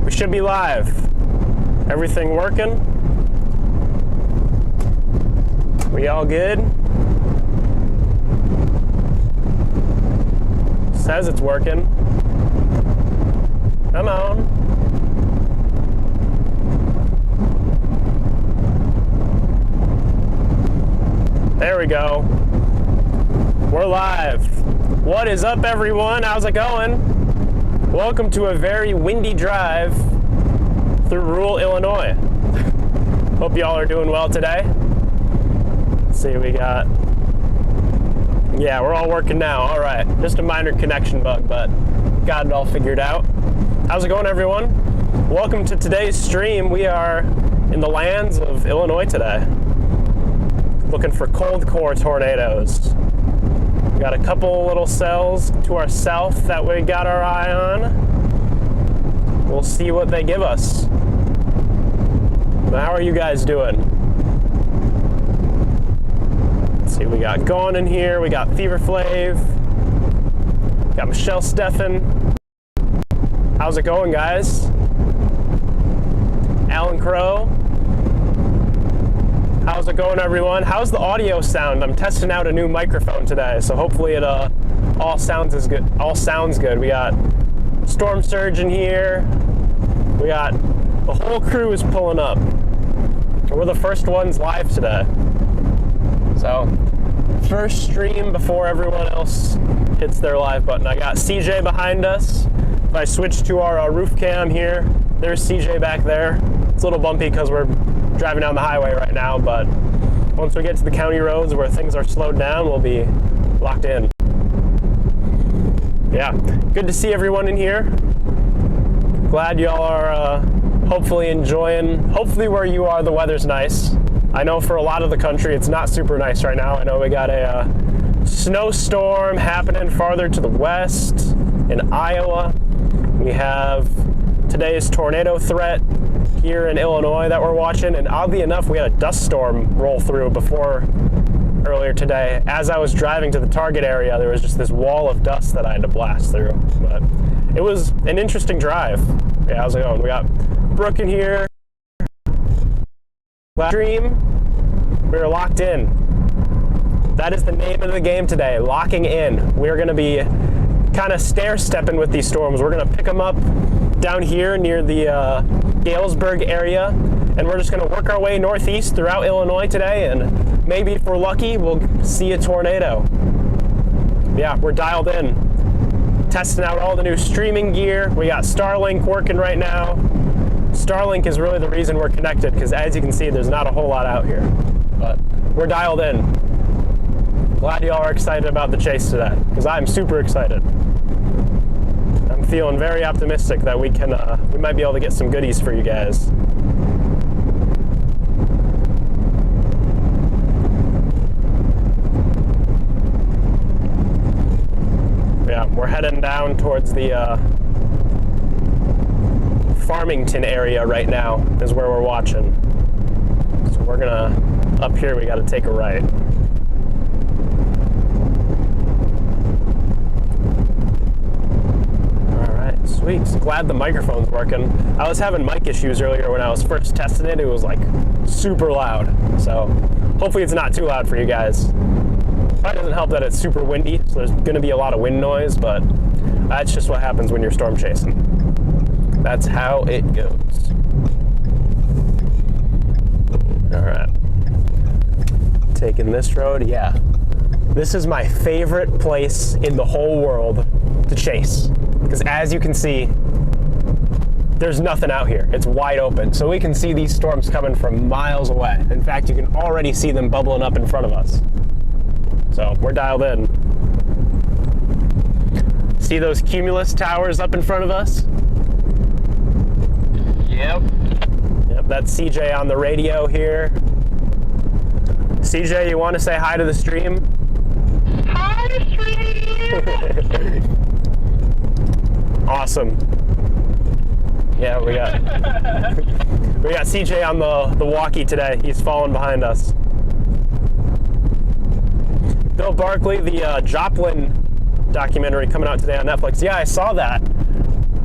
We should be live. Everything working? We all good? Says it's working. Come on. There we go. We're live. What is up, everyone? How's it going? Welcome to a very windy drive through rural Illinois. Hope y'all are doing well today. Let's see what we got. Yeah, we're all working now. All right. Just a minor connection bug, but got it all figured out. How's it going, everyone? Welcome to today's stream. We are in the lands of Illinois today. Looking for cold core tornadoes. We got a couple little cells to our south that we got our eye on. We'll see what they give us. How are you guys doing? Let's see what we got going in here. We got Fever Flav. Got Michelle Steffen. How's it going, guys? Alan Crow. How's it going, everyone? How's the audio sound? I'm testing out a new microphone today, so hopefully it all sounds good. We got Storm Surge in here. We got the whole crew is pulling up. We're the first ones live today. So, first stream before everyone else hits their live button. I got CJ behind us. If I switch to our roof cam here, there's CJ back there. It's a little bumpy because we're driving down the highway right now, but once we get to the county roads where things are slowed down, we'll be locked in. Yeah, good to see everyone in here. Glad y'all are hopefully enjoying. Hopefully where you are, the weather's nice. I know for a lot of the country, it's not super nice right now. I know we got a snowstorm happening farther to the west in Iowa. We have today's tornado threat here in Illinois that we're watching, and oddly enough, we had a dust storm roll through earlier today. As I was driving to the target area, there was just this wall of dust that I had to blast through, but it was an interesting drive. Yeah, how's it going? We got Brooke in here. Last stream, we are locked in. That is the name of the game today, locking in. We're going to be kind of stair-stepping with these storms. We're going to pick them up down here near the Galesburg area, and we're just going to work our way northeast throughout Illinois today, and maybe if we're lucky, we'll see a tornado. Yeah, we're dialed in. Testing out all the new streaming gear. We got Starlink working right now. Starlink is really the reason we're connected, because as you can see, there's not a whole lot out here, but we're dialed in. Glad y'all are excited about the chase today, because I'm super excited. I'm feeling very optimistic that we might be able to get some goodies for you guys. Yeah, we're heading down towards the Farmington area right now is where we're watching. So we're gonna, up here we gotta take a right. Sweet. Glad the microphone's working. I was having mic issues earlier when I was first testing it. It was like super loud. So hopefully it's not too loud for you guys. Probably doesn't help that it's super windy, so there's going to be a lot of wind noise, but that's just what happens when you're storm chasing. That's how it goes. All right. Taking this road, yeah. This is my favorite place in the whole world to chase. Because as you can see, there's nothing out here. It's wide open. So we can see these storms coming from miles away. In fact, you can already see them bubbling up in front of us. So we're dialed in. See those cumulus towers up in front of us? Yep. Yep, that's CJ on the radio here. CJ, you want to say hi to the stream? Hi, stream! Awesome. Yeah, we got CJ on the walkie today. He's following behind us. Bill Barkley, the Joplin documentary coming out today on Netflix. Yeah, I saw that.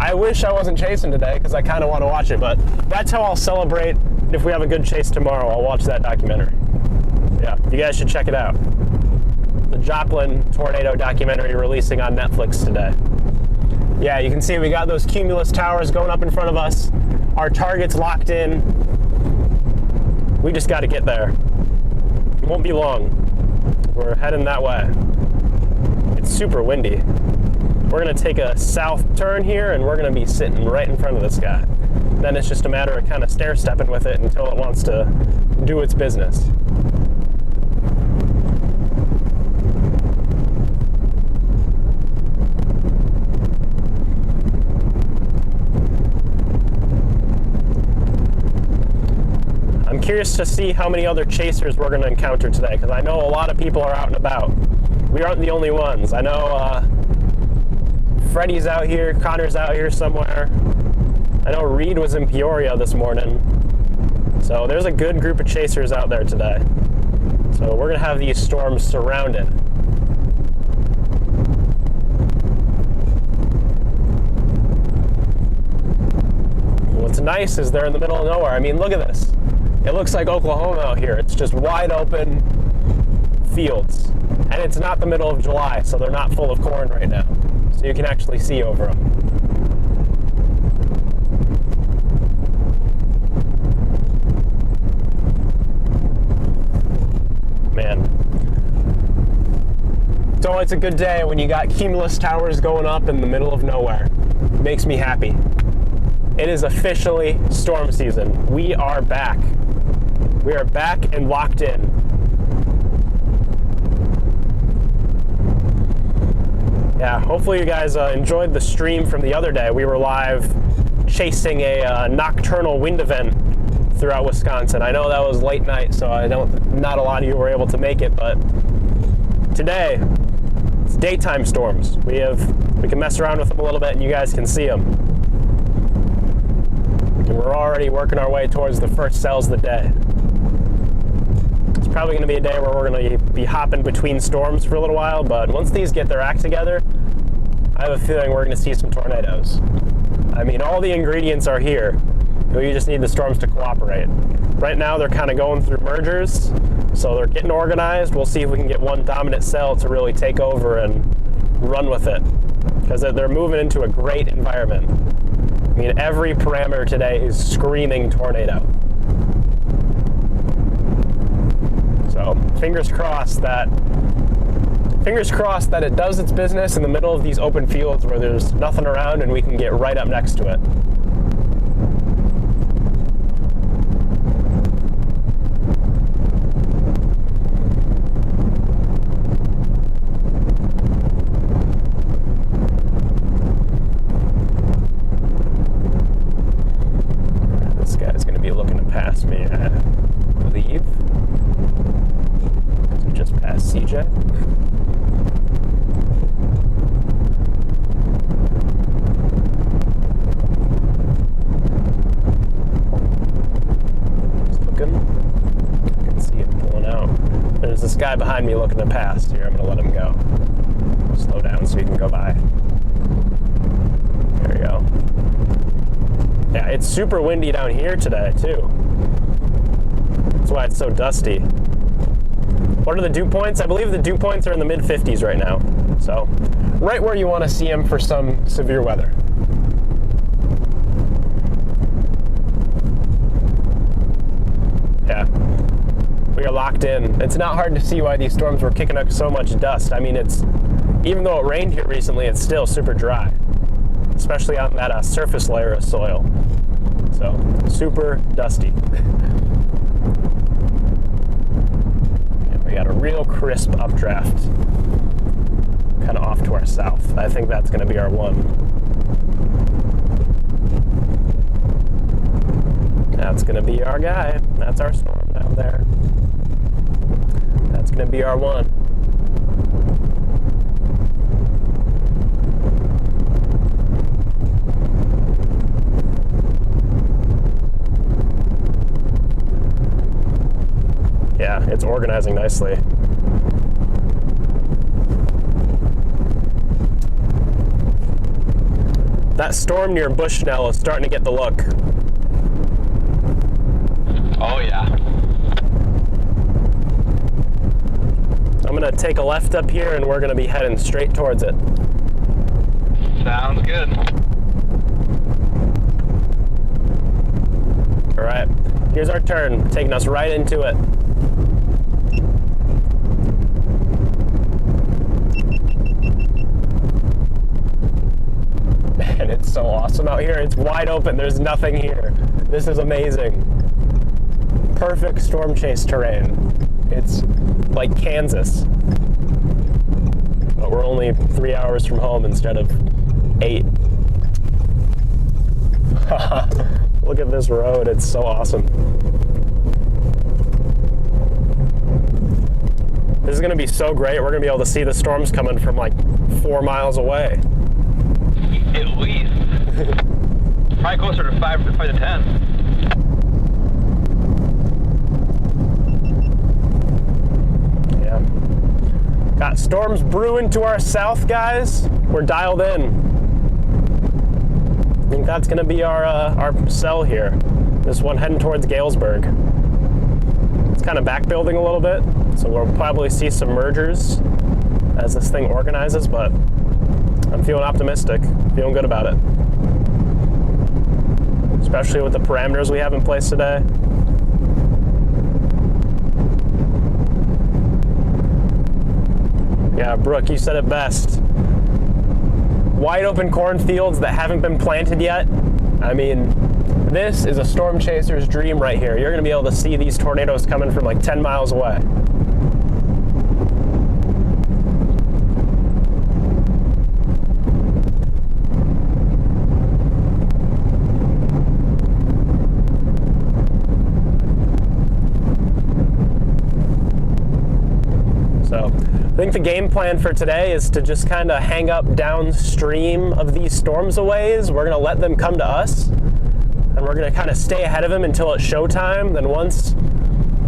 I wish I wasn't chasing today because I kind of want to watch it, but that's how I'll celebrate if we have a good chase tomorrow. I'll watch that documentary. Yeah, you guys should check it out. The Joplin tornado documentary releasing on Netflix today. Yeah, you can see we got those cumulus towers going up in front of us. Our target's locked in. We just got to get there. It won't be long. We're heading that way. It's super windy. We're going to take a south turn here, and we're going to be sitting right in front of this guy. Then it's just a matter of kind of stair-stepping with it until it wants to do its business. I'm curious to see how many other chasers we're going to encounter today, because I know a lot of people are out and about. We aren't the only ones. I know Freddie's out here, Connor's out here somewhere. I know Reed was in Peoria this morning. So there's a good group of chasers out there today. So we're going to have these storms surrounded. What's nice is they're in the middle of nowhere. I mean, look at this. It looks like Oklahoma out here. It's just wide open fields. And it's not the middle of July, so they're not full of corn right now. So you can actually see over them. Man. It's always a good day when you got cumulus towers going up in the middle of nowhere. It makes me happy. It is officially storm season. We are back. We are back and locked in. Yeah, hopefully you guys enjoyed the stream from the other day. We were live chasing a nocturnal wind event throughout Wisconsin. I know that was late night, so not a lot of you were able to make it, but today it's daytime storms. We can mess around with them a little bit and you guys can see them. And we're already working our way towards the first cells of the day. It's probably going to be a day where we're going to be hopping between storms for a little while, but once these get their act together, I have a feeling we're going to see some tornadoes. I mean, all the ingredients are here. We just need the storms to cooperate. Right now, they're kind of going through mergers, so they're getting organized. We'll see if we can get one dominant cell to really take over and run with it, because they're moving into a great environment. I mean, every parameter today is screaming tornado. So fingers crossed that it does its business in the middle of these open fields where there's nothing around and we can get right up next to it. This guy's going to be looking to pass me, I believe. Just past CJ. Just looking. I can see him pulling out. There's this guy behind me looking to pass. Here, I'm going to let him go. Slow down so he can go by. There we go. Yeah, it's super windy down here today, too. That's why it's so dusty. What are the dew points? I believe the dew points are in the mid-50s right now. So, right where you want to see them for some severe weather. Yeah, we are locked in. It's not hard to see why these storms were kicking up so much dust. I mean, even though it rained here recently, it's still super dry, especially on that surface layer of soil. So, super dusty. We got a real crisp updraft kind of off to our south. I think that's going to be our one. That's going to be our guy. That's our storm down there. That's going to be our one. Yeah, it's organizing nicely. That storm near Bushnell is starting to get the look. Oh yeah. I'm gonna take a left up here and we're gonna be heading straight towards it. Sounds good. All right, here's our turn, taking us right into it. Man, it's so awesome out here. It's wide open, there's nothing here. This is amazing. Perfect storm chase terrain. It's like Kansas. But we're only 3 hours from home instead of 8. Look at this road, it's so awesome. This is gonna be so great. We're gonna be able to see the storms coming from like 4 miles away. At least. Probably closer to 5 to 10. Got storms brewing to our south, guys. We're dialed in. I think that's gonna be our cell here. This one heading towards Galesburg. It's kind of back building a little bit, so we'll probably see some mergers as this thing organizes, but I'm feeling optimistic, feeling good about it. Especially with the parameters we have in place today. Yeah, Brooke, you said it best. Wide open cornfields that haven't been planted yet. I mean, this is a storm chaser's dream right here. You're gonna be able to see these tornadoes coming from like 10 miles away. I think the game plan for today is to just kind of hang up downstream of these storms a ways. We're going to let them come to us, and we're going to kind of stay ahead of them until it's showtime. Then once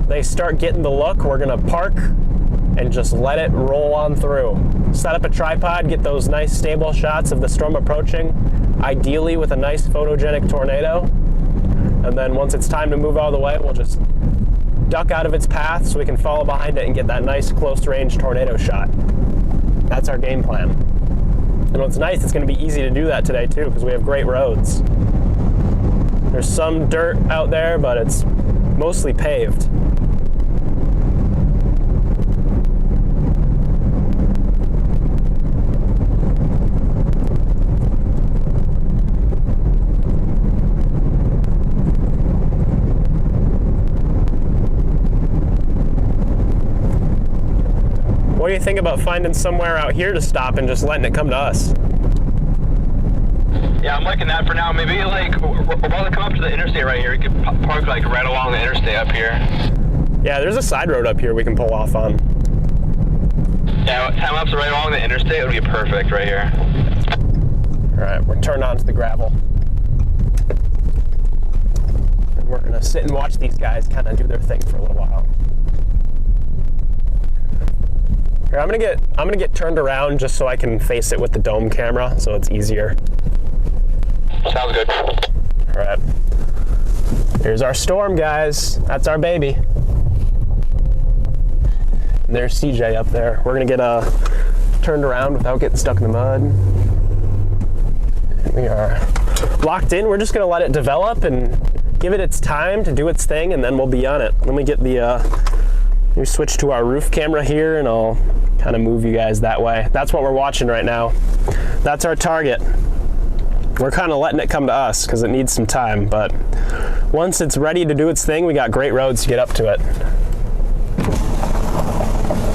they start getting the look, we're going to park and just let it roll on through. Set up a tripod, get those nice stable shots of the storm approaching, ideally with a nice photogenic tornado. And then once it's time to move out of the way, we'll just duck out of its path so we can follow behind it and get that nice close-range tornado shot. That's our game plan. And what's nice, it's going to be easy to do that today too, because we have great roads. There's some dirt out there, but it's mostly paved. What do you think about finding somewhere out here to stop and just letting it come to us? Yeah, I'm liking that for now. Maybe like while they come up to the interstate right here, we could park like right along the interstate up here. Yeah, there's a side road up here we can pull off on. Yeah, time-lapse right along the interstate would be perfect right here. All right, we're turned onto the gravel. And we're gonna sit and watch these guys kind of do their thing for a little while. Here, I'm gonna get turned around just so I can face it with the dome camera, so it's easier. Sounds good. All right. Here's our storm, guys. That's our baby. And there's CJ up there. We're gonna get turned around without getting stuck in the mud. We are locked in. We're just gonna let it develop and give it its time to do its thing, and then we'll be on it. Let me get we switch to our roof camera here, and I'll kind of move you guys that way. That's what we're watching right now. That's our target. We're kind of letting it come to us because it needs some time, but once it's ready to do its thing, we got great roads to get up to it.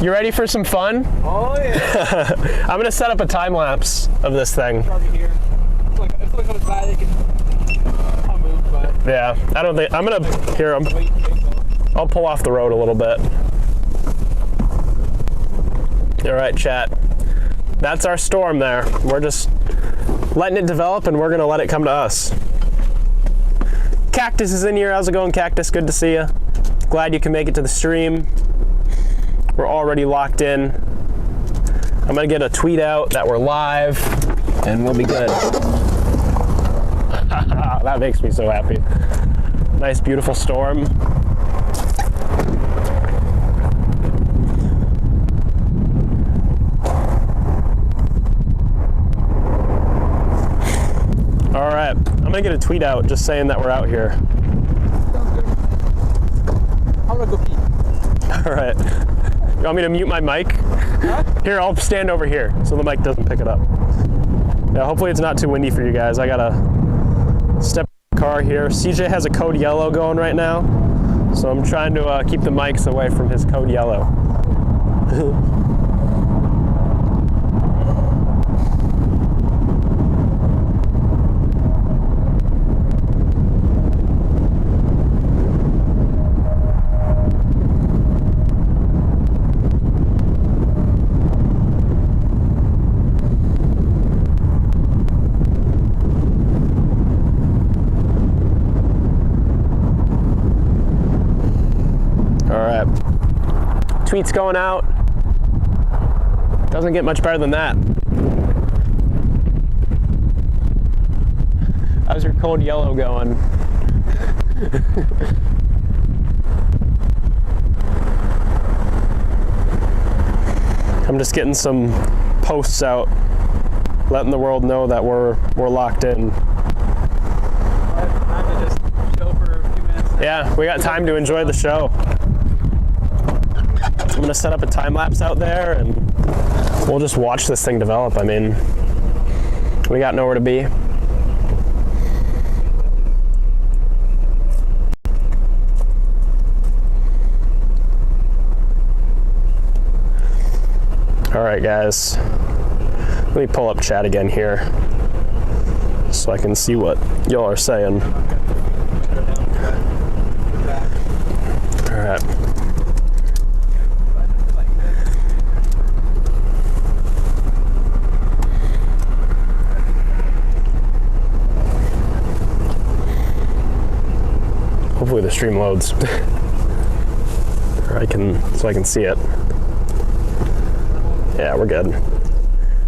You ready for some fun? Oh yeah. I'm gonna set up a time lapse of this thing. Here. If someone comes by, they can. I'll move, but. Yeah, I don't think I'm gonna hear them. I'll pull off the road a little bit. All right, chat. That's our storm there. We're just letting it develop, and we're gonna let it come to us. Cactus is in here. How's it going, Cactus? Good to see you. Glad you can make it to the stream. We're already locked in. I'm gonna get a tweet out that we're live, and we'll be good. That makes me so happy. Nice, beautiful storm. All right, I'm gonna get a tweet out just saying that we're out here. Sounds good. I'm gonna go pee. All right. You want me to mute my mic? Huh? Here, I'll stand over here so the mic doesn't pick it up. Yeah, hopefully it's not too windy for you guys. I gotta step in the car here. CJ has a code yellow going right now, so I'm trying to keep the mics away from his code yellow. Tweets going out. Doesn't get much better than that. How's your cold yellow going? I'm just getting some posts out, letting the world know that we're locked in. Time to just chill for a few minutes. Yeah, we got time to enjoy the show. I'm gonna set up a time lapse out there and we'll just watch this thing develop. I mean, we got nowhere to be. All right, guys. Let me pull up chat again here so I can see what y'all are saying. All right. Hopefully the stream loads, or so I can see it. Yeah, we're good.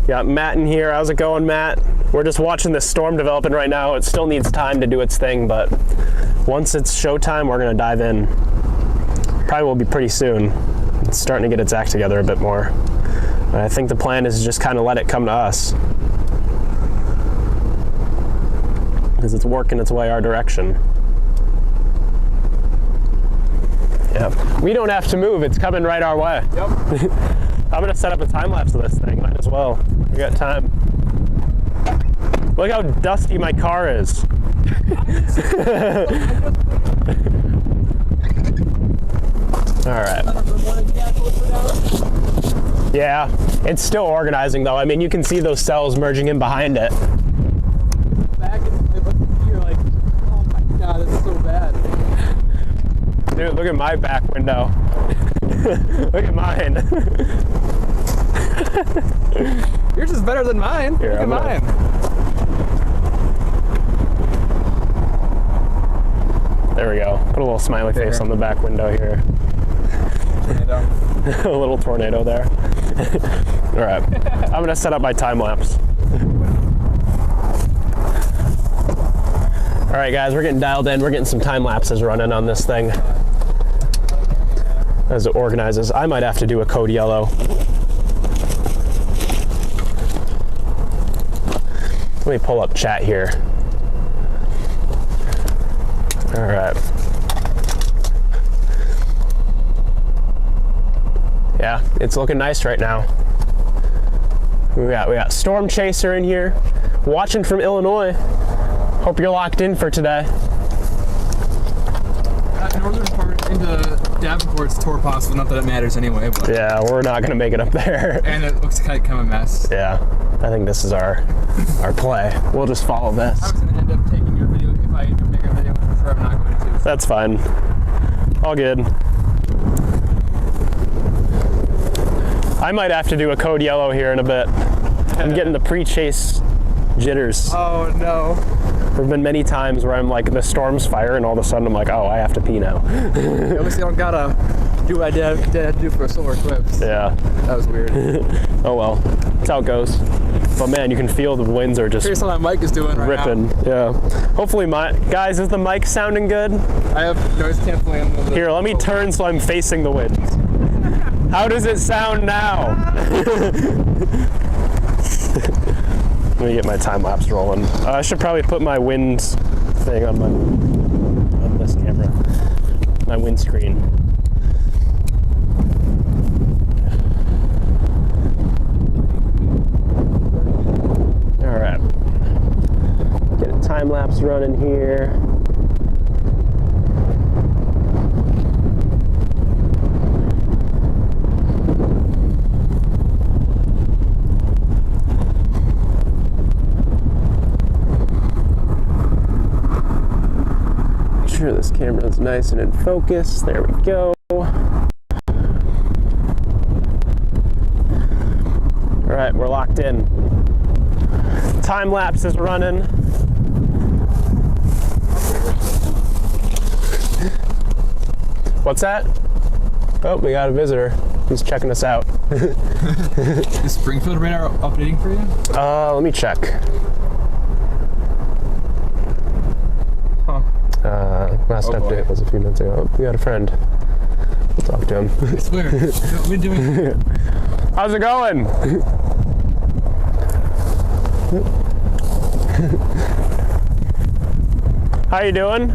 Got Matt in here. How's it going, Matt? We're just watching this storm developing right now. It still needs time to do its thing, but once it's showtime, we're gonna dive in. Probably will be pretty soon. It's starting to get its act together a bit more. And I think the plan is to just kind of let it come to us, because it's working its way our direction. Yep. We don't have to move, it's coming right our way. Yep. I'm gonna set up a time lapse of this thing, might as well. We got time. Look how dusty my car is. All right. Yeah, it's still organizing though. I mean, you can see those cells merging in behind it. Back and it looks here like, oh my god, it's so bad. Dude, look at my back window. Look at mine. Yours is better than mine. Here, look at mine. There we go. Put a little smiley face on the back window here. Tornado. A little tornado there. All right. I'm gonna set up my time lapse. All right, guys, we're getting dialed in. We're getting some time lapses running on this thing as it organizes. I might have to do a code yellow. Let me pull up chat here. All right. Yeah, it's looking nice right now. We got Storm Chaser in here, watching from Illinois. Hope you're locked in for today. Northern part into Davenport's tour possible, not that it matters anyway, but. Yeah, we're not gonna make it up there. And it looks kind of a mess. Yeah, I think this is our play. We'll just follow this. I was gonna end up taking your video if I make a video, for sure I'm not going to. That's fine. All good. I might have to do a code yellow here in a bit. I'm getting the pre-chase jitters. Oh no. There have been many times where I'm like, the storm's fire, and all of a sudden I'm like, oh, I have to pee now. Obviously, I don't gotta do what I did have to do for a solar eclipse. Yeah. That was weird. Oh well, that's how it goes. But man, you can feel the winds are just Curious how my mic is doing right ripping. now. Yeah. Hopefully guys, is the mic sounding good? I have noise canceling. Here, let me turn so I'm facing the winds. How does it sound now? Let me get my time lapse rolling. I should probably put my wind thing on this camera. My windscreen. All right. Get a time lapse running here. Sure this camera is nice and in focus. There we go. All right, we're locked in. Time lapse is running. What's that? Oh, we got a visitor. He's checking us out. Is Springfield radar updating for you? Let me check. Last update was a few minutes ago. We got a friend. We'll talk to him. I swear. What are we doing? How's it going? How you doing?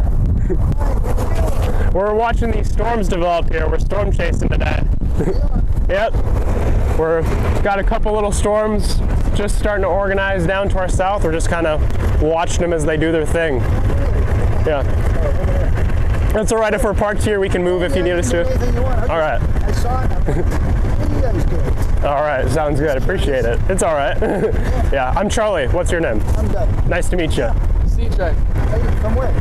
We're watching these storms develop here. We're storm chasing today. Yep. Got a couple little storms just starting to organize down to our south. We're just kind of watching them as they do their thing. Yeah. That's all right. If we're parked here, we can move if you need us to. All right. I saw it. What you guys do? All right. Sounds good. Appreciate it. It's all right. Yeah. I'm Charlie. What's your name? I'm Doug. Nice to meet you. CJ. From where?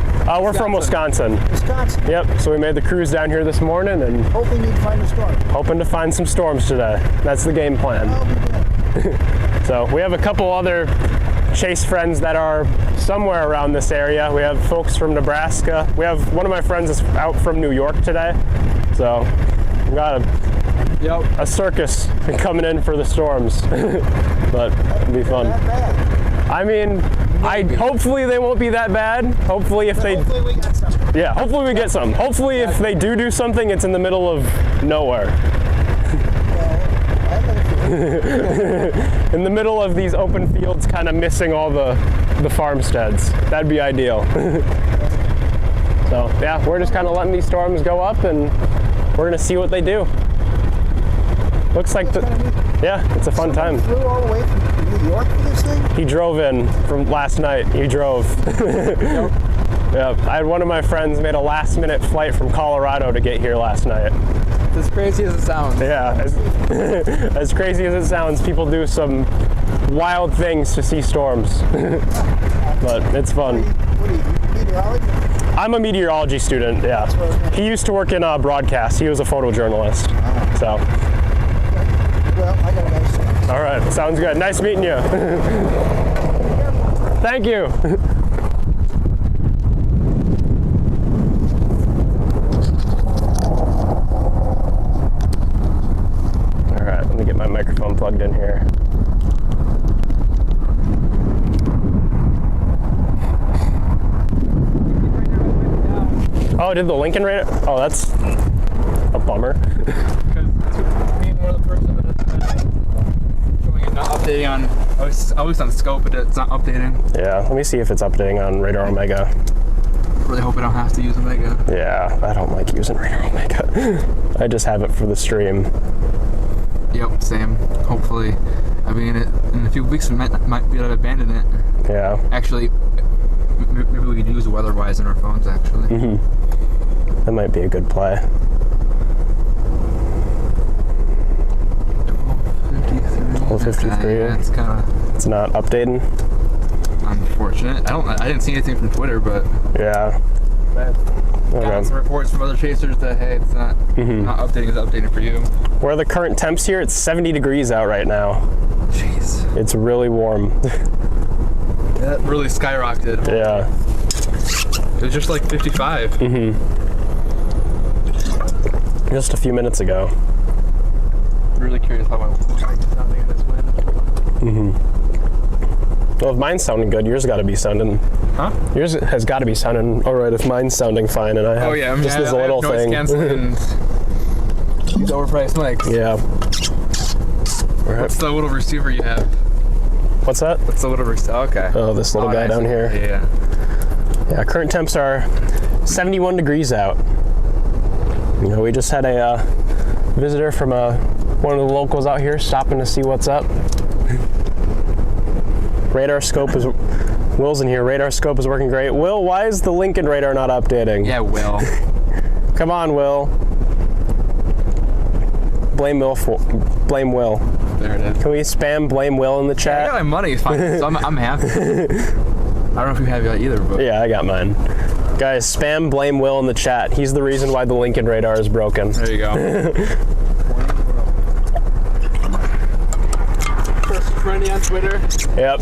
We're from Wisconsin. Wisconsin. Yep. So we made the cruise down here this morning and Hoping you'd find a storm. hoping to find some storms today. That's the game plan. I'll be good. So we have a couple other Chase friends that are somewhere around this area. We have folks from Nebraska. We have one of my friends is out from New York today. So we got a circus coming in for the storms. But it'll be fun. Not bad. I mean, hopefully they won't be that bad. Hopefully if they, Hopefully we got something. yeah, hopefully we get some. Hopefully if they do something, it's in the middle of nowhere. In the middle of these open fields, kind of missing all the farmsteads. That'd be ideal. So yeah, we're just kind of letting these storms go up and we're gonna see what they do. Looks like yeah, it's a fun time. Flew all the way from New York for this thing? He drove in from last night. He drove. Yeah, I had one of my friends made a last minute flight from Colorado to get here last night. As crazy as it sounds. Yeah, as crazy as it sounds, people do some wild things to see storms. But it's fun. What are you, meteorology? I'm a meteorology student, yeah. He used to work in broadcast. He was a photojournalist. So, Well, I got a nice storm. all right, sounds good. Nice meeting you. Thank you. All right, let me get my microphone plugged in here. Oh, did the Lincoln radar? Oh, that's a bummer. Because me and one of the person that showing it not updating on, at least on scope, but it's not updating. Yeah, let me see if it's updating on Radar Omega. Really hope I don't have to use Omega. Yeah, I don't like using Radar Omega. I just have it for the stream. Yep, same. Hopefully, I mean, in a few weeks we might be able to abandon it. Yeah. Actually, maybe we could use weather-wise in our phones, actually. Mm-hmm. That might be a good play. 12:53. Yeah, it's kind of It's not updating. unfortunate. I didn't see anything from Twitter, but Yeah. got some reports from other chasers that hey, it's not not updating. It's updating for you. Where are the current temps here? It's 70 degrees out right now. Jeez, It's really warm. that really skyrocketed. Yeah. It was just like 55. Just a few minutes ago. Really curious how my sounding in this wind. Well, if mine's sounding good, yours got to be sounding. Huh? Yours has got to be sounding all right. If mine's sounding fine, and I have just this little noise thing. canceling. These overpriced mics. Yeah. All right. What's the little receiver you have? What's that? What's the little receiver? Okay. Oh, this little guy nice. down here. Yeah. Yeah. Current temps are 71 degrees out. You know, we just had a visitor from one of the locals out here stopping to see what's up. Radar scope is. Will's in here. Radar scope is working great. Will, why is the Lincoln radar not updating? Yeah, Will. Come on, Will. Blame Will. Blame Will. There it is. Can we spam blame Will in the I chat? got my money, fine, so I'm happy. I don't know if you have either, but Yeah, I got mine. Guys, spam blame Will in the chat. He's the reason why the Lincoln radar is broken. there you go. First friendly on Twitter. Yep.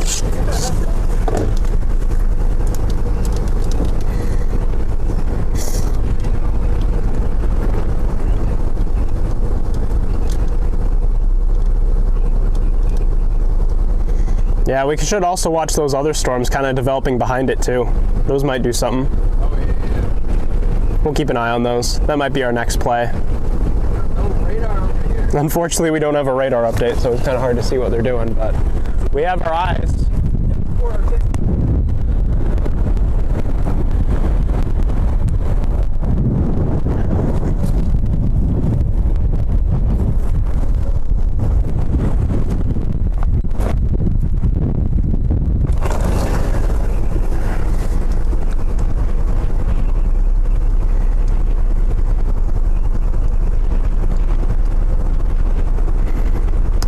Yeah, we should also watch those other storms kind of developing behind it too. Those might do something. Oh yeah. We'll keep an eye on those. That might be our next play. No radar over here. Unfortunately, we don't have a radar update, so it's kind of hard to see what they're doing, but we have our eyes.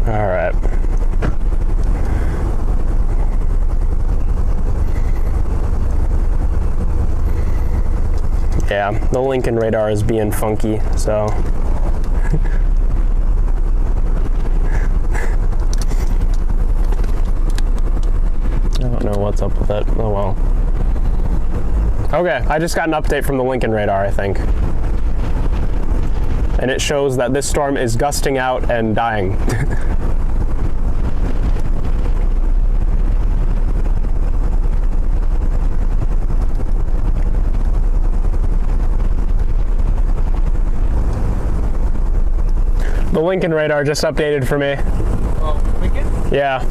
All right. Yeah, the Lincoln radar is being funky, so. I don't know what's up with it. Oh well. Okay, I just got an update from the Lincoln radar, I think. And it shows that this storm is gusting out and dying. The Lincoln radar just updated for me. Oh, Lincoln? Yeah.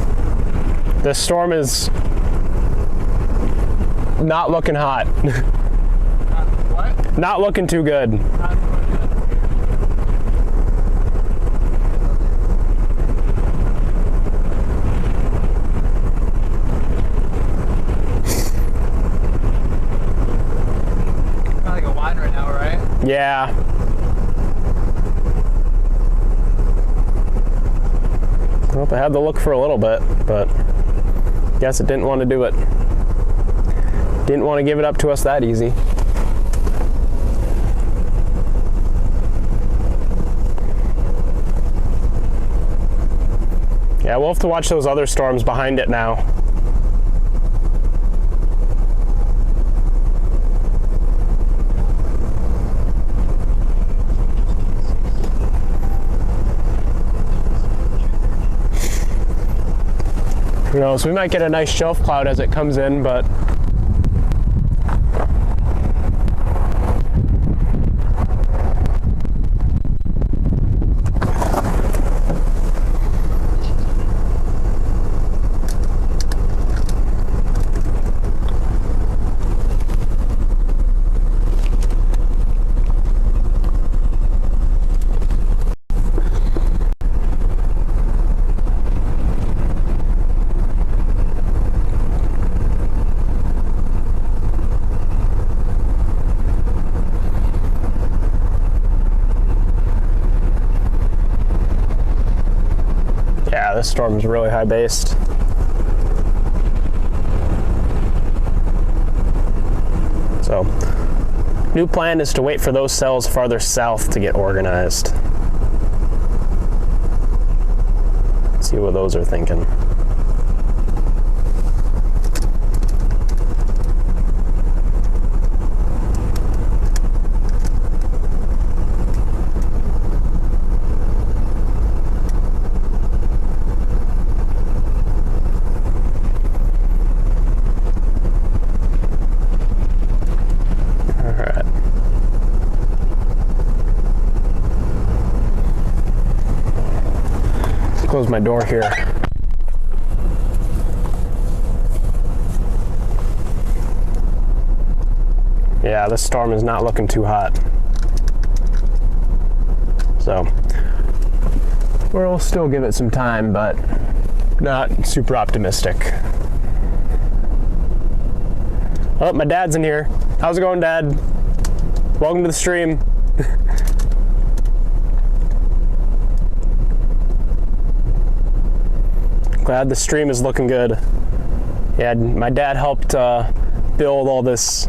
The storm is not looking hot. What? Not looking too good. Like a wine right now, right? Yeah. Well, I had to look for a little bit, but guess it didn't want to do it. Didn't want to give it up to us that easy. Yeah, we'll have to watch those other storms behind it now. Who knows, we might get a nice shelf cloud as it comes in, but yeah, this storm is really high based. So, new plan is to wait for those cells farther south to get organized. See what those are thinking. my door here. Yeah, this storm is not looking too hot. So, we'll still give it some time, but not super optimistic. Oh, my dad's in here. How's it going, Dad? Welcome to the stream. Glad the stream is looking good. Yeah, my dad helped build all this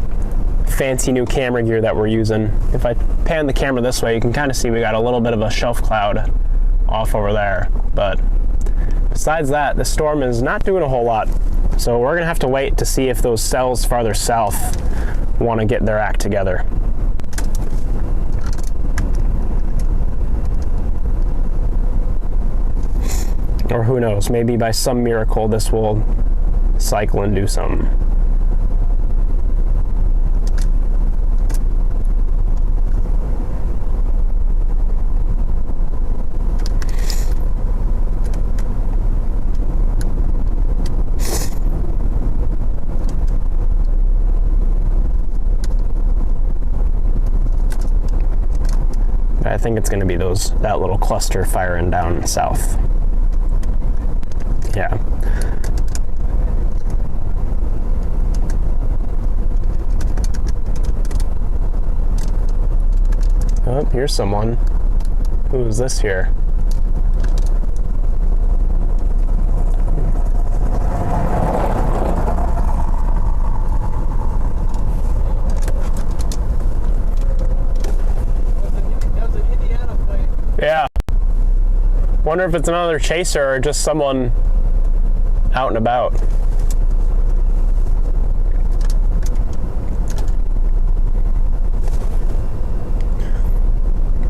fancy new camera gear that we're using. If I pan the camera this way, you can kind of see we got a little bit of a shelf cloud off over there. But besides that, the storm is not doing a whole lot. So we're gonna have to wait to see if those cells farther south want to get their act together. Or who knows, maybe by some miracle this will cycle and do something. I think it's going to be that little cluster firing down south. Yeah. Oh, here's someone. Who is this here? Yeah. Wonder if it's another chaser or just someone out and about.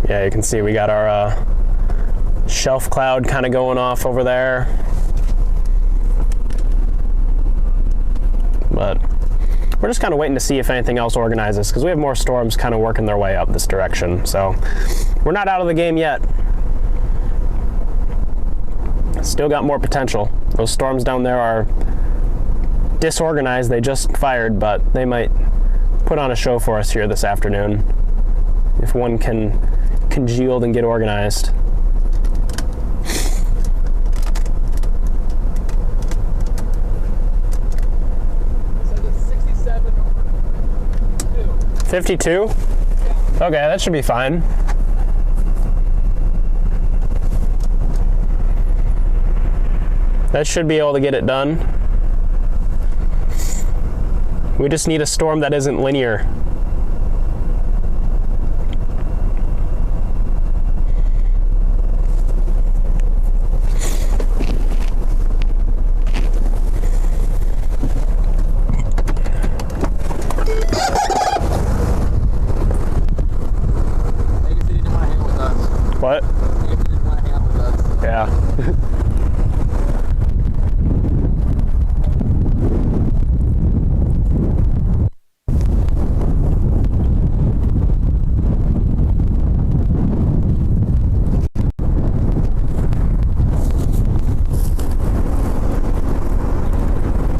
Yeah, you can see we got our shelf cloud kind of going off over there. But we're just kind of waiting to see if anything else organizes, because we have more storms kind of working their way up this direction. So we're not out of the game yet. Still got more potential. Those storms down there are disorganized. They just fired, but they might put on a show for us here this afternoon if one can congeal and get organized. So it's 67 over 52? Okay, that should be fine. That should be able to get it done. We just need a storm that isn't linear. What? Yeah.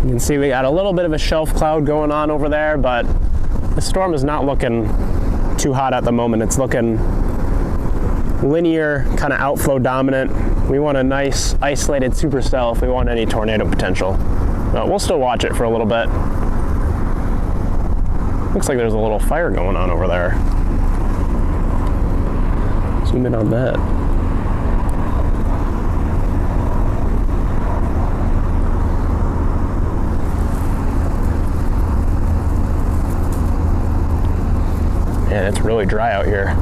You can see we got a little bit of a shelf cloud going on over there, but the storm is not looking too hot at the moment. It's looking linear, kind of outflow dominant. We want a nice isolated supercell if we want any tornado potential. But we'll still watch it for a little bit. Looks like there's a little fire going on over there. Zoom in on that. Man, it's really dry out here.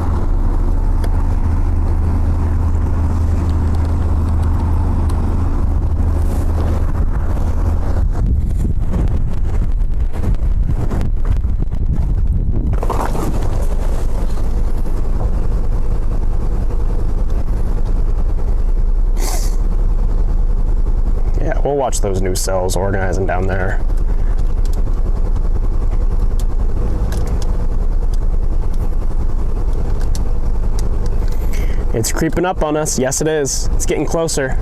Yeah, we'll watch those new cells organizing down there. It's creeping up on us. Yes, it is. It's getting closer.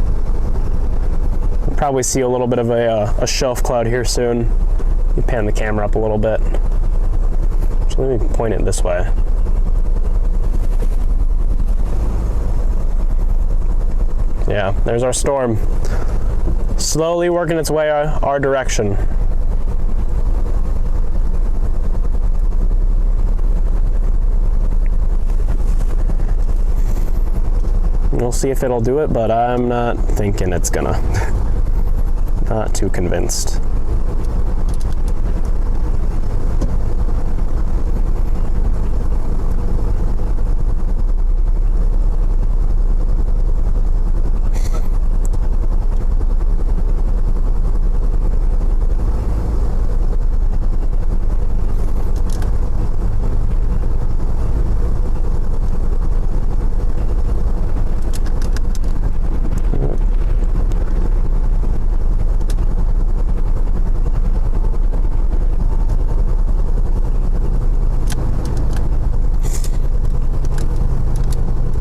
Probably see a little bit of a shelf cloud here soon. You pan the camera up a little bit. So let me point it this way. Yeah, there's our storm. Slowly working its way our direction. We'll see if it'll do it, but I'm not thinking it's gonna. Not too convinced.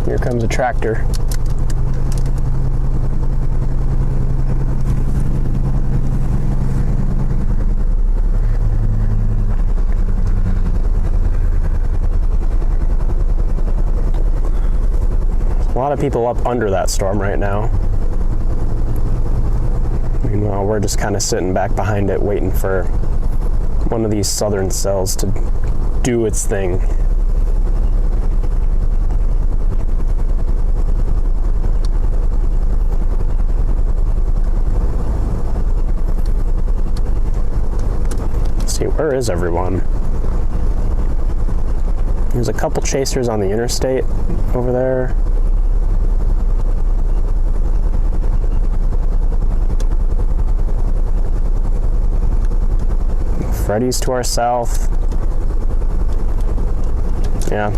Here comes a tractor. A lot of people up under that storm right now. Meanwhile, we're just kind of sitting back behind it waiting for one of these southern cells to do its thing. Where is everyone? There's a couple chasers on the interstate over there. Freddy's to our south. Yeah,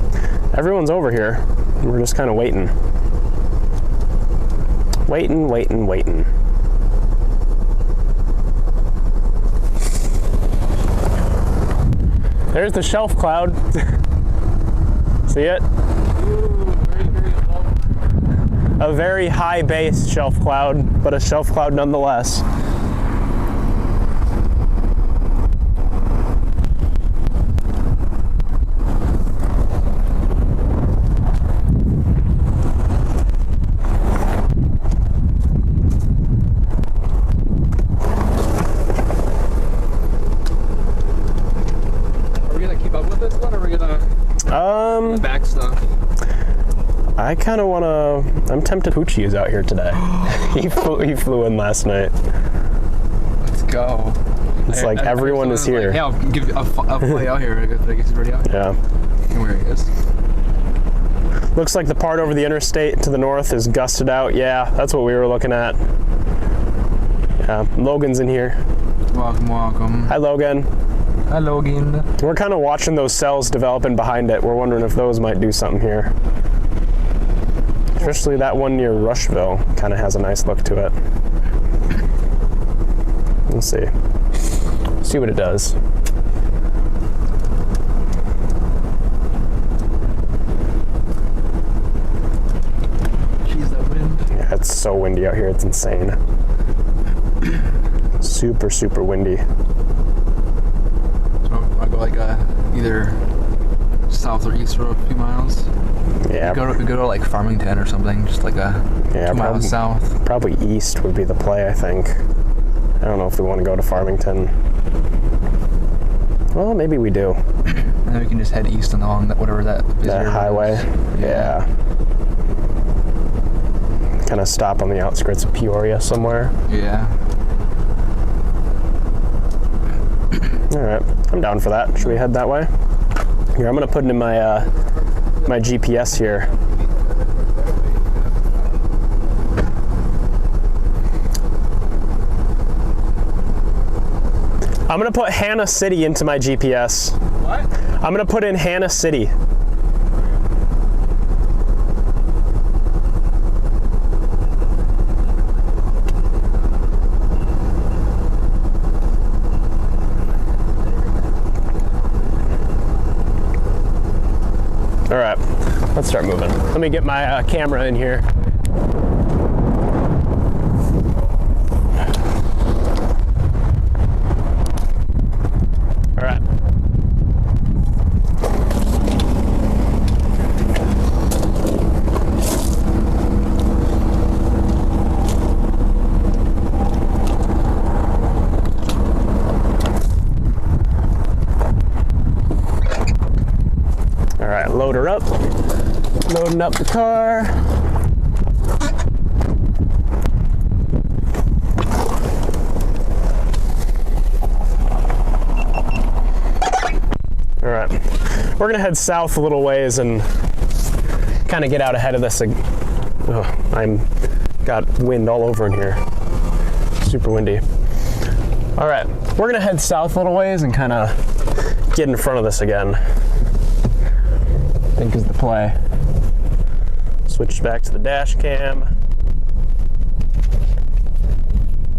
everyone's over here. We're just kind of waiting. Waiting. There's the shelf cloud. See it? Ooh, very, very low. A very high base shelf cloud, but a shelf cloud nonetheless. Back stuff. I kind of want to. I'm tempted. Poochie is out here today. he flew in last night. Let's go. It's like everyone is here. Like, hey, I'll fly out here. I guess he's already out. Yeah. And where he is. Looks like the part over the interstate to the north is gusted out. Yeah, that's what we were looking at. Yeah, Logan's in here. Welcome. Hi, Logan. Hi, Logan. We're kind of watching those cells developing behind it. We're wondering if those might do something here. Especially that one near Rushville kind of has a nice look to it. Let's see. See what it does. Jeez, that wind. Yeah, it's so windy out here. It's insane. Super, super windy. I go like either south or east for a few miles. Yeah. We go to like Farmington or something, just like 2 miles south. Probably east would be the play, I think. I don't know if we want to go to Farmington. Well, maybe we do. And then we can just head east along that highway. Yeah. Kind of stop on the outskirts of Peoria somewhere. Yeah. All right, I'm down for that. Should we head that way? Here, I'm gonna put it in my my GPS here. I'm gonna put Hannah City into my GPS. What? I'm gonna put in Hannah City. All right, let's start moving. Let me get my camera in here. up. Loading up the car. All right, we're gonna head south a little ways and kind of get out ahead of this. I'm got wind all over in here. Super windy. All right, we're gonna head south a little ways and kind of get in front of this again. I think is the play. Switch back to the dash cam.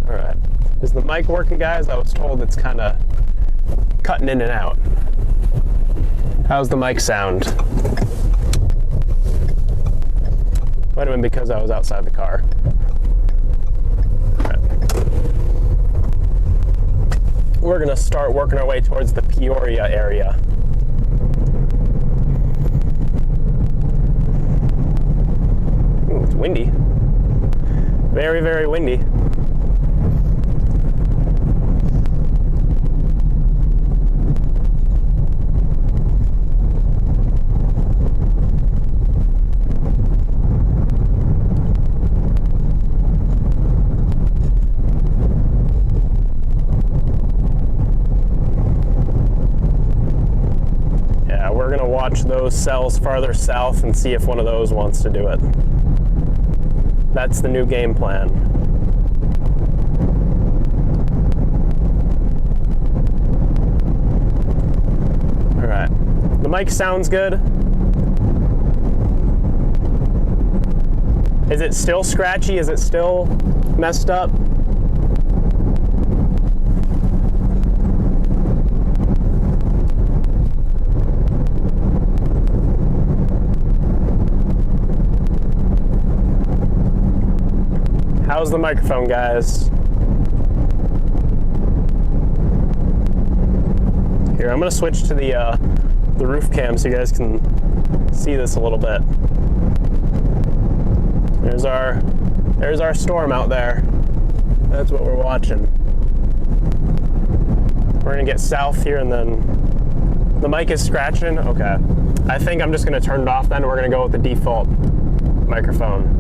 All right, is the mic working, guys? I was told it's kind of cutting in and out. How's the mic sound? Might have been because I was outside the car. All right. We're gonna start working our way towards the Peoria area. Ooh, it's windy. Very, very windy. Watch those cells farther south and see if one of those wants to do it. That's the new game plan. All right, the mic sounds good. Is it still scratchy? Is it still messed up? How's the microphone, guys? Here, I'm gonna switch to the roof cam so you guys can see this a little bit. There's our storm out there. That's what we're watching. We're gonna get south here and then the mic is scratching. Okay. I think I'm just gonna turn it off then. We're gonna go with the default microphone.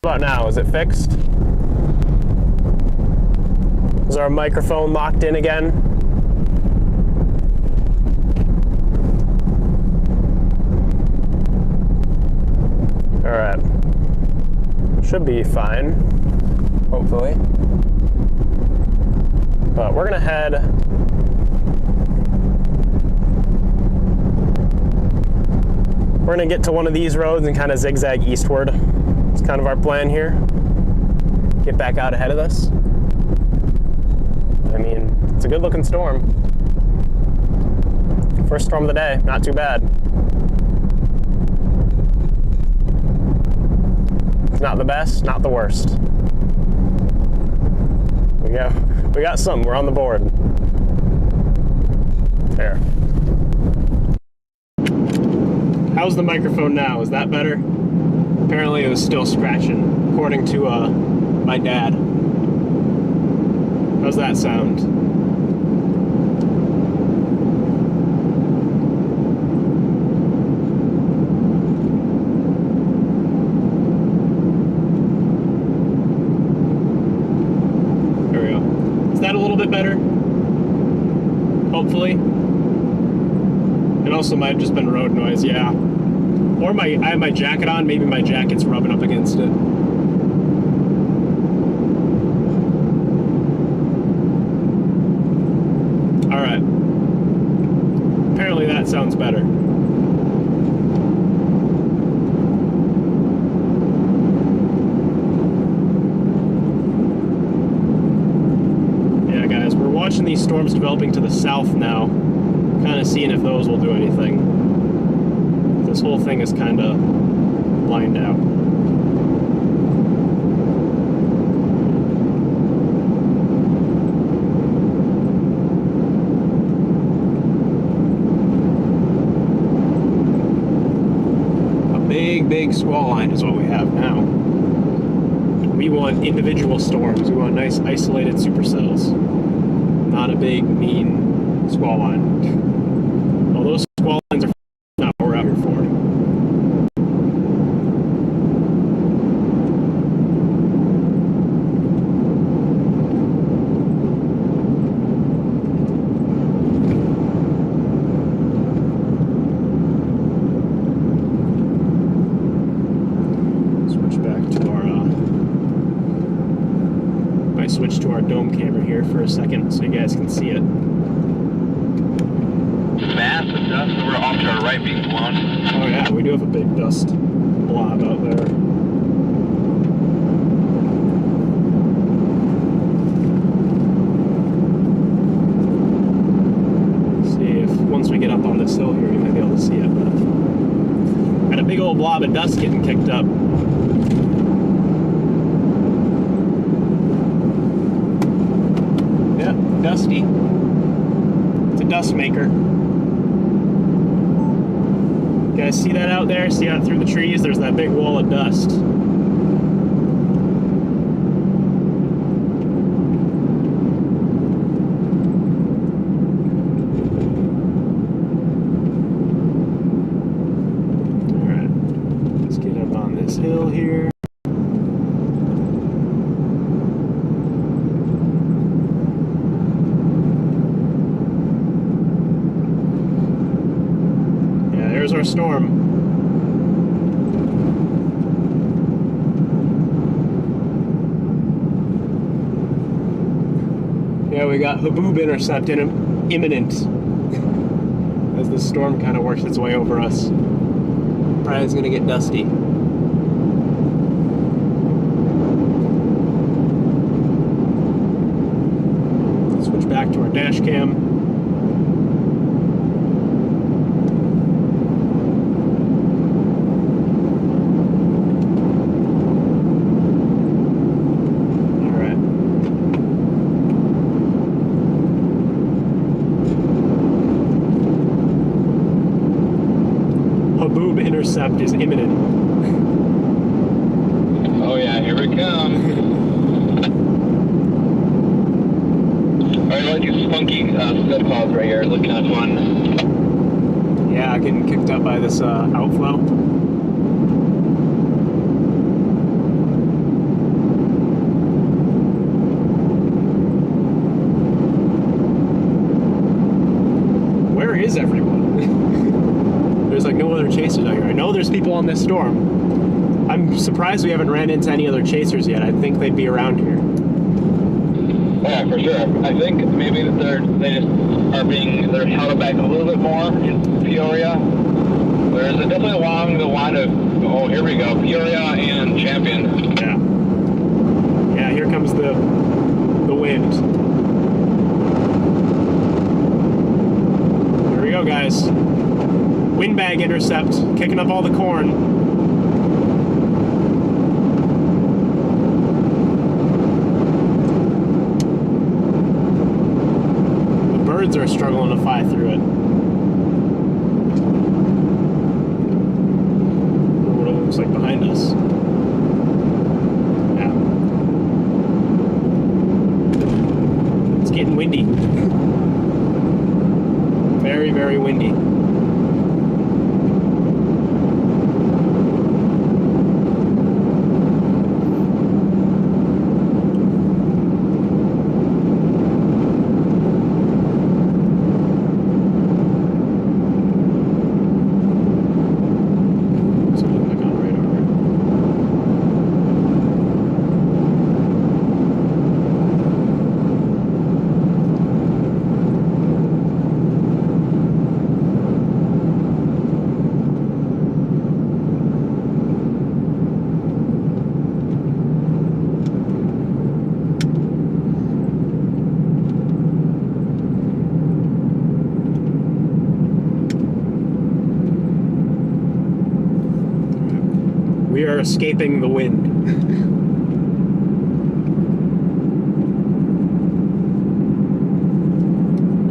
What about now? Is it fixed? Is our microphone locked in again? All right. Should be fine, hopefully. But we're gonna head get to one of these roads and kind of zigzag eastward. It's kind of our plan here. Get back out ahead of this. I mean, it's a good looking storm. First storm of the day, not too bad. It's not the best, not the worst. We got something, we're on the board. There. How's the microphone now? Is that better? Apparently it was still scratching, according to my dad. How's that sound? There we go. Is that a little bit better? Hopefully. It also might have just been road noise, yeah. Or I have my jacket on, maybe my jacket's rubbing up against it. All right. Apparently that sounds better. Yeah, guys, we're watching these storms developing to the south now, kind of seeing if those will do anything. This whole thing is kind of lined out. A big big squall line is what we have now. We want individual storms. We want nice isolated supercells. Not a big, mean squall line. All those squall lines are not what we're out here for. Switch to our dome camera here for a second so you guys can see it. Massive dust over off to our right being blown. Oh yeah, we do have a big dust blob out there. See if once we get up on this hill here you might be able to see it. But got a big old blob of dust getting kicked up. Dusty. It's a dust maker. You guys see that out there? See out through the trees? There's that big wall of dust. Alright. Let's get up on this hill here. There's our storm. Yeah, we got Haboob intercept imminent as the storm kind of works its way over us. Probably it's gonna get dusty. Switch back to our dash cam. Intercept is imminent. Oh yeah, here we come. Alright, I like these funky set clouds right here. Look kind of fun. Yeah, getting kicked up by this outflow. Where is everyone? There's like no other chasers out here. I know there's people on this storm. I'm surprised we haven't ran into any other chasers yet. I think they'd be around here. Yeah, for sure. I think maybe they're held back a little bit more in Peoria. There's definitely along the line of, oh, here we go, Peoria and Champion. Yeah. Yeah, here comes the wind. Here we go, guys. Windbag intercept, kicking up all the corn. The birds are struggling to fly through it. What it looks like behind us. Yeah. It's getting windy. Very, very windy. We are escaping the wind.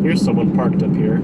Here's someone parked up here.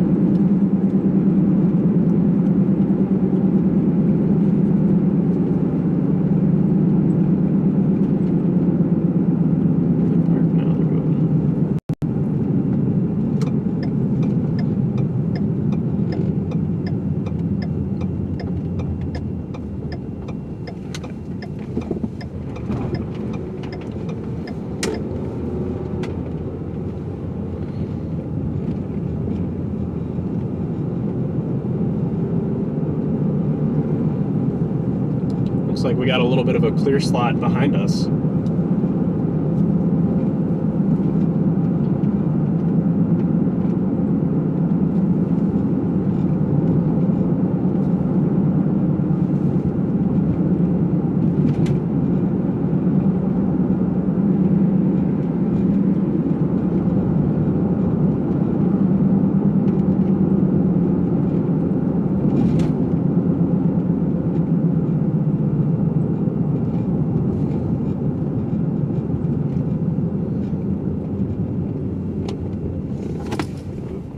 Looks like we got a little bit of a clear slot behind us.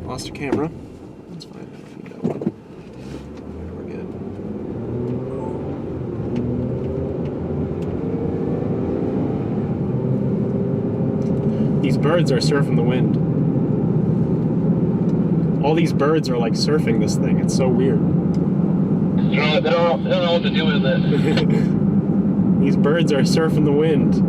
Lost your camera. That's fine. I got one. We're good. These birds are surfing the wind. All these birds are like surfing this thing. It's so weird. They don't know what to do with it. These birds are surfing the wind.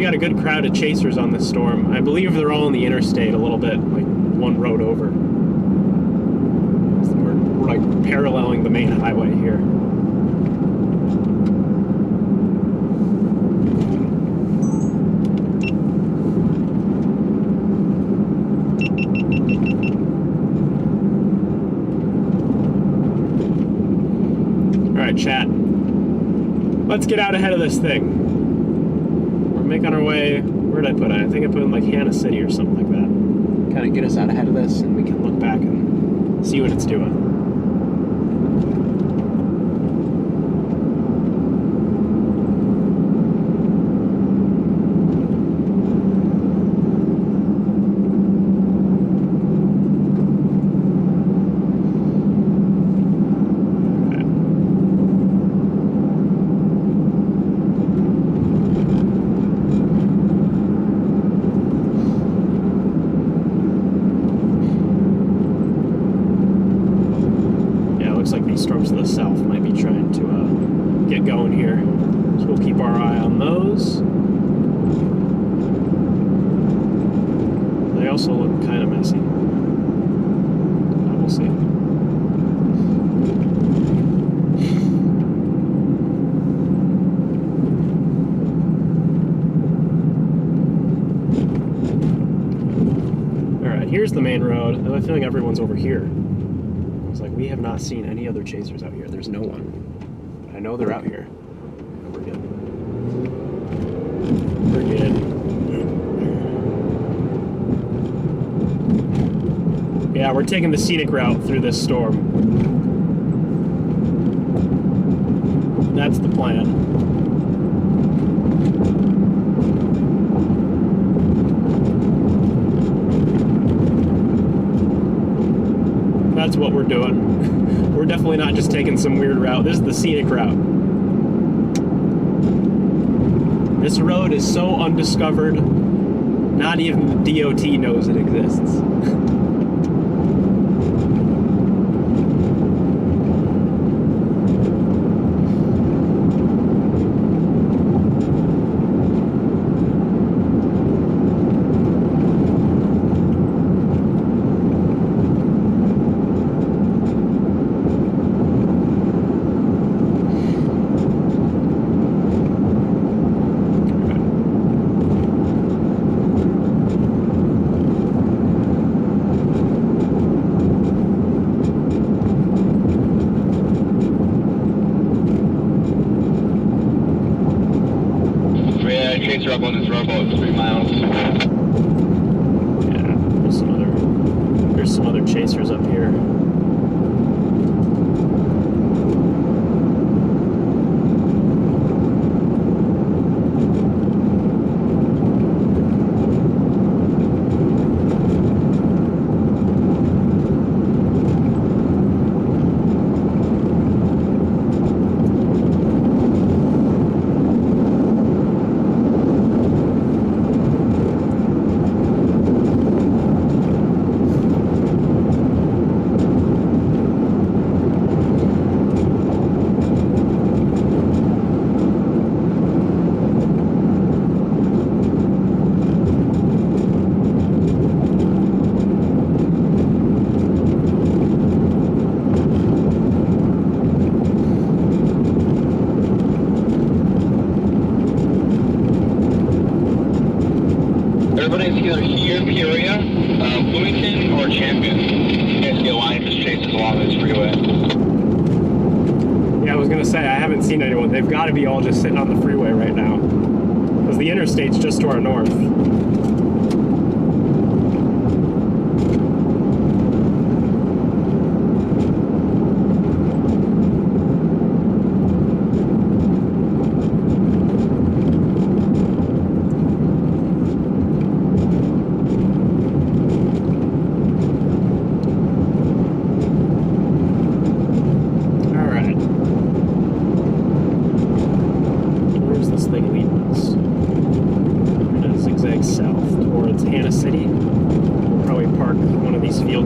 A good crowd of chasers on this storm. I believe they're all on the interstate a little bit, like one road over. We're like paralleling the main highway here. All right, chat. Let's get out ahead of this thing. Making our way, where did I put it? I think I put in like Hannah City or something like that. Kind of get us out ahead of this and we can look back and see what it's doing. Storms to the south might be trying to get going here, so we'll keep our eye on those. They also look kind of messy. We'll see. All right, here's the main road. I have a feeling everyone's over here. Like, we have not seen any other chasers out here. There's no one. I know they're out here. We're good. We're good. Yeah, we're taking the scenic route through this storm. That's the plan. That's what we're doing. We're definitely not just taking some weird route. This is the scenic route. This road is so undiscovered, not even the DOT knows it exists. Everybody's either here, Peoria, Bloomington, or Champion. Basically, a line just chases along this freeway. Yeah, I was gonna say, I haven't seen anyone. They've got to be all just sitting on the freeway right now. Because the interstate's just to our north.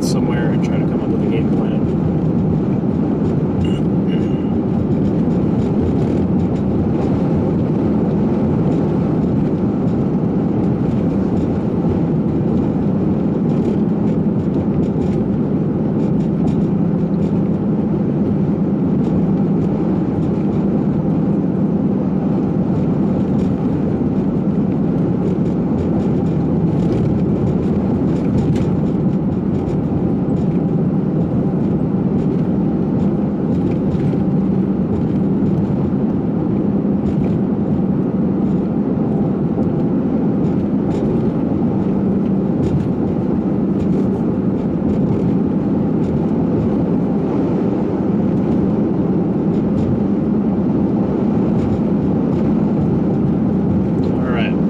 Somewhere and try to come up with a game plan.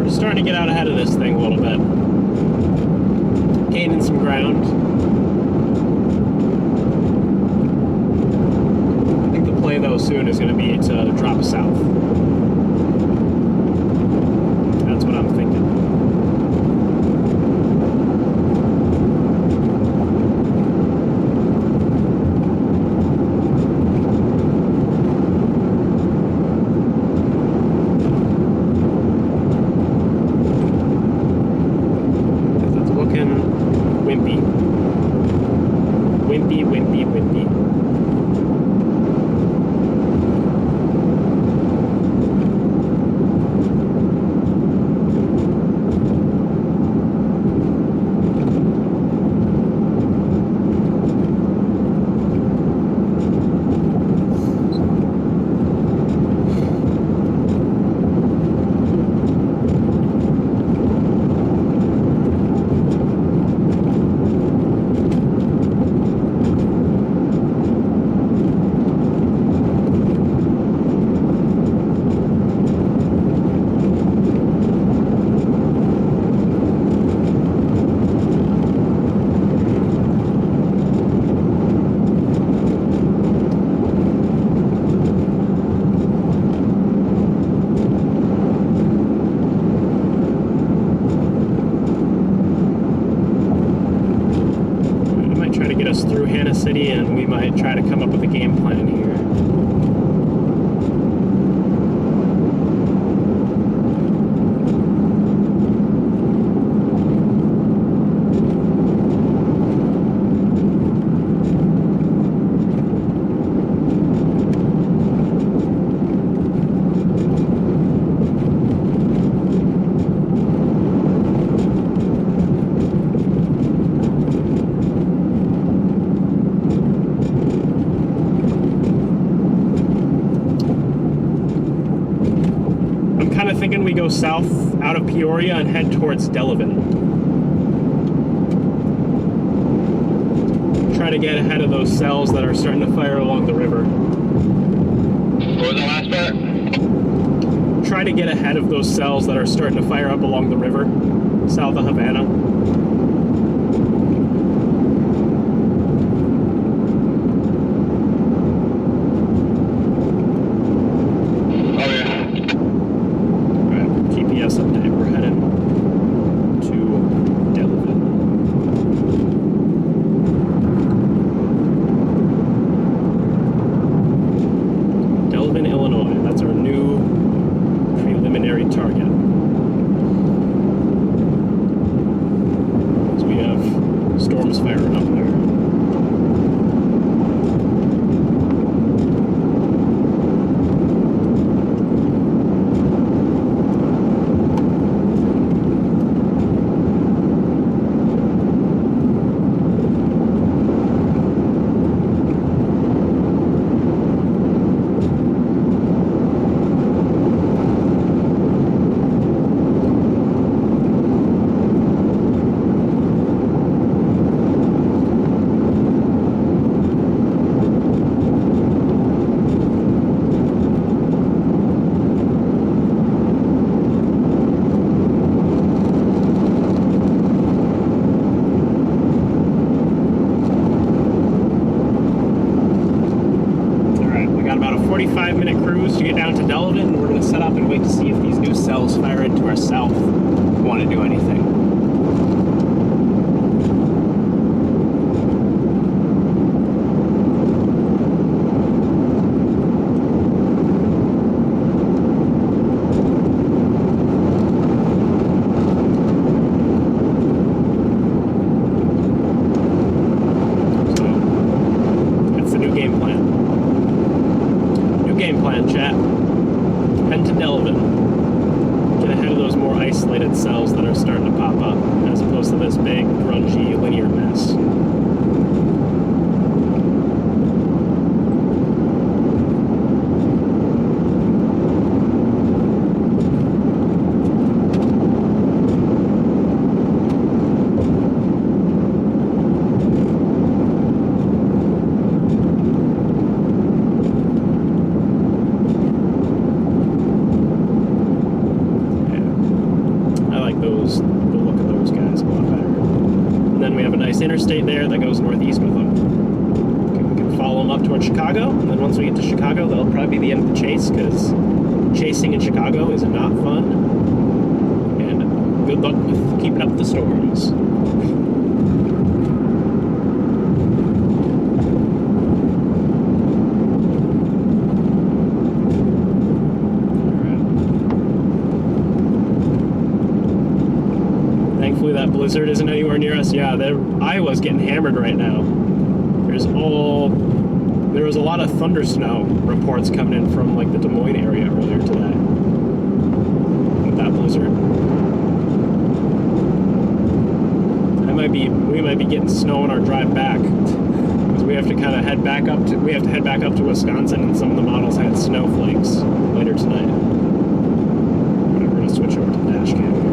Starting to get out ahead of this thing a little bit. Gaining some ground. I think the play though soon is going to be to drop south. That's what I'm thinking. Wimpy. Through Hannah City, and we might try to come up with a game plan here. Thinking we go south out of Peoria and head towards Delavan. Try to get ahead of those cells that are starting to fire along the river. What was the last part? Try to get ahead of those cells that are starting to fire up along the river, south of Havana. do anything. Chat. Head to Delvin. Get ahead of those more isolated cells that are starting to pop up, as opposed to this big, grungy, linear mess. Interstate there that goes northeast with them. Okay, we can follow them up towards Chicago, and then once we get to Chicago, that'll probably be the end of the chase, because chasing in Chicago is not fun. And good luck with keeping up the storms. Thankfully that blizzard isn't anywhere near us. Yeah, Iowa's getting hammered right now. There was a lot of thunder snow reports coming in from like the Des Moines area earlier today with that blizzard. We might be getting snow on our drive back, because we have to kind of head back up to Wisconsin, and some of the models had snowflakes later tonight. We're gonna switch over to the dash cam here.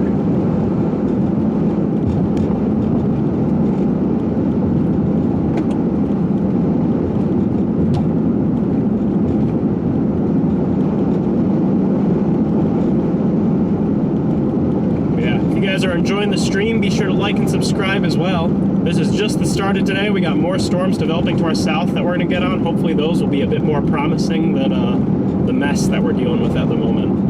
Are enjoying the stream, be sure to like and subscribe as well. This is just the start of today. We got more storms developing to our south that we're going to get on. Hopefully those will be a bit more promising than the mess that we're dealing with at the moment.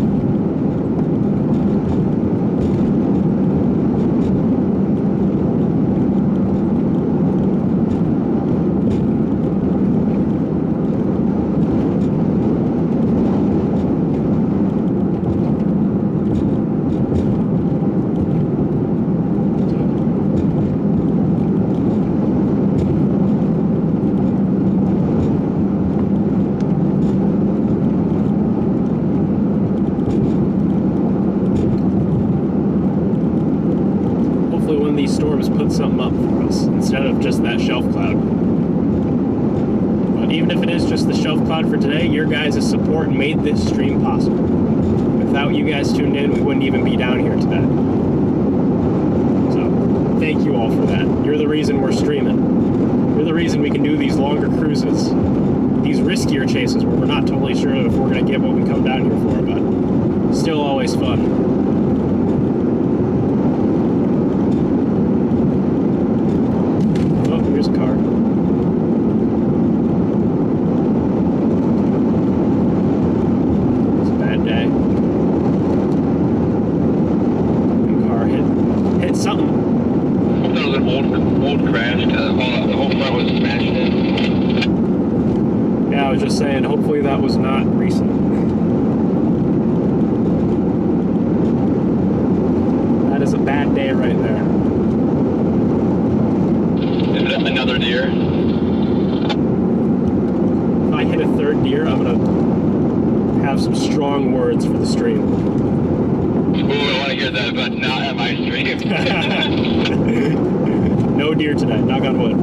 Put something up for us instead of just that shelf cloud. But even if it is just the shelf cloud for today, your guys' support made this stream possible. Without you guys tuned in, we wouldn't even be down here today. So thank you all for that. You're the reason we're streaming. You're the reason we can do these longer cruises, these riskier chases where we're not totally sure if we're going to get what we come down here for, but still always fun. Saying hopefully that was not recent. That is a bad day right there. Is it another deer? If I hit a third deer, I'm gonna have some strong words for the stream. Ooh, I want to hear that, but not at my stream. No deer today, knock on wood.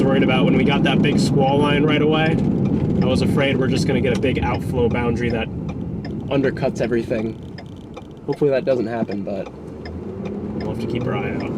worried about when we got that big squall line right away. I was afraid we're just going to get a big outflow boundary that undercuts everything. Hopefully that doesn't happen, but we'll have to keep our eye out.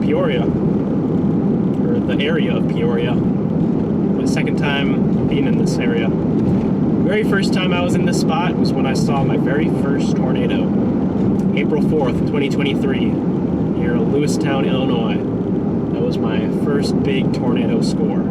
Peoria, or the area of Peoria. My second time being in this area. Very first time I was in this spot was when I saw my very first tornado. April 4th, 2023, near Lewistown, Illinois. That was my first big tornado score.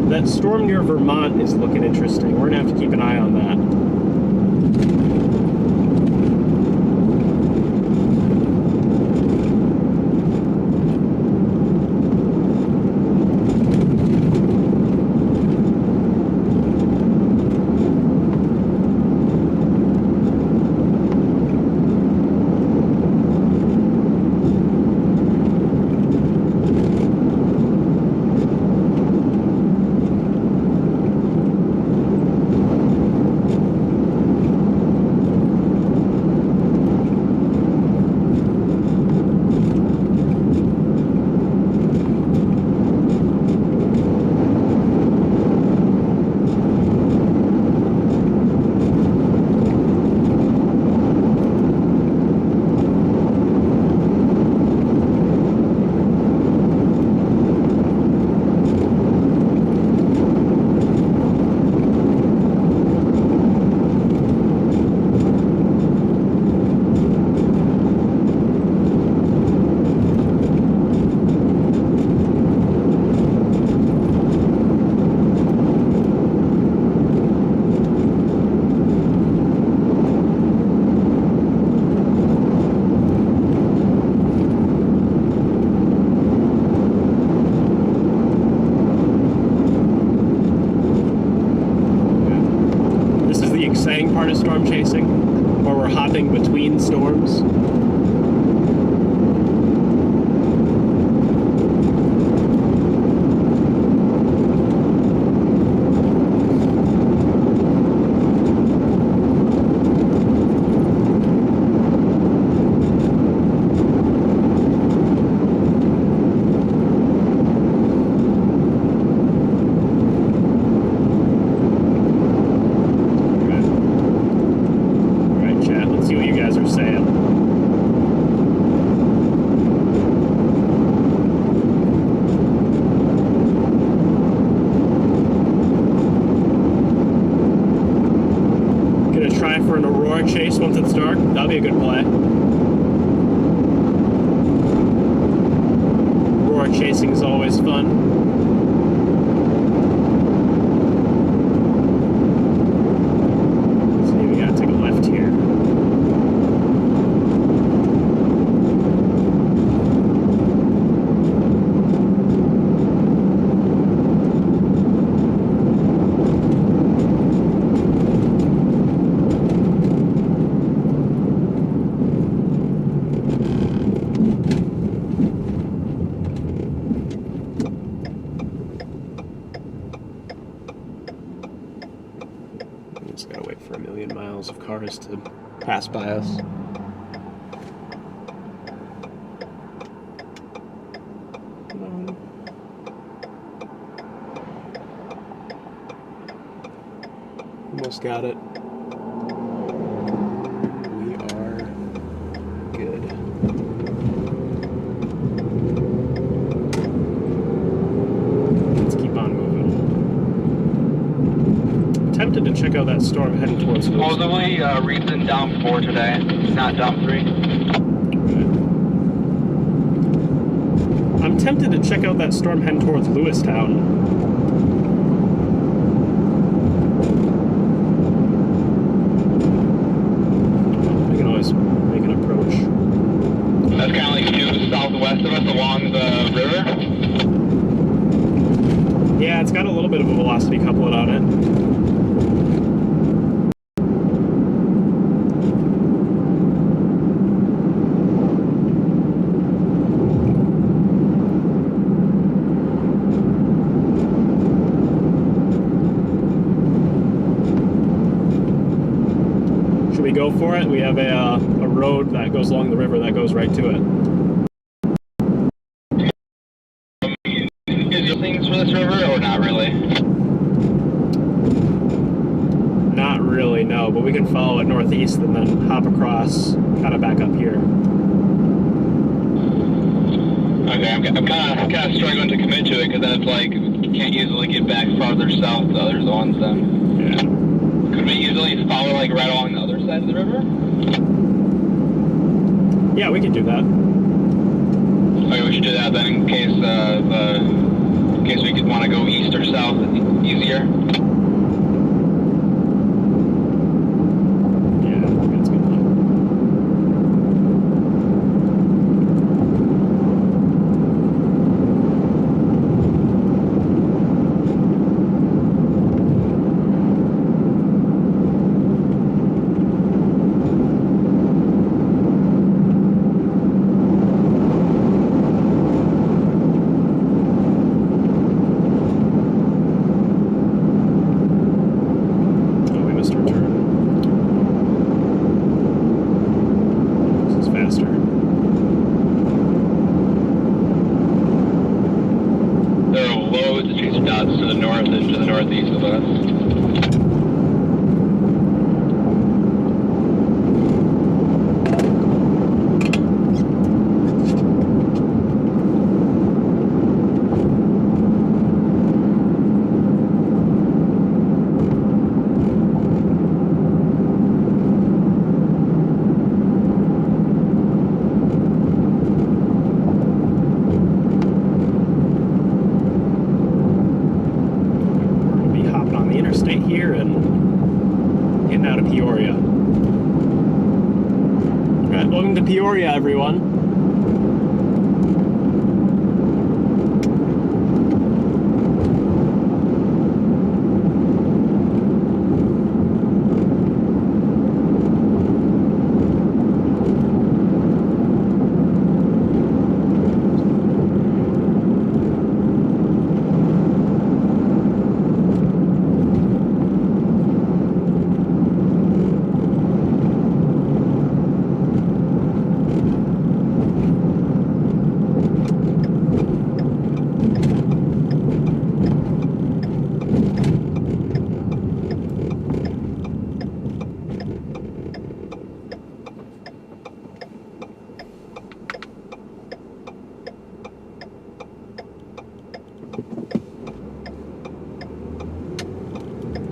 That storm near Vermont is looking interesting. We're gonna have to keep an eye on that. Exciting part of storm chasing, where we're hopping between storms. For an Aurora chase once it's dark. That'll be a good play. Aurora chasing is always fun. So we gotta take a left here. Just gotta wait for 1,000,000 miles of cars to pass by us. Almost got it. We are good. Let's keep on moving. tempted to check out that storm heading towards Lewis. Supposedly, reason down 4 today, not down 3. I'm tempted to check out that storm heading towards Lewistown. We can always make an approach. That's kind of like due southwest of us along the river. Yeah, it's got a little bit of a velocity couplet on it. Should we go for it? We have a road that goes along the river that goes right to it. Is there things for this river or not really? Not really, no, but we can follow it northeast and then hop across, kind of back up here. Okay, I'm kind of struggling to commit to it because then it's like you can't easily get back farther south to other zones then. Yeah. Could we easily follow like right along the other side of the river? Yeah, we can do that. Okay, we should do that then in case we could want to go east or south. It's easier. Yeah, that's a good plan. Oh, we missed our turn. This is faster. There are loads of chaser dots to the north and to the northeast of us. We'll be hopping on the interstate here and getting out of Peoria. Alright, welcome to Peoria, everyone.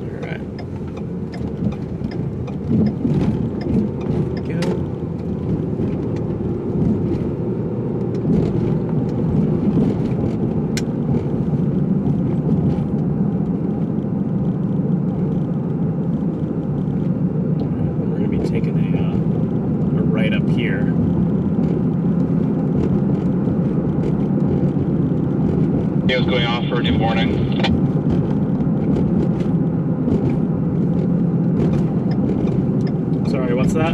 Alright. Go. We're going to be taking a right up here. Radio's going off for a new warning. Sorry, what's that?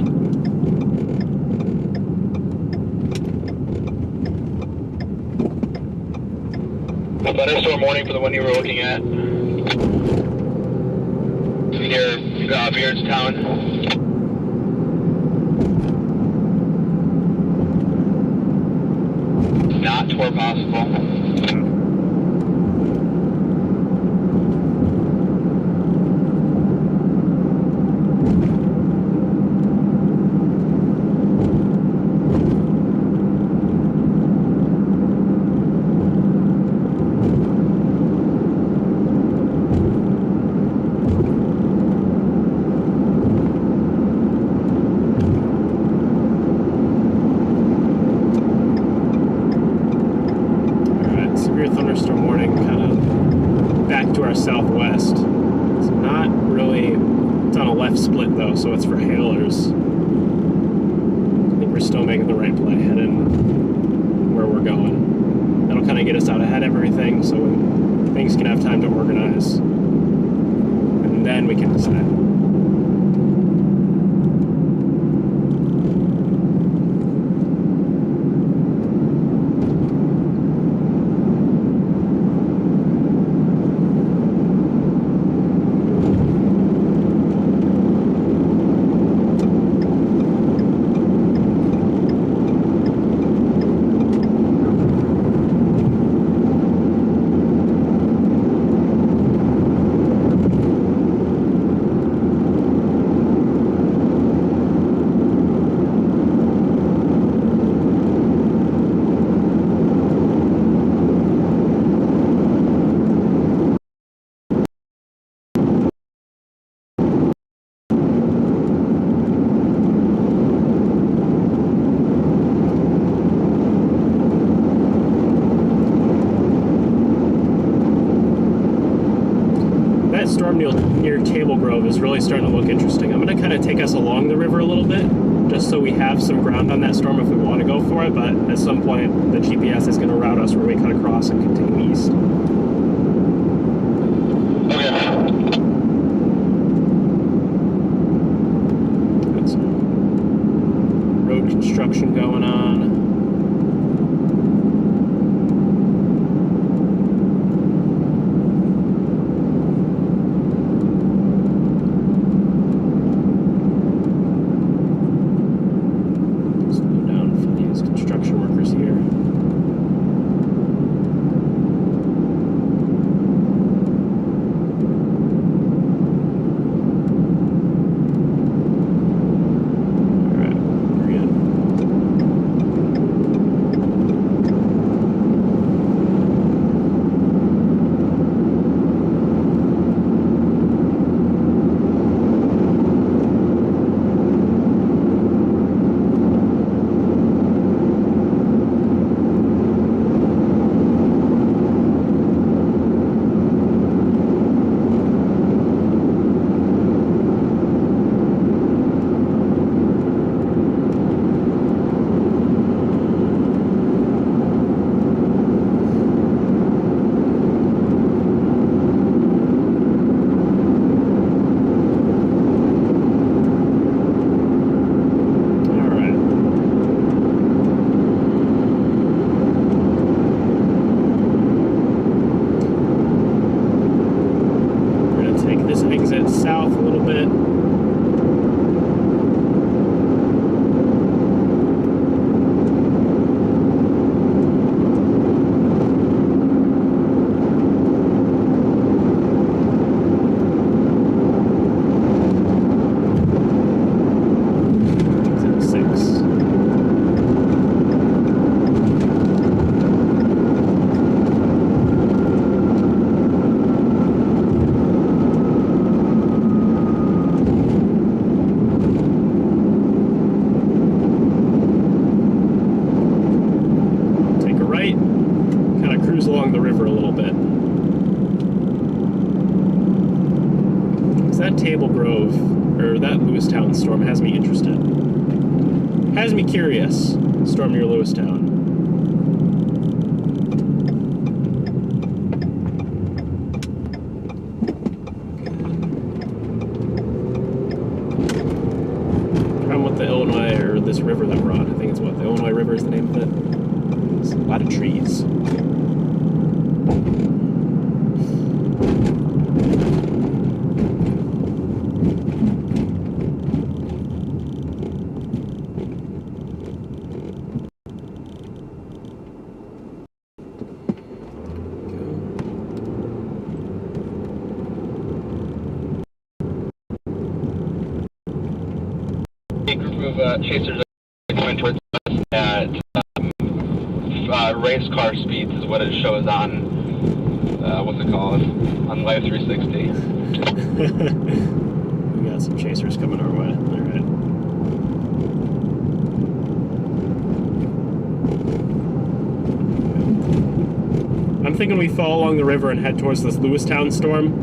A thunderstorm warning for the one you were looking at. Near Beardstown. Not tour possible. left split though, so it's for hailers. I think we're still making the right play heading where we're going. That'll kind of get us out ahead of everything, so things can have time to organize. And then we can decide. Storm near Table Grove is really starting to look interesting. I'm going to kind of take us along the river a little bit, just so we have some ground on that storm if we want to go for it, but at some point the GPS is going to route us where we cut across and continue east. Okay. Got some road construction going on. Along the river a little bit. That Table Grove, or that Lewistown storm has me interested. Has me curious. Storm near Lewistown. Problem with the Illinois, or this river that we're on, I think it's what, the Illinois River is the name of it. It's a lot of trees. A group of chasers are coming towards us at race car speeds is what it shows on, what's it called, on Live 360. We got some chasers coming our way. All right. I'm thinking we fall along the river and head towards this Lewistown storm.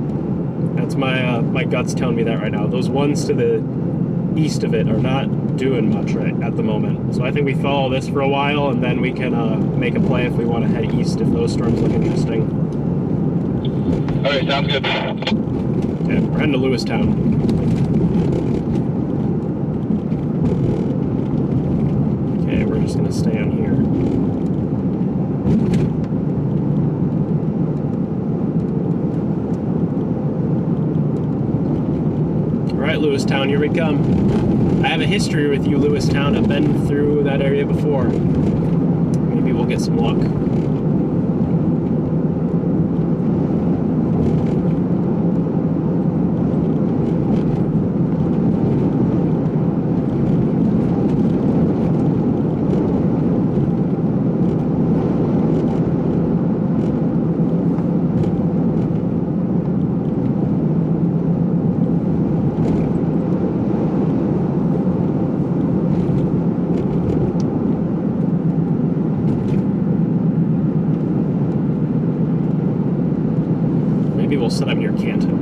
That's my guts telling me that right now. Those ones to the east of it are not doing much right at the moment. So I think we follow this for a while, and then we can make a play if we want to head east if those storms look interesting. Okay, sounds good. Okay, we're heading to Lewistown. Okay, we're just gonna stay on here. Alright, Lewistown, here we come. I have a history with you, Lewistown. I've been through that area before. Maybe we'll get some luck. Maybe we'll set up near Canton.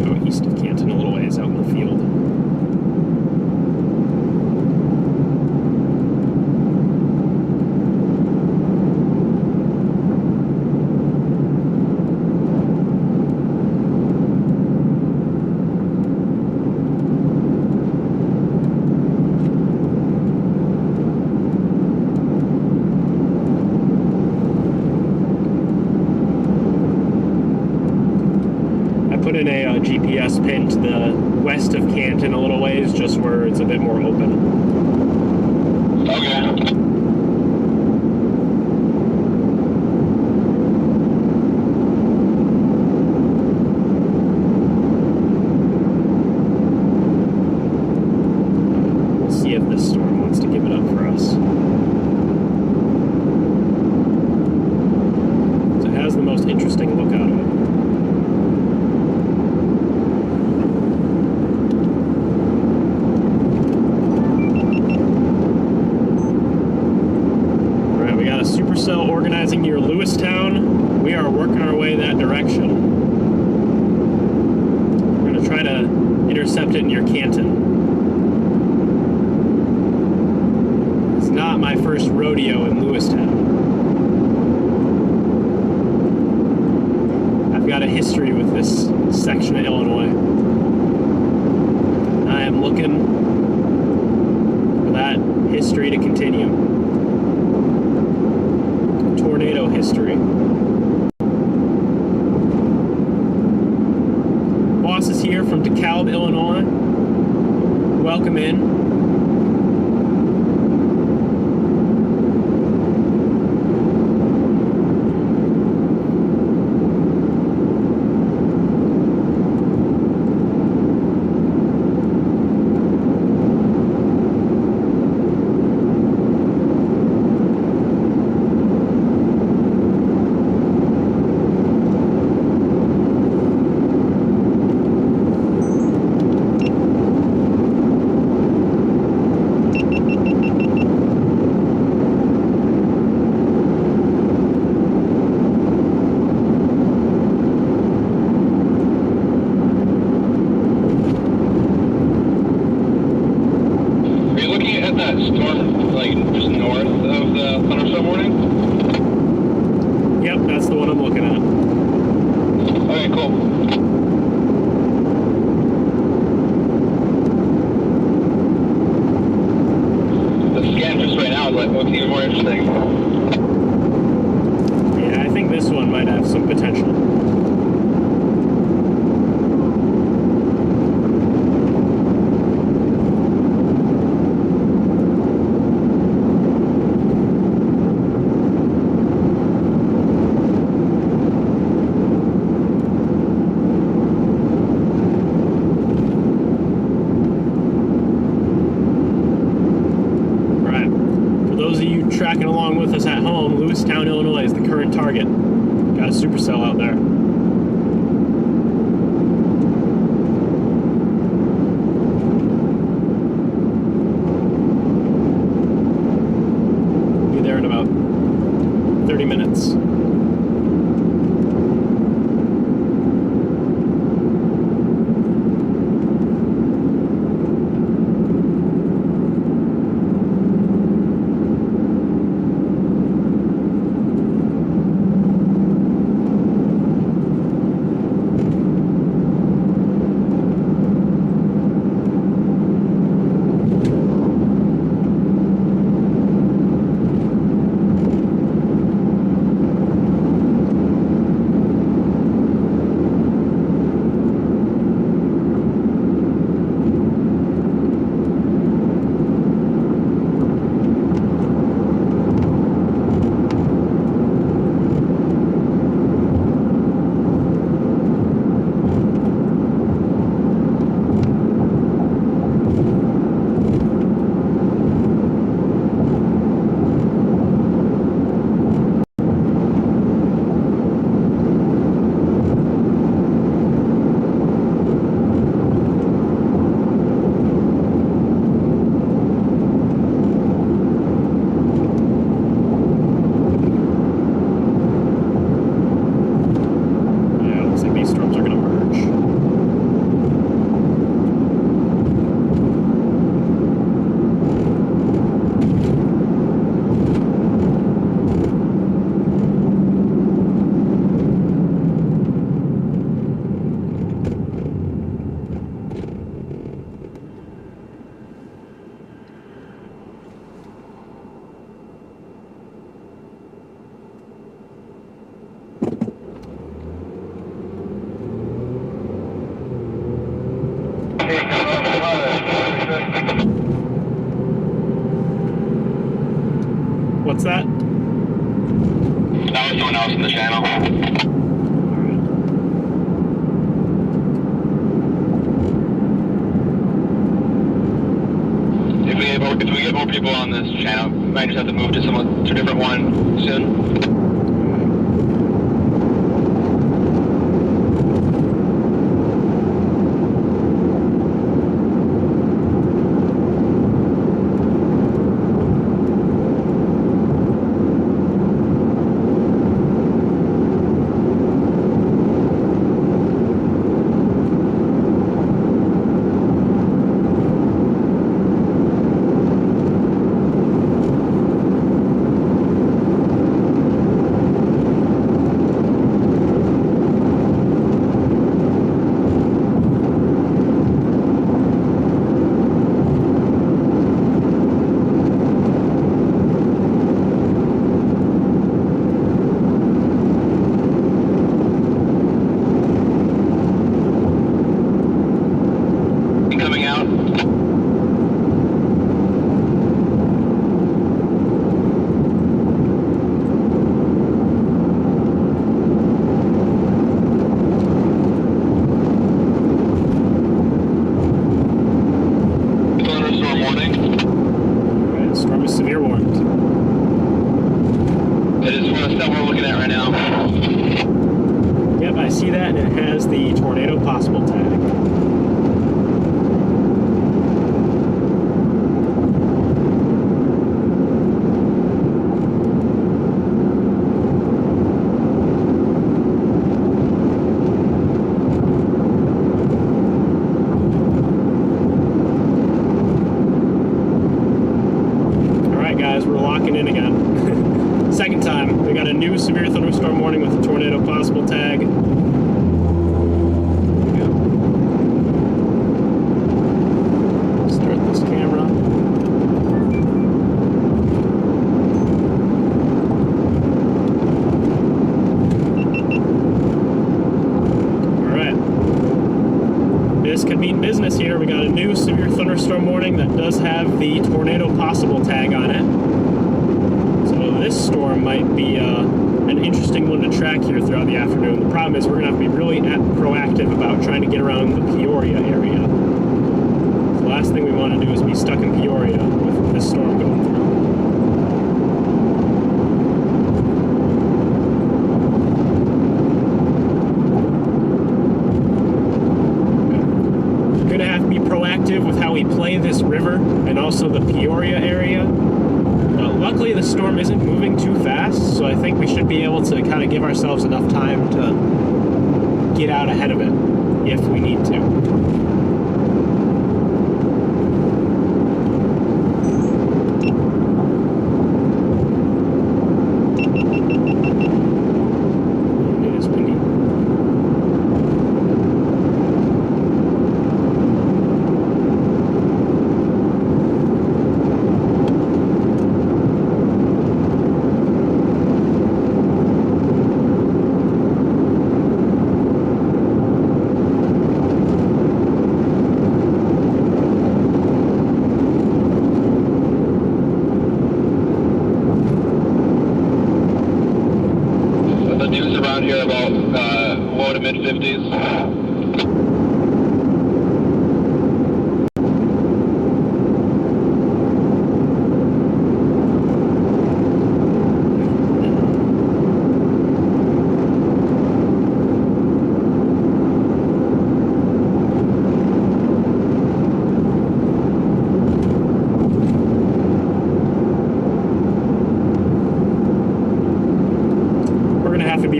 Go east of Canton a little ways out in the field. Put in a GPS pin to the west of Canton a little ways, just where it's a bit more open. Okay. We'll see if this storm wants to give it up for us. So it has the most interesting look out of it. Supercell organizing near Lewistown. We are working our way that direction. We're going to try to intercept it near Canton. It's not my first rodeo in Lewistown. I've got a history with this section of Illinois. I am looking for that history to continue. Tornado history. Boss is here from DeKalb, Illinois. Welcome in. Storm, like just north of the thunderstorm warning? Yep, that's the one I'm looking at. Okay, cool. The scan just right now looks even more interesting. Yeah, I think this one might have some potential. Tracking along with us at home, Lewistown, Illinois is the current target. Got a supercell out there. Be there in about 30 minutes. What's that? That was someone else in the channel. If we get more people on this channel, we might just have to move to a different one soon. Business here. We got a new severe thunderstorm warning that does have the tornado possible tag on it. So this storm might be an interesting one to track here throughout the afternoon. The problem is we're going to have to be really proactive about trying to get around the Peoria area. The last thing we want to do is be stuck in Peoria with this storm going through. With how we play this river and also the Peoria area. Luckily the storm isn't moving too fast, so I think we should be able to kind of give ourselves enough time to get out ahead of it if we need to.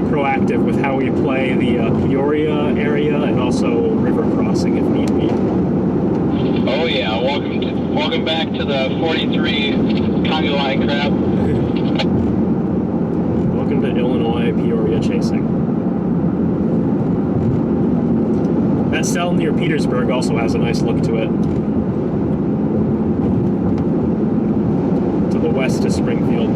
Proactive with how we play the Peoria area and also river crossing if need be. Oh yeah, welcome back to the 43 Congo line crap. Welcome to Illinois Peoria chasing. That cell near Petersburg also has a nice look to it. To the west of Springfield.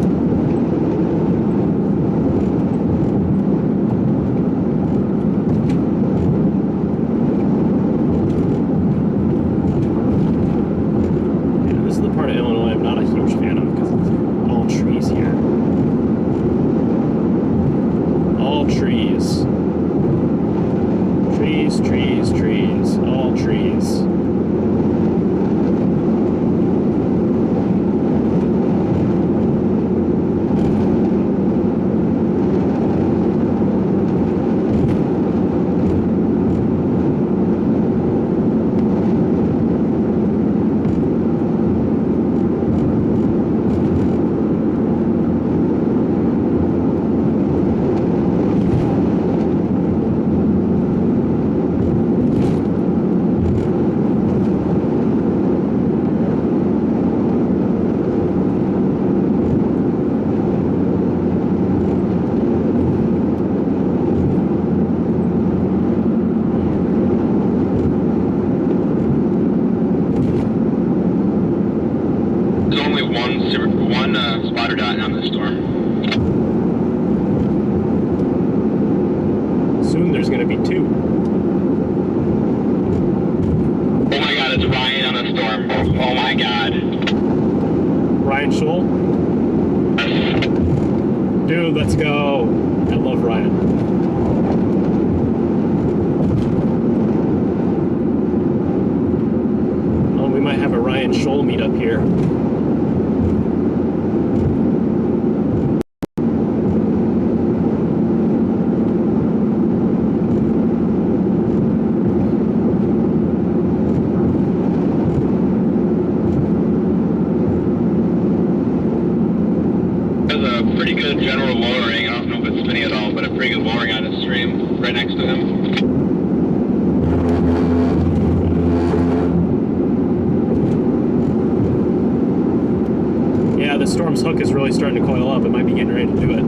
this storm. Soon there's going to be 2. Oh my god, it's Ryan on a storm. Oh my god. Ryan Scholl? Dude, let's go. I love Ryan. Oh, we might have a Ryan Scholl meetup here. There's a pretty good general lowering. I don't know if it's spinning at all, but a pretty good lowering on his stream right next to him. Yeah, the storm's hook is really starting to coil up. It might be getting ready to do it.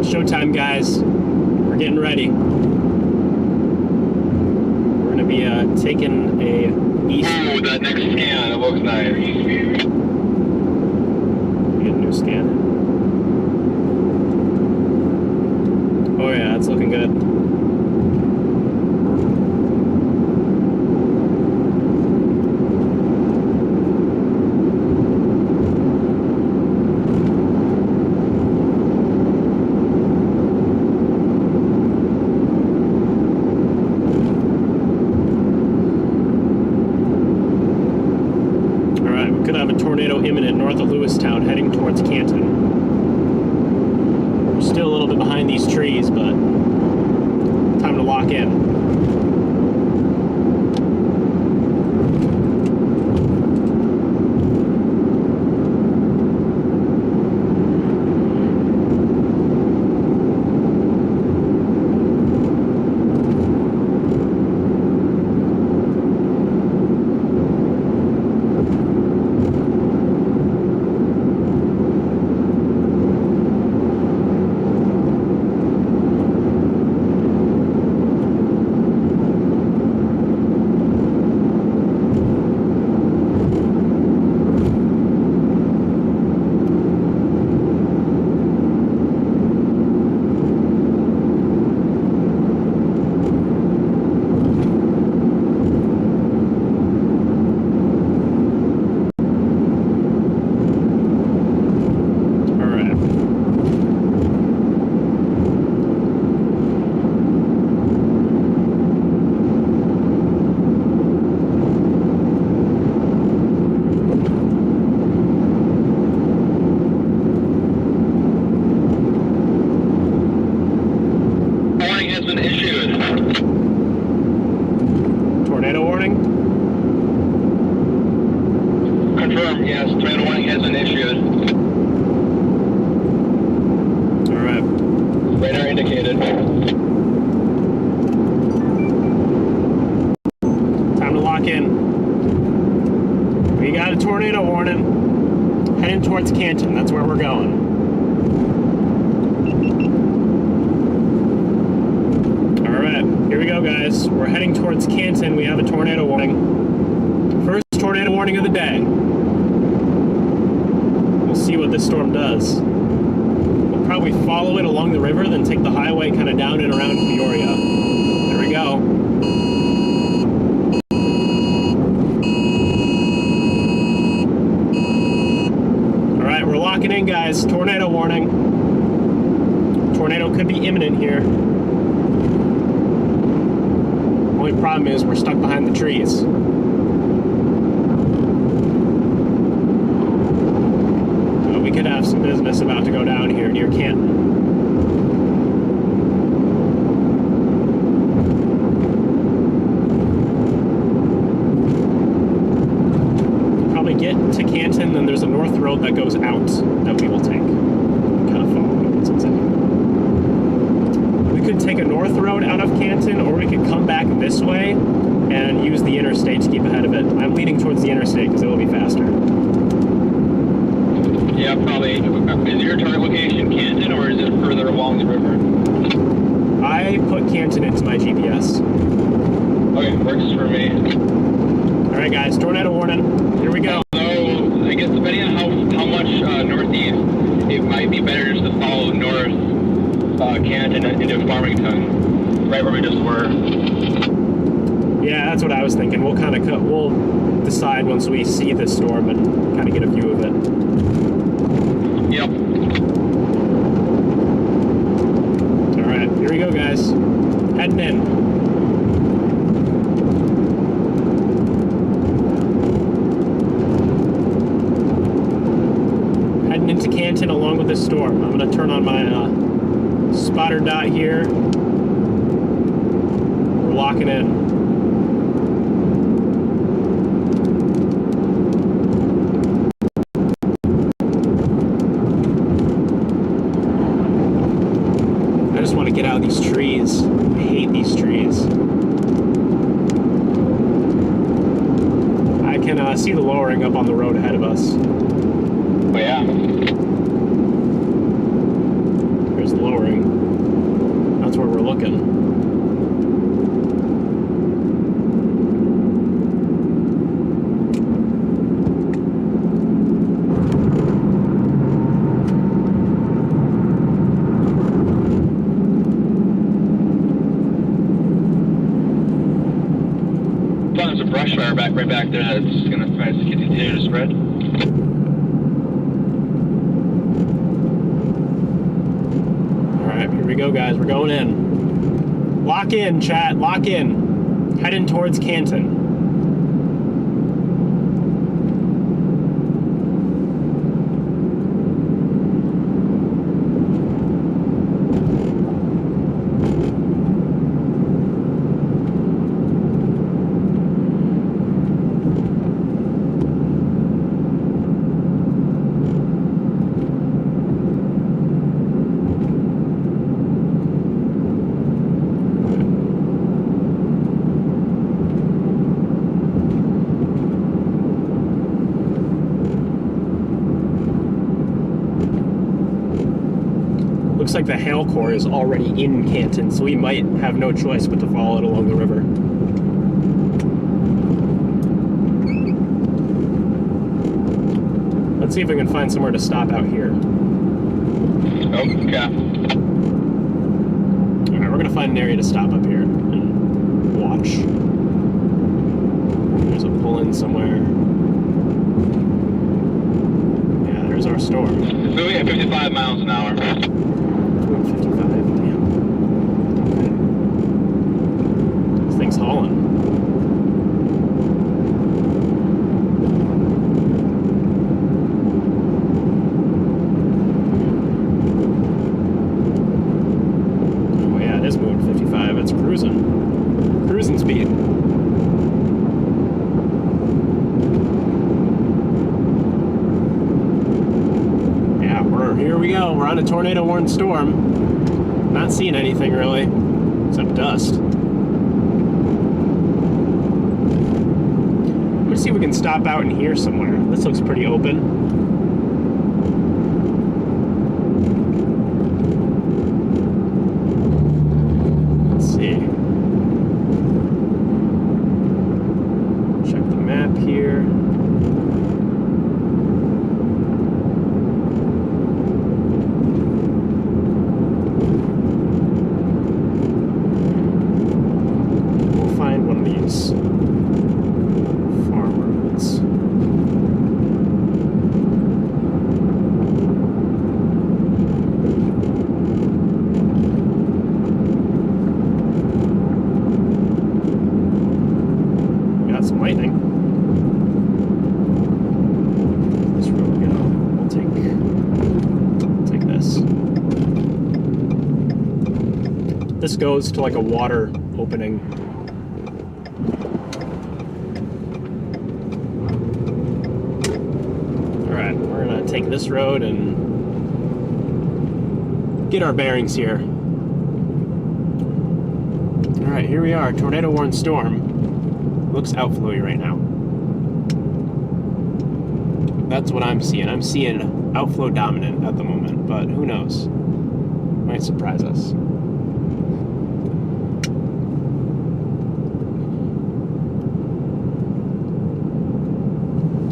Showtime, guys. We're getting ready. We're gonna be taking a east. Ooh, that next scan, it looks nice. Get a new scan. Oh yeah, it's looking good. Could have a tornado imminent north of Lewistown heading towards Canton. We're still a little bit behind these trees, but time to lock in. Confirmed, yes. Tornado warning has been issued. Alright. Radar indicated. Time to lock in. We got a tornado warning. Heading towards Canton. That's where we're going. Alright, here we go, guys. We're heading towards Canton. We have a tornado warning. First tornado warning of the day. We'll see what this storm does. We'll probably follow it along the river, then take the highway kind of down and around Peoria. There we go. Alright, we're locking in, guys. Tornado warning. Tornado could be imminent here. Only problem is we're stuck behind the trees. But we could have some business about to go down here near Canton. Probably get to Canton, then there's a north road that goes out and use the interstate to keep ahead of it. I'm leaning towards the interstate because it will be faster. Yeah, probably. Is your target location Canton, or is it further along the river? I put Canton into my GPS. Okay, works for me. All right, guys, tornado warning. Here we go. So, I guess depending on how much northeast, it might be better just to follow north Canton into Farmington, right where we just were. Yeah, that's what I was thinking. We'll kind of we'll decide once we see this storm and kind of get a view of it. Yep. All right, here we go, guys. Heading in. Heading into Canton along with this storm. I'm going to turn on my spotter dot here. We're locking in. I just want to get out of these trees. I hate these trees. I can see the lowering up on the road ahead of us. Oh, yeah. There's the lowering. That's where we're looking. There's a brush fire right back there that's going to continue to spread. Alright, here we go, guys. We're going in. Lock in, chat. Lock in. Heading towards Canton. Looks like the hail core is already in Canton, so we might have no choice but to follow it along the river. Let's see if we can find somewhere to stop out here. Okay. Alright, we're gonna find an area to stop up here and watch. There's a pull-in somewhere. Yeah, there's our storm. It's moving at 55 miles an hour. 55, damn. Okay. This thing's hauling. Oh yeah, it is moving 55. It's cruising. Cruising speed. Yeah, here we go. We're on a tornado warned storm. Not seeing anything really, except dust. Let's see if we can stop out in here somewhere. This looks pretty open. Let's see. Check the map here. Some lightning. This road we go. We'll take this. This goes to like a water opening. Alright, we're gonna take this road and get our bearings here. Alright, here we are, tornado warned storm. Looks outflowy right now. That's what I'm seeing. I'm seeing outflow dominant at the moment, but who knows? Might surprise us.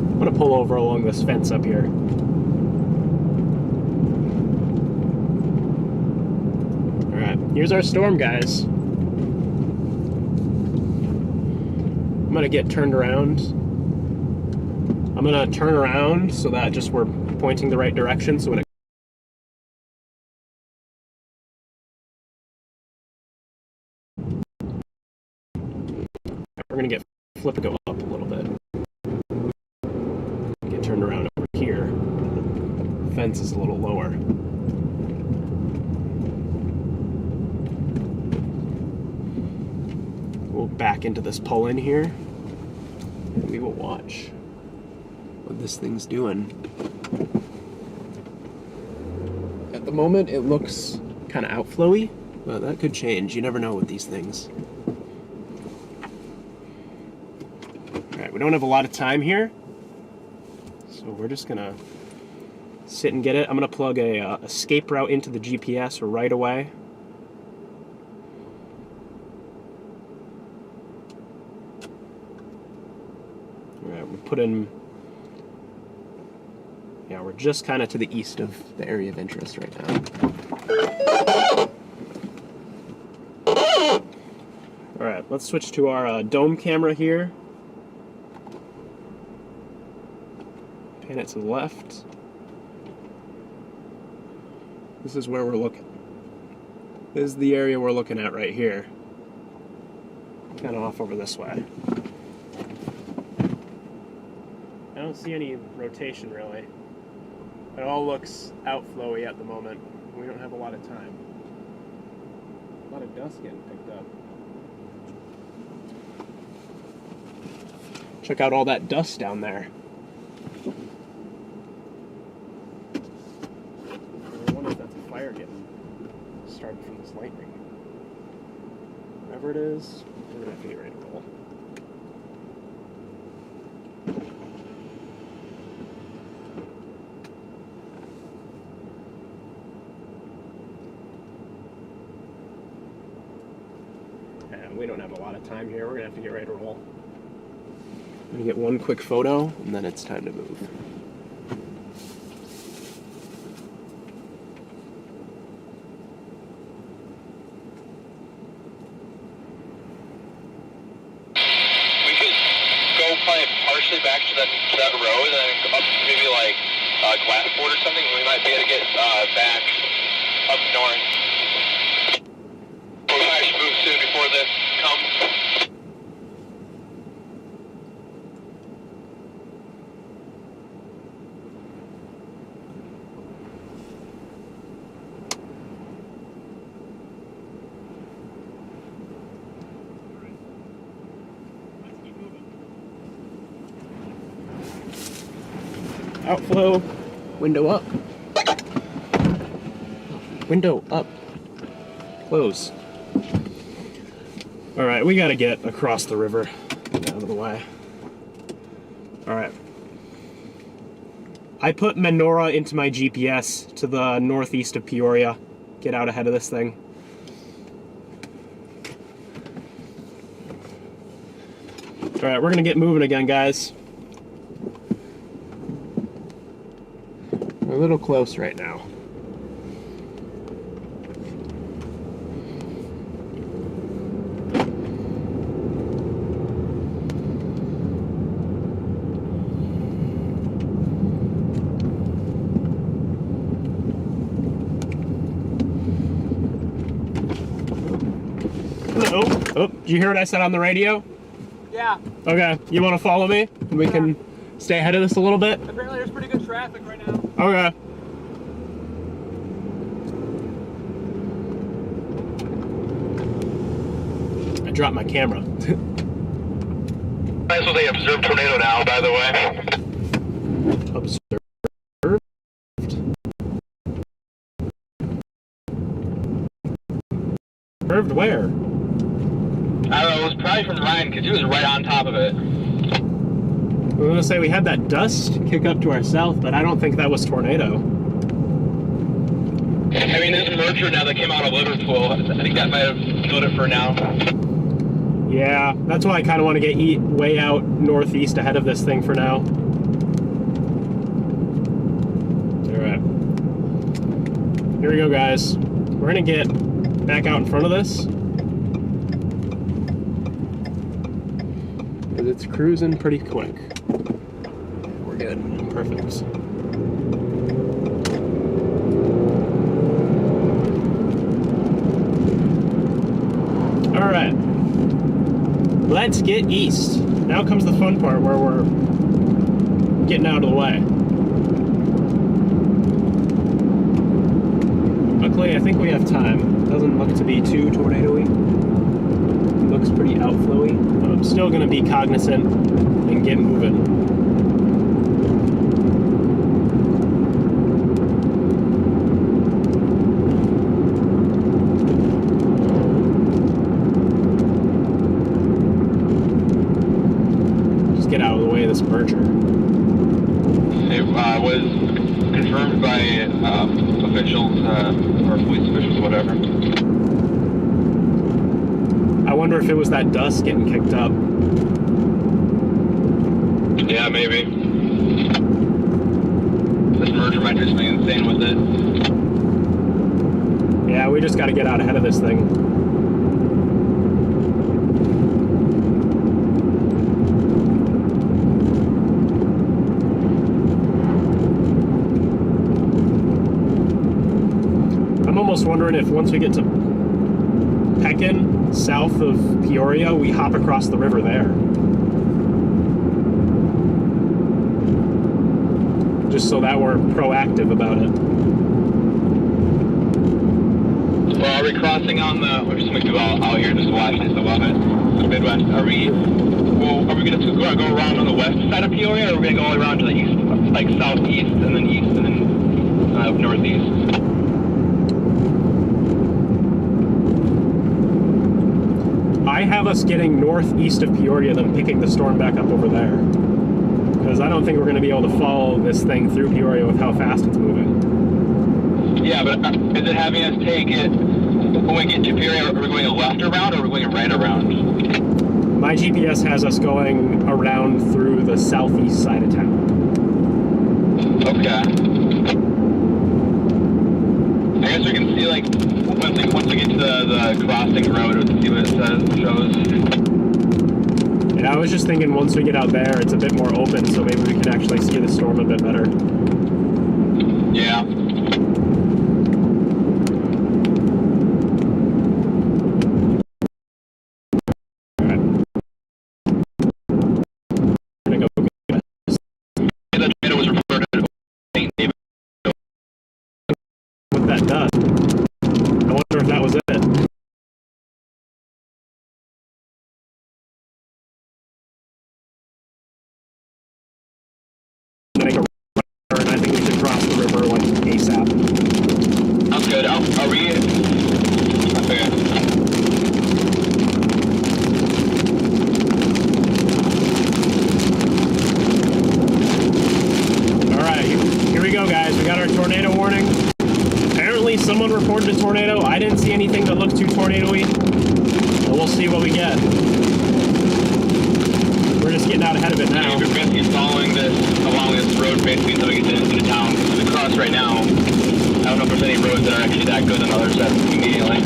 I'm gonna pull over along this fence up here. All right, here's our storm, guys. I'm gonna get turned around. I'm gonna turn around so that just we're pointing the right direction. So when it we're gonna flip it go up a little bit. Get turned around over here. The fence is a little lower. We'll back into this pull-in here, and we will watch what this thing's doing. At the moment, it looks kind of outflowy, but that could change. You never know with these things. All right, we don't have a lot of time here, so we're just gonna sit and get it. I'm gonna plug a escape route into the GPS right away. All right, we put in. Yeah, we're just kind of to the east of the area of interest right now. All right, let's switch to our dome camera here. Pan it to the left. This is where we're looking. This is the area we're looking at right here. Kind of off over this way. I don't see any rotation really. It all looks outflowy at the moment. We don't have a lot of time. A lot of dust getting picked up. Check out all that dust down there. I wonder if that's a fire getting started from this lightning. Whatever it is, we're gonna have to get ready to roll. We don't have a lot of time here. We're gonna have to get ready to roll. I'm gonna get one quick photo, and then it's time to move. We could go probably partially back to that road, and then up maybe like Glassport or something. We might be able to get back up north. We'll try to move soon before this comes. Outflow, window up. Window up. Close. All right, we gotta get across the river. Get out of the way. All right. I put Menorah into my GPS to the northeast of Peoria. Get out ahead of this thing. All right, we're gonna get moving again, guys. We're a little close right now. Oh, did you hear what I said on the radio? Yeah, Okay, you want to follow me? We can stay ahead of this a little bit? apparently there's pretty good traffic right now. Okay. I dropped my camera. That's what they observed tornado now, by the way. Observed? Observed where? I don't know, it was probably from Ryan because he was right on top of it. I was gonna say we had that dust kick up to our south, but I don't think that was tornado. I mean, there's a merger now that came out of Liverpool. I think that might have killed it for now. Yeah, that's why I kind of want to get way out northeast ahead of this thing for now. Alright. Here we go, guys. We're gonna get back out in front of this. Because it's cruising pretty quick. We're good. Perfect. Alright. Let's get east. Now comes the fun part where we're getting out of the way. Luckily, I think we have time. Doesn't look to be too tornado-y. Looks pretty outflowy. But I'm still going to be cognizant and get moving. Just get out of the way of this merger. It was confirmed by officials, or police officials, or whatever. I wonder if it was that dust getting kicked up. Yeah, maybe. This merger might do something insane with it. Yeah, we just got to get out ahead of this thing. I'm almost wondering if once we get to Pekin, south of Peoria, we hop across the river there. Just so that we're proactive about it. Well, are we crossing on the? We're just gonna do out here, just west, just above it, the Midwest. Are we gonna go around on the west side of Peoria, or are we gonna go all the way around to the east, like southeast, and then east, and then northeast? I have us getting northeast of Peoria, then picking the storm back up over there. Because I don't think we're going to be able to follow this thing through Peoria with how fast it's moving. Yeah, but is it having us take it, when we get to Peoria, are we going left around, or are we going right around? My GPS has us going around through the southeast side of town. Okay. I guess we can see, like, once we get to the crossing road, we can see what it shows. Yeah, I was just thinking once we get out there, it's a bit more open, so maybe we can actually see the storm a bit better. Yeah. Alright. I'm gonna go get The tornado was referred to what that does. I wonder if that was it. Make a turn. I think we should cross the river like ASAP. Sounds good. Are we? Okay. Alright, here we go, guys. We got our tornado warning. Apparently someone reported a tornado. I didn't see anything that looked too tornado-y. But we'll see what we get. We're just getting out ahead of it now. We're basically following this along this road basically until we get into town. The cross right now. I don't know if there's any roads that are actually that good on the other side immediately.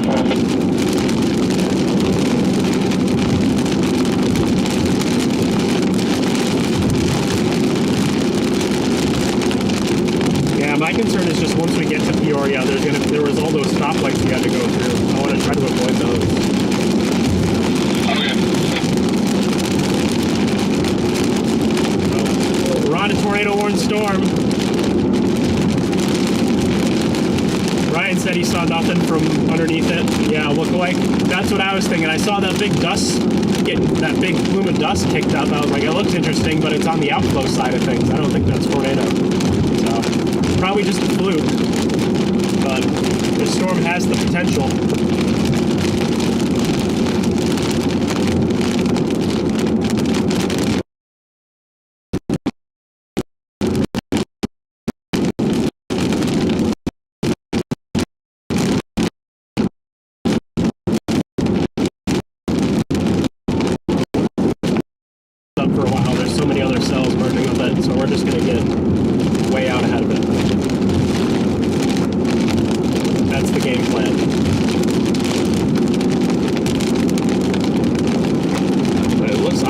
Yeah, my concern is just once we get to Peoria, there was all those stoplights we had to go through. I want to try to avoid those. Okay. We're on a tornado warned storm. Ryan said he saw nothing from underneath it. Yeah, look like that's what I was thinking. I saw that big dust, that big plume of dust kicked up. I was like, it looks interesting, but it's on the outflow side of things. I don't think that's tornado. So probably just a fluke. But the storm has the potential.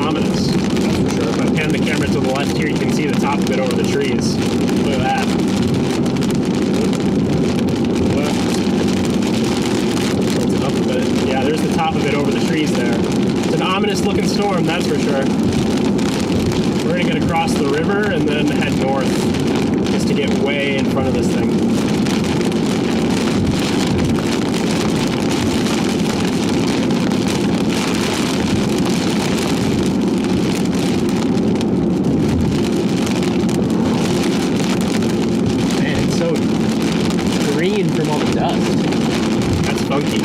ominous, that's for sure. If I pan the camera to the left here, you can see the top of it over the trees. Look at that. Tilt it up a bit. Yeah, there's the top of it over the trees there. It's an ominous looking storm, that's for sure. We're gonna get across the river and then head north just to get way in front of this thing. Man, it's so green from all the dust. That's funky.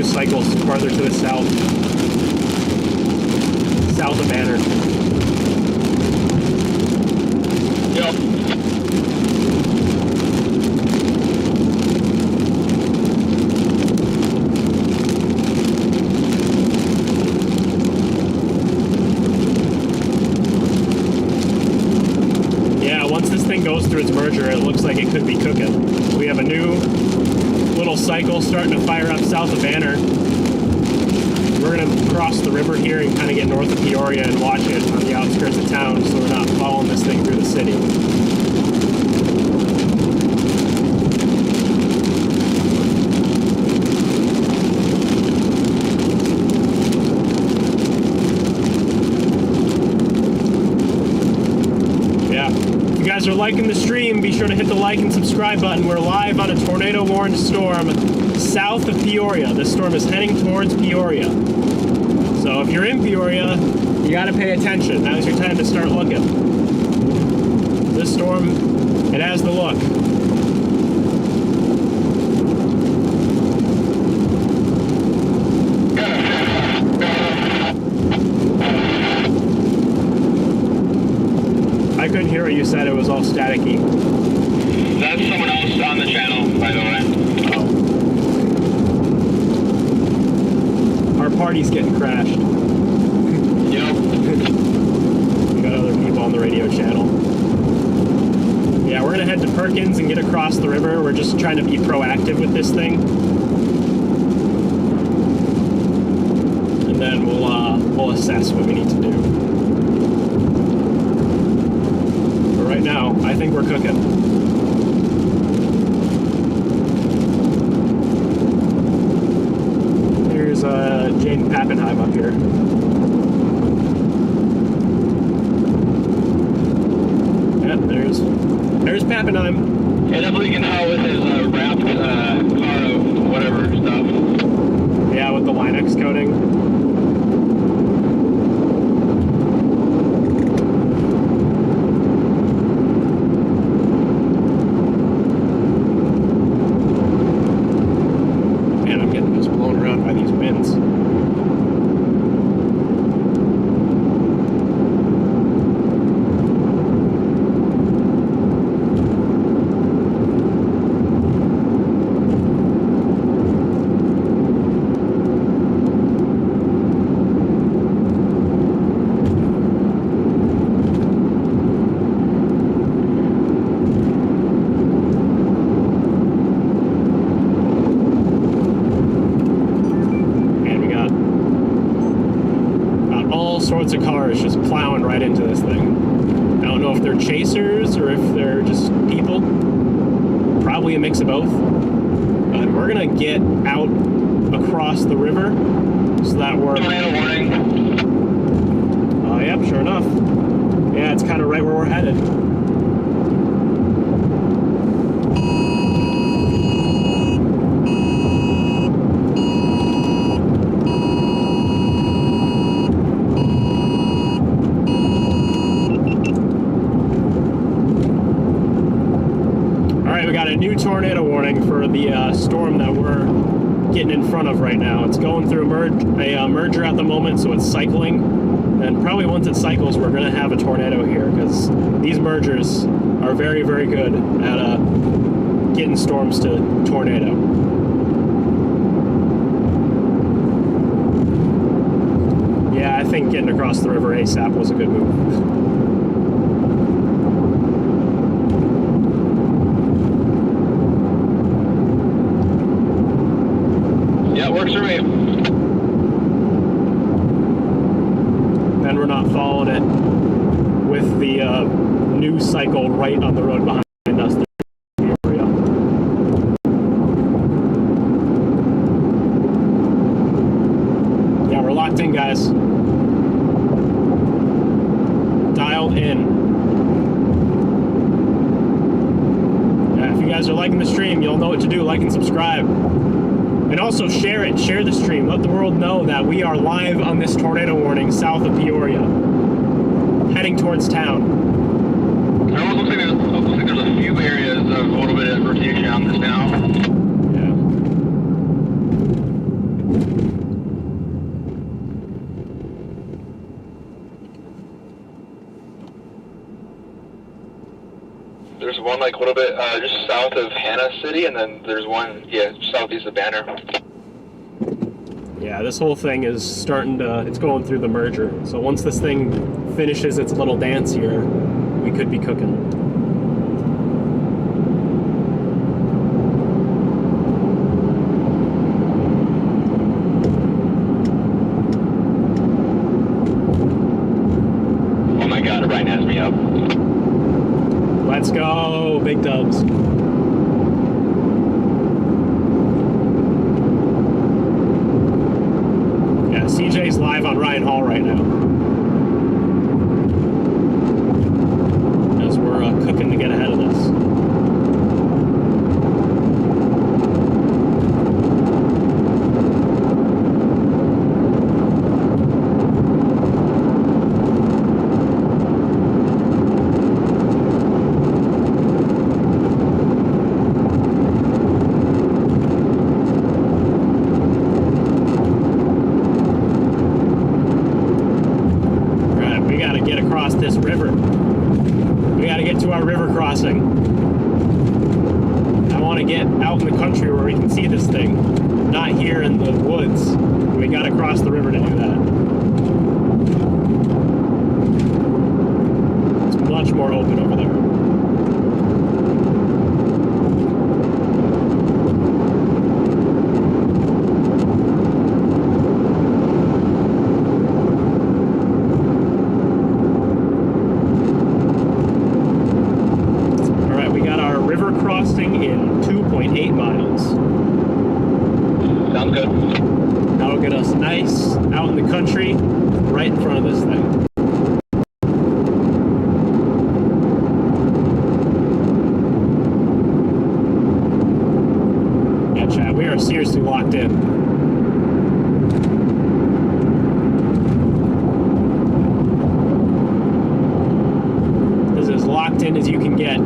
Cycle farther to the south of Banner. Yep. Yeah, once this thing goes through its merger, it looks like it could be cooking. We have a new little cycle starting to fire up south of Banner. We're going to cross the river here and kind of get north of Peoria and watch it on the outskirts of town so we're not following this thing through the city. Yeah. If you guys are liking the stream, be sure to hit the like and subscribe button. We're live on a tornado-warned storm south of Peoria. This storm is heading towards Peoria. So if you're in Peoria, you gotta pay attention. Now's your time to start looking. This storm, it has the look. I couldn't hear what you said, it was all staticky. That's someone else on the channel, by the way. Our party's getting crashed. Yep. We got other people on the radio channel. Yeah, we're gonna head to Perkins and get across the river. We're just trying to be proactive with this thing. And then we'll assess what we need to do. But right now, I think we're cooking. Jane Pappenheim up here. Yep, there's Pappenheim. Yeah, definitely can tell with his wrapped car of whatever stuff. Yeah, with the Linux coding. all sorts of cars just plowing right into this thing. I don't know if they're chasers or if they're just people. Probably a mix of both. But we're gonna get out across the river so that we're... Tornado warning. Oh, yep, sure enough. Yeah, it's kind of right where we're headed. We got a new tornado warning for the storm that we're getting in front of right now. It's going through a merger at the moment, so it's cycling. And probably once it cycles, we're going to have a tornado here, because these mergers are very, very good at getting storms to tornado. Yeah, I think getting across the river ASAP was a good move. Works for me. And we're not following it with the news cycle right on the road behind us. Yeah, we're locked in, guys. Dialed in. Yeah, if you guys are liking the stream, you'll know what to do. Like and subscribe. And also share it, share the stream. Let the world know that we are live on this tornado warning south of Peoria, heading towards town. It almost looks like there's a few areas of a little bit of rotation on this now. Yeah. There's one like a little bit just south of Hannah City, and then there's one, yeah, southeast of Banner. Yeah, this whole thing is starting to, it's going through the merger. So once this thing finishes its little dance here, we could be cooking. Oh my god, Brian has me up. Let's go, big dubs. Yeah, CJ's live on Ryan Hall right now. As we're cooking to get ahead of this. This river. We got to get to our river crossing. I want to get out in the country where we can see this thing, not here in the woods. We got to cross the river to do that. It's much more open over there. Crossing in 2.8 miles. Sounds good. That'll get us nice out in the country, right in front of this thing. Yeah, Chad, we are seriously locked in. This is as locked in as you can get.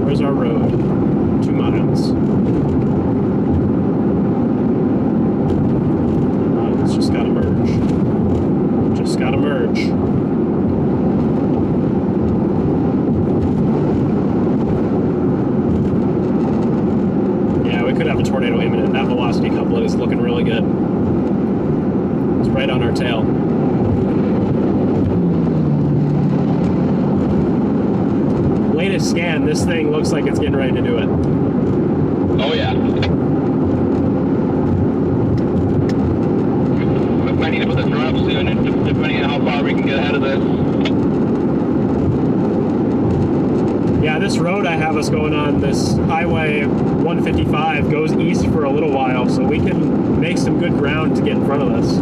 Where's our road? 2 miles. It's just gotta merge. Just gotta merge. Yeah, we could have a tornado imminent. That velocity couplet is looking really good. It's right on our tail. Latest scan, this thing looks like it's getting ready to do it. Oh yeah. with a drop soon, depending on how far we can get ahead of this. Yeah, this road I have us going on, this highway 155, goes east for a little while, so we can make some good ground to get in front of this.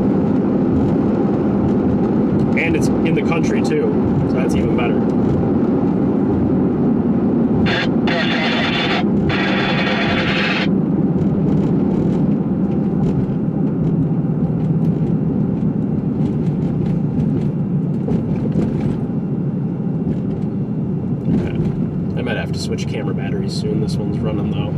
And it's in the country too, so that's even better. I might have to switch camera batteries soon. This one's running low.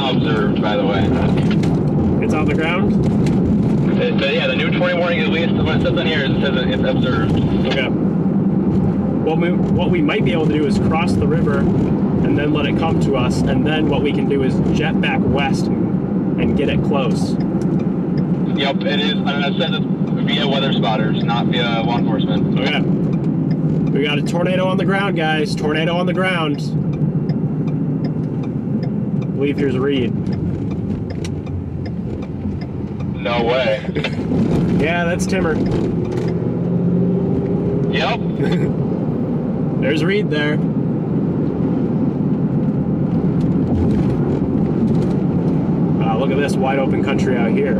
Observed, by the way. It's on the ground? Yeah, the new 20 warning, at least when it says on here, it says it's observed. Okay. What we might be able to do is cross the river and then let it come to us, and then what we can do is jet back west and get it close. Yep, it is. I said it's via weather spotters, not via law enforcement. Okay. We got a tornado on the ground, guys. Tornado on the ground. I believe here's Reed. No way. Yeah, that's Timmer. Yep. There's Reed there. Look at this wide open country out here.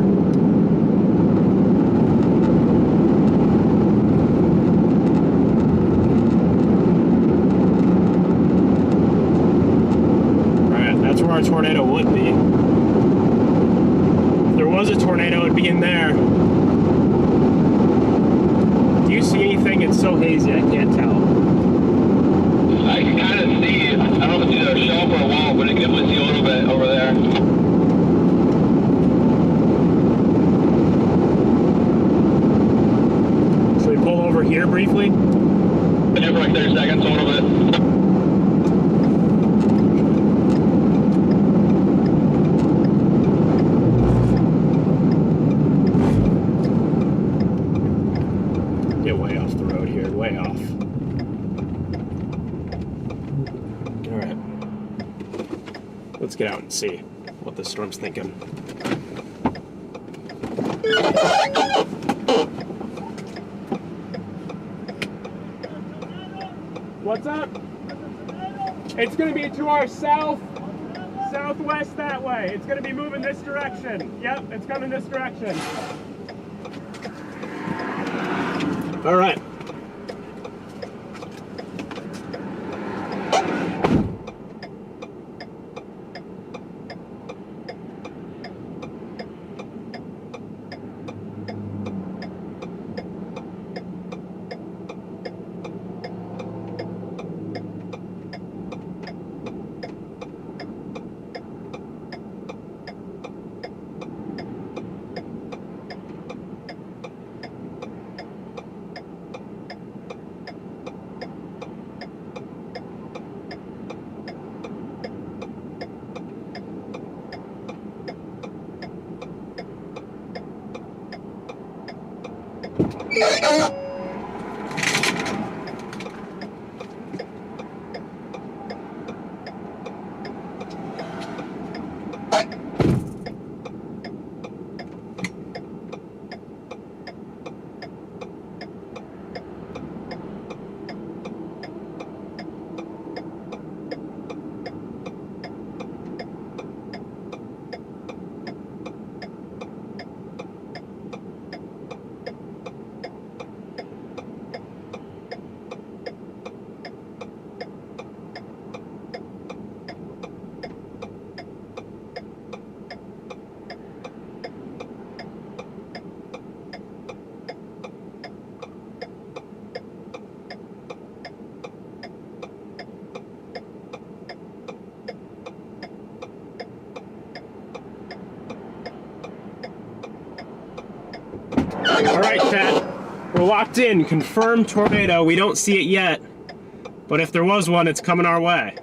Alright, that's where our tornado would be. If there was a tornado, it'd be in there. Do you see anything? It's so hazy, I can't tell. I can kind of see, I don't know if it's either a shelf or a wall, but I can definitely see a little bit over there. Should we pull over here briefly? I do for like 30 seconds, a little bit. Get way off the road here, way off. Alright. Let's get out and see what this storm's thinking. What's up? It's going to be to our southwest that way. It's going to be moving this direction. Yep, it's coming this direction. All right. All right, chat. We're locked in. Confirmed tornado. We don't see it yet, but if there was one, it's coming our way.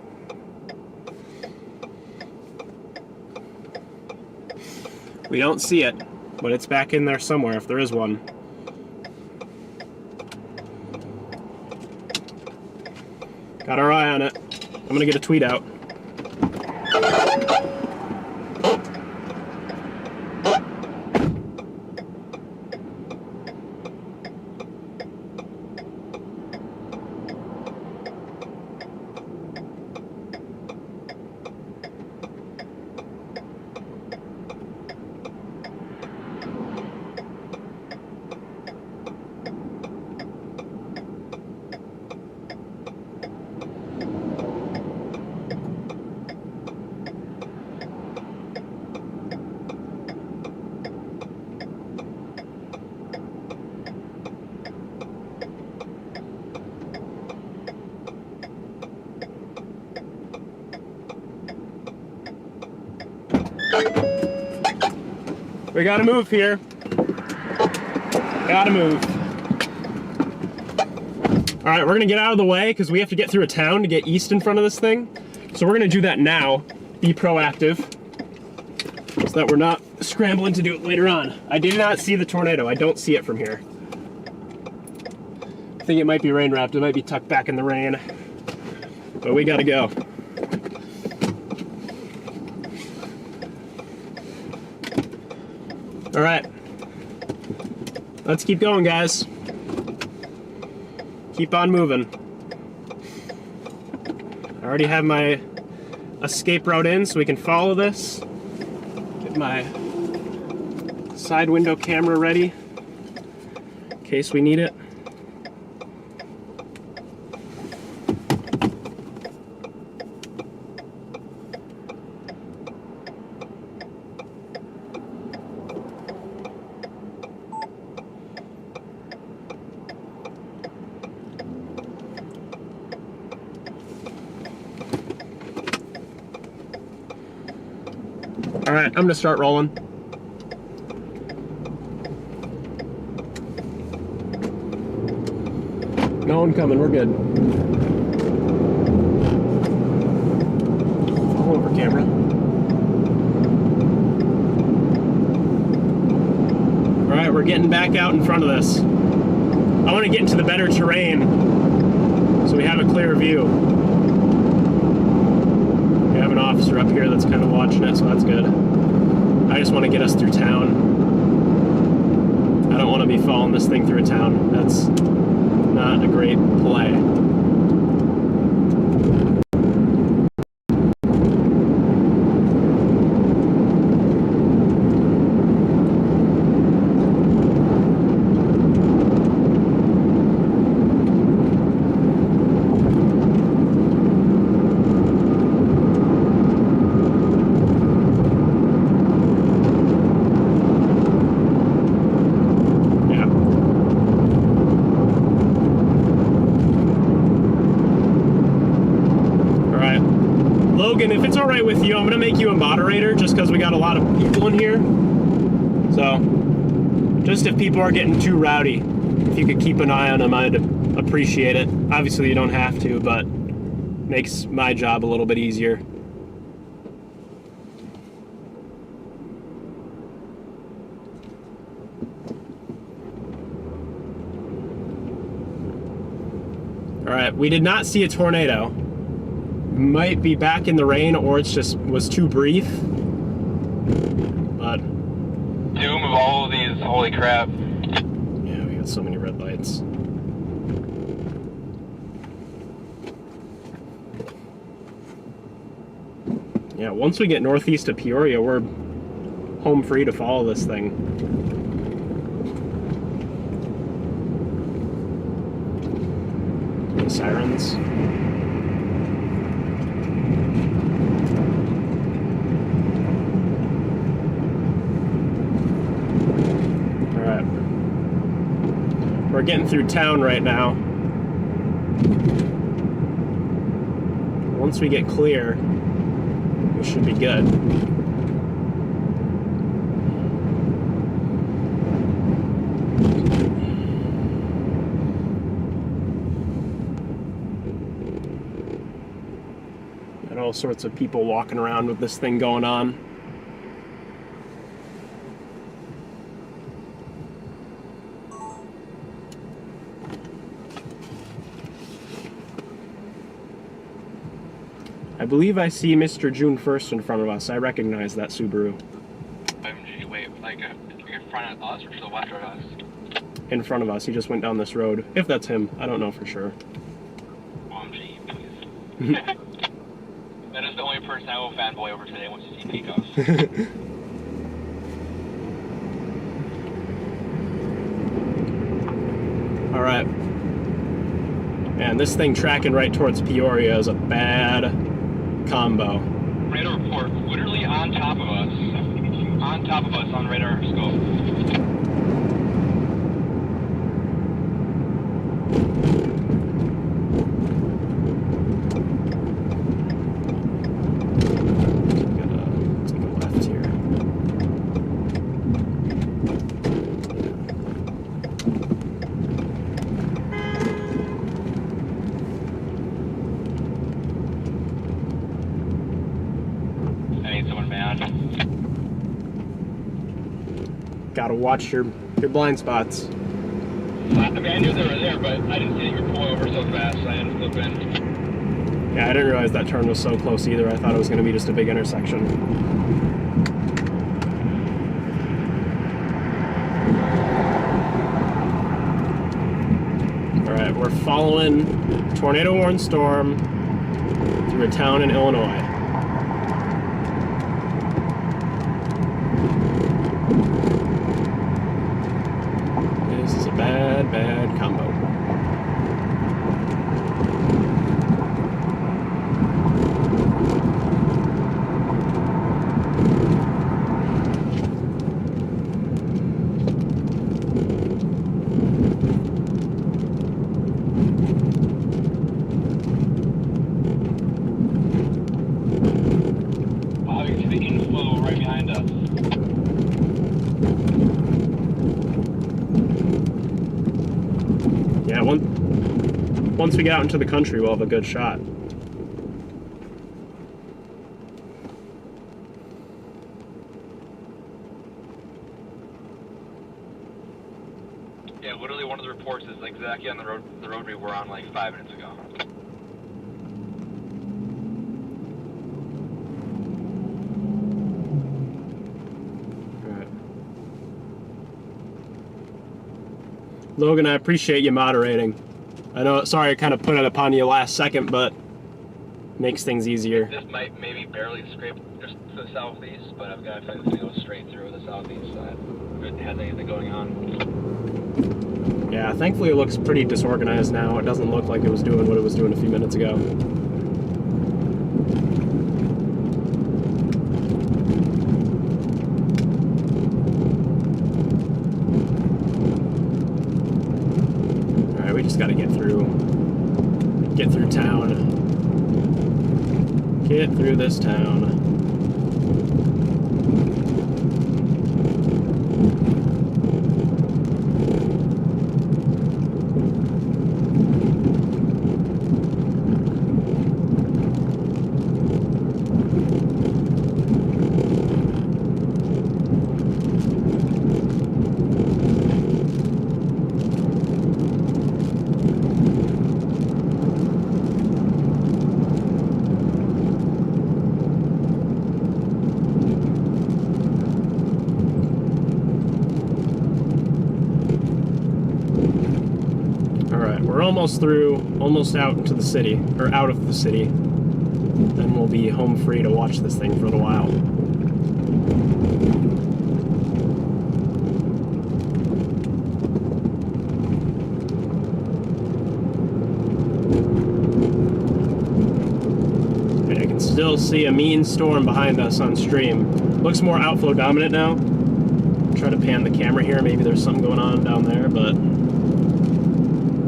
We don't see it, but it's back in there somewhere if there is one. Got our eye on it. I'm gonna get a tweet out. We gotta move here. Gotta move. All right, we're gonna get out of the way because we have to get through a town to get east in front of this thing. So we're gonna do that now. Be proactive so that we're not scrambling to do it later on. I did not see the tornado. I don't see it from here. I think it might be rain wrapped. It might be tucked back in the rain. But we gotta go. All right, let's keep going, guys. Keep on moving. I already have my escape route in so we can follow this. Get my side window camera ready in case we need it. All right, I'm gonna start rolling. No one coming, we're good. Pull over, camera. All right, we're getting back out in front of this. I wanna get into the better terrain so we have a clear view. We have an officer up here that's kind of watching it, so that's good. I just want to get us through town. I don't want to be following this thing through a town. That's not a great play. If it's all right with you, I'm gonna make you a moderator just because we got a lot of people in here. So, just if people are getting too rowdy, if you could keep an eye on them, I'd appreciate it. Obviously, you don't have to, but makes my job a little bit easier. All right, we did not see a tornado. Might be back in the rain, or it's just was too brief. But Doom of all of these, holy crap. yeah, we got so many red lights. Yeah, once we get northeast of Peoria, we're home free to follow this thing. The sirens. We're getting through town right now. Once we get clear, we should be good. all sorts of people walking around with this thing going on. I believe I see Mr. June 1st in front of us. I recognize that Subaru. Wait, like in front of us or to the west of us? In front of us. He just went down this road. If that's him, I don't know for sure. OMG, please. That is the only person I will fanboy over today once you see Picos. Alright. Man, this thing tracking right towards Peoria is a bad combo. Radar report, literally on top of us. On top of us on radar scope. Take a left here. I need someone mad. Gotta watch your blind spots. I mean, I knew they were there, but I didn't see that you were pulling over so fast, so I had to flip in. Yeah, I didn't realize that turn was so close either. I thought it was going to be just a big intersection. Alright, we're following tornado-warned storm through a town in Illinois. This is a bad, bad combo. Wow, you can see the inflow right behind us. Yeah, once we get out into the country, we'll have a good shot. Yeah, literally one of the reports is exactly on the road we were on like 5 minutes ago. Alright. Logan, I appreciate you moderating. I know, sorry I kind of put it upon you last second, but makes things easier. This might maybe barely scrape just to the southeast, but I've got a feeling it's going to go straight through the southeast side. If it has anything going on. Yeah, thankfully it looks pretty disorganized now. It doesn't look like it was doing what it was doing a few minutes ago. Alright, we just gotta get through town. Get through this town. Almost out into the city, or out of the city. Then we'll be home free to watch this thing for a little while. And I can still see a mean storm behind us on stream. Looks more outflow dominant now. Try to pan the camera here, maybe there's something going on down there, but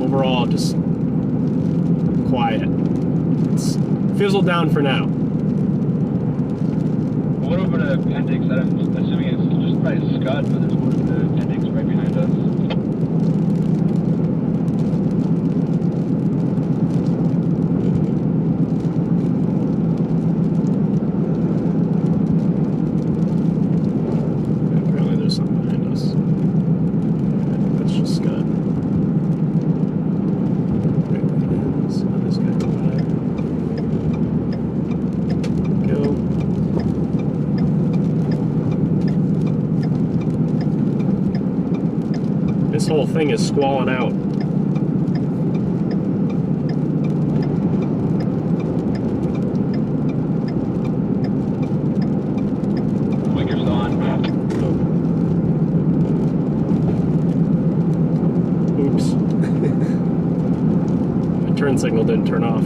overall, just quiet. It's fizzled down for now. A little bit of appendix that I'm assuming it's just probably Scud, but there's a little bit of appendix right behind us. whole thing is squalling out. Winker's on. Oops. My turn signal didn't turn off.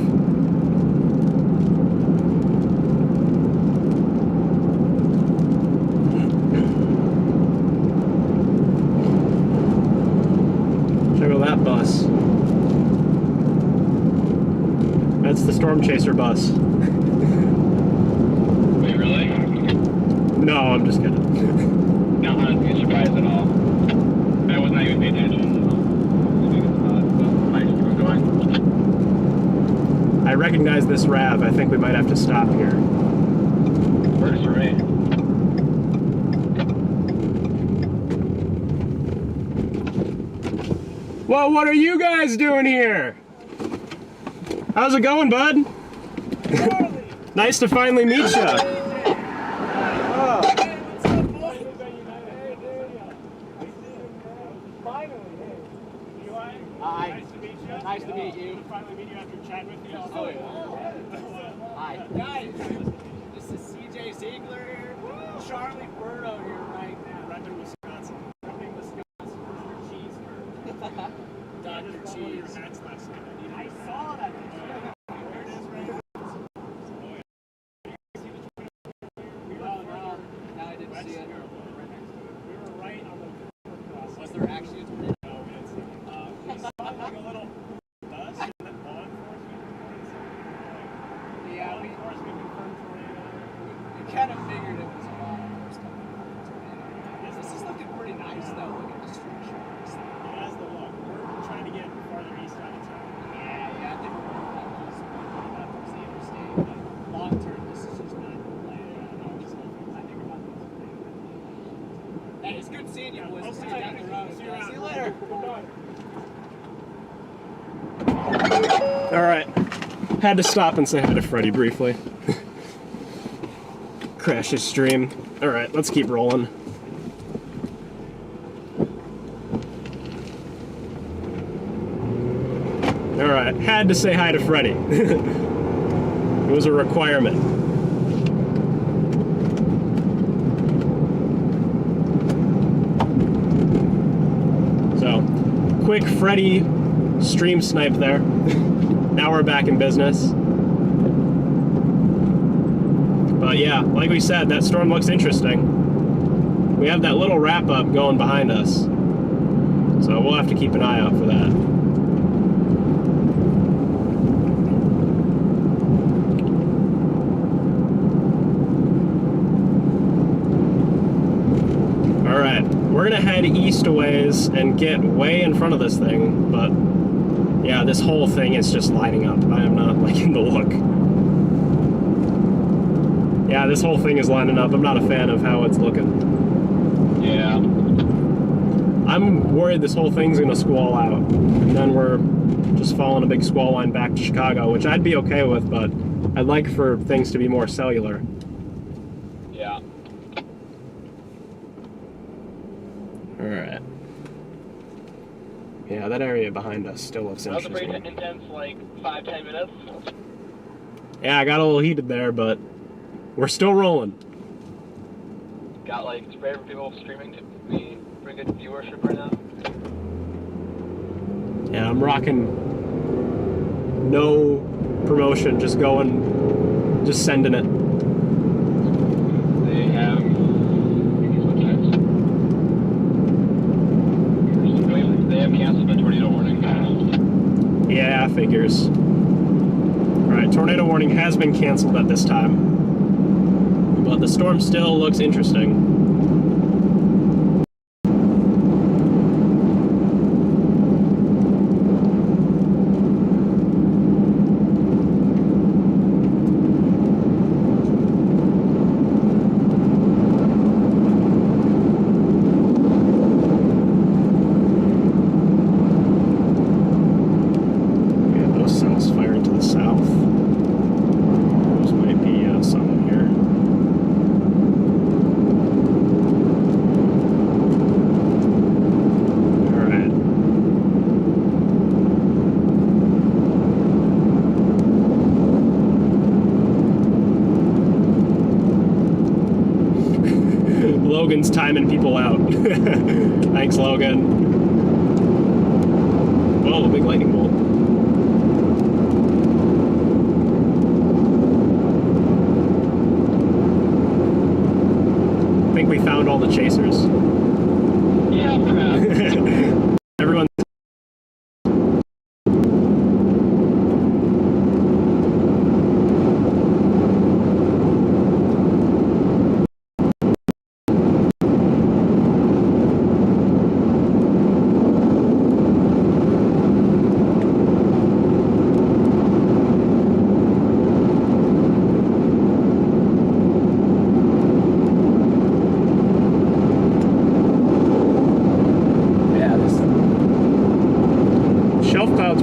Check out that bus. That's the Storm Chaser bus. Wait, really? No, I'm just kidding. Not honestly surprised at all. I was not even paying attention. I recognize this RAV. I think we might have to stop here. Works for me. Well, what are you guys doing here? How's it going, bud? Nice to finally meet you. Nice to meet you. Finally meet you after chatting with you. Oh, yeah. Hi. Guys, this is CJ Ziegler here. Charlie Bourdo here right now. Repping Wisconsin. Repping Wisconsin. Mr. Cheeseburger. Dr. Cheese. Hats last night. I saw that. There it is right now. No, I didn't see it. We were right on the cross. Was there actually a tornado? No, we didn't see it. We saw like a little dust and then law enforcement. Yeah, Law enforcement confirmed tornado. we kind of figured it was a lot of first tornado. This is looking pretty nice though. Look at the structure. It has the look. We're trying to get farther east out of town. Yeah, I think we're going to have to the interstate. But long term, this is just not the plan. I think about this. Hey, it's good seeing you, boys. We'll see you down the road. See you around. See you later. All right. Had to stop and say hi to Freddie briefly. Crash his stream. All right, let's keep rolling. All right, had to say hi to Freddie. It was a requirement. So, quick Freddie stream snipe there. Now we're back in business. But yeah, like we said, that storm looks interesting. We have that little wrap up going behind us. So we'll have to keep an eye out for that. Alright, we're gonna head east a ways and get way in front of this thing, but yeah, this whole thing is just lining up. I am not liking the look. Yeah, this whole thing is lining up. I'm not a fan of how it's looking. Yeah. I'm worried this whole thing's gonna squall out, and then we're just following a big squall line back to Chicago, which I'd be okay with, but I'd like for things to be more cellular. Yeah. Alright. Yeah, that area behind us still looks That was a pretty interesting. intense, like, 5-10 minutes. Yeah, I got a little heated there, but we're still rolling. Got, like, it's rare for people streaming to be pretty good viewership right now. Yeah, I'm rocking no promotion, just going, just sending it. They have... They have canceled the tornado warning. Yeah, figures. Alright, tornado warning has been canceled at this time. But the storm still looks interesting. Logan's timing people out. Thanks, Logan. Whoa, big lightning bolt. I think we found all the chasers. Yeah, perhaps. Everyone's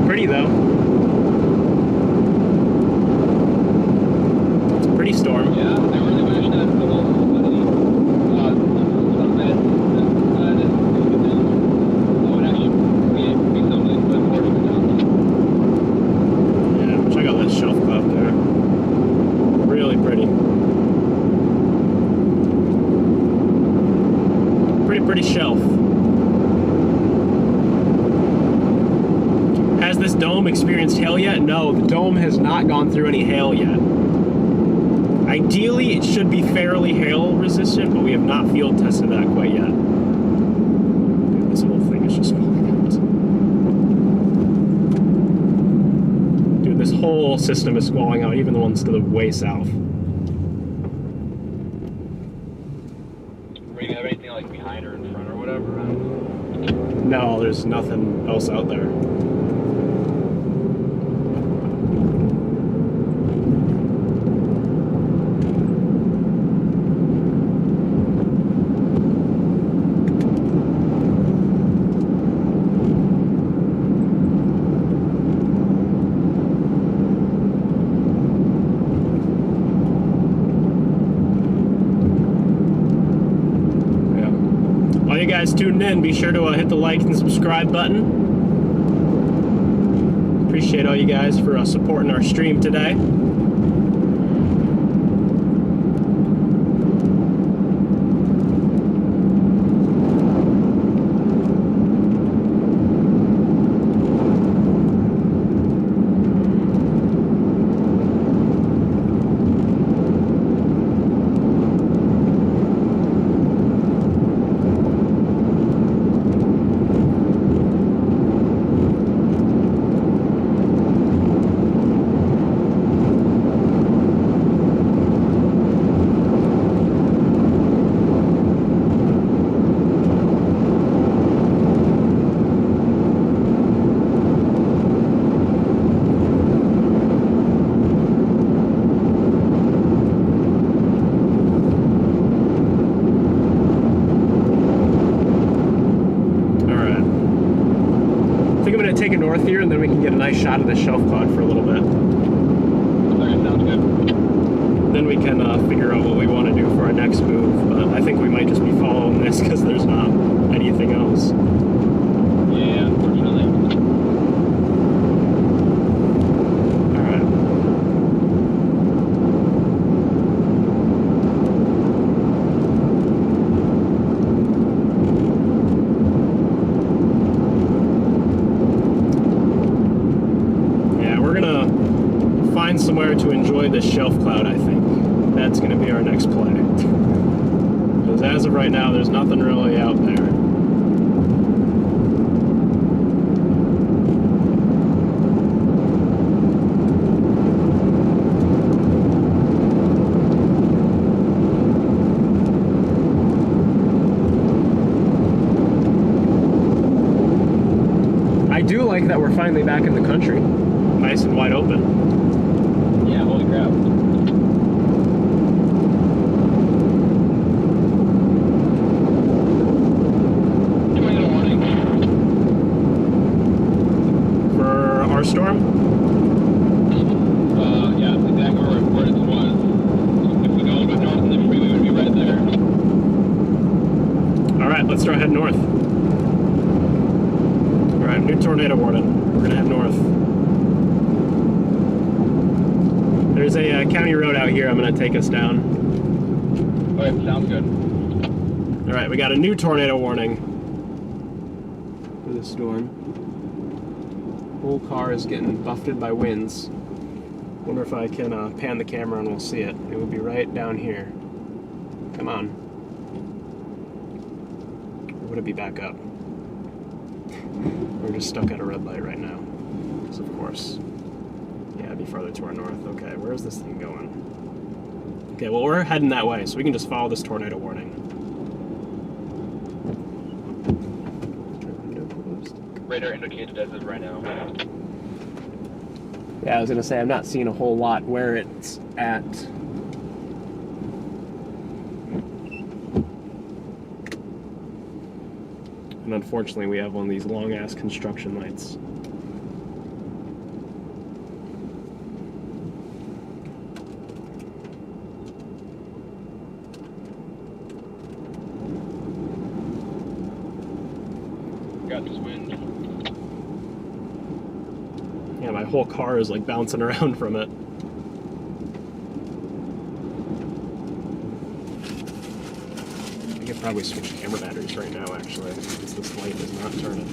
pretty though. It's a pretty storm. Yeah, I really wish that the whole sunset would actually be something, but unfortunately not. Yeah, check out that shelf cloud there. Really pretty. Pretty shelf. Has this dome experienced hail yet? No, the dome has not gone through any hail yet. Ideally, it should be fairly hail resistant, but we have not field tested that quite yet. Dude, this whole thing is just falling out. Dude, this whole system is squalling out, even the ones to the way south. Were you have anything like behind or in front or whatever? No, there's nothing else out there. Guys tuned in, be sure to hit the like and subscribe button. Appreciate all you guys for supporting our stream today. Take it north here, and then we can get a nice shot of the shelf cloud for a little bit. Okay, sounds good. Then we can figure out what we want to do for our next move. But I think we might just be following this because there's not anything else. Yeah, unfortunately. All right. Somewhere to enjoy this shelf cloud, I think. That's going to be our next play. Because as of right now, there's nothing really out there. I do like that we're finally back in the country. Nice and wide open. Yeah, holy crap. Do I get a warning? For our storm? Yeah, it's exactly where it was. If we go a little bit north of the freeway, we would be right there. Alright, let's start heading north. Alright, new tornado warning. We're gonna head north. There's a county road out here. I'm going to take us down. Okay, sounds good. All right, we got a new tornado warning for this storm. Whole car is getting buffeted by winds. Wonder if I can pan the camera and we'll see it. It would be right down here. Come on. Or would it be back up? We're just stuck at a red light right now. So of course. Yeah, it'd be farther to our north. Okay, where's this thing going? Okay, well we're heading that way, so we can just follow this tornado warning. Radar indicated as of right now. Yeah, I was gonna say I'm not seeing a whole lot where it's at. And unfortunately we have one of these long ass construction lights. Got this wind. Yeah, my whole car is like bouncing around from it. I could probably switch camera batteries right now, actually, since this light is not turning.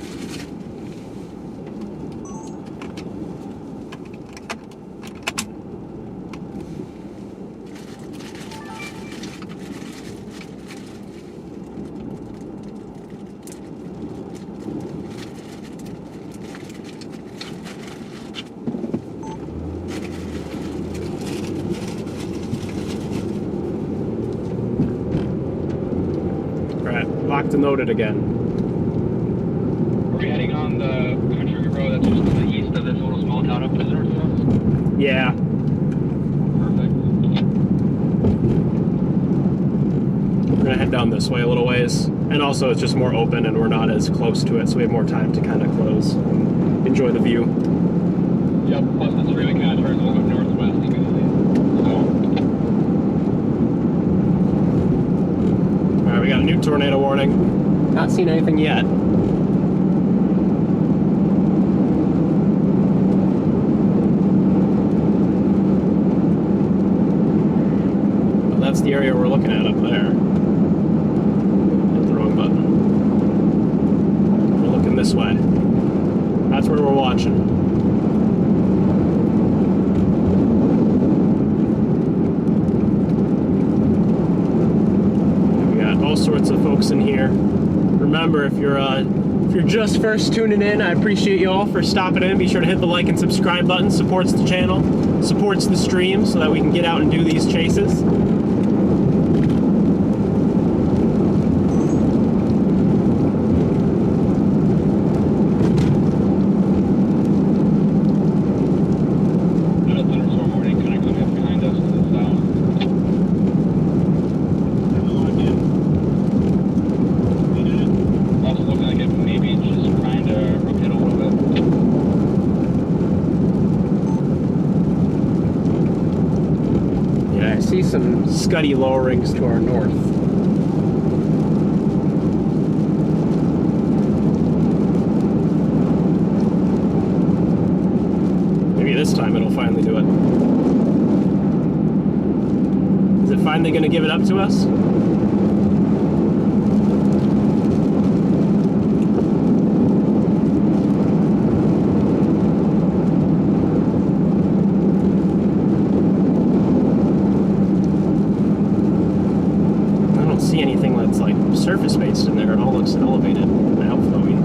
Locked and loaded again. Are we heading on the country road that's just to the east of this little small town up to the north of us? Yeah. Perfect. We're gonna head down this way a little ways. And also it's just more open and we're not as close to it, so we have more time to kind of close and enjoy the view. Yep, plus this really kind of turns a little bit northwest immediately. Alright, we got a new tornado warning. Not seen anything yet. Well, that's the area we're looking at up there. Hit the wrong button. We're looking this way. That's where we're watching. Sorts of folks in here. Remember, if you're just first tuning in, I appreciate you all for stopping in. Be sure to hit the like and subscribe button. Supports the channel, supports the stream, so that we can get out and do these chases. Some scuddy lowerings to our north. Maybe this time it'll finally do it. Is it finally going to give it up to us? Anything that's like surface based in there. It all looks elevated and outflowing.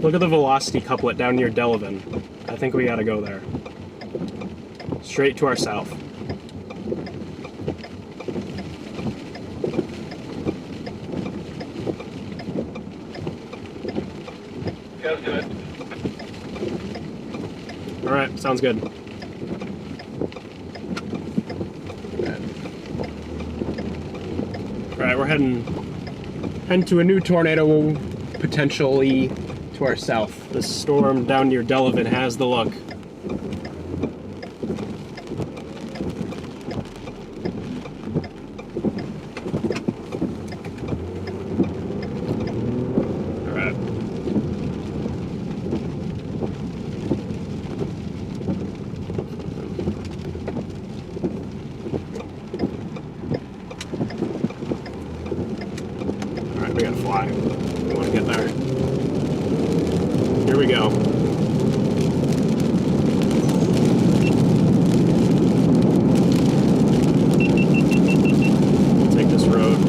Look at the velocity couplet down near Delavan. I think we gotta go there. Straight to our south. Yeah, let's do it. Alright, sounds good. Alright, we're heading to a new tornado, potentially to our south. The storm down near Delavan has the look. Alright. Alright, we gotta fly. We wanna get there. Here we go. Take this road.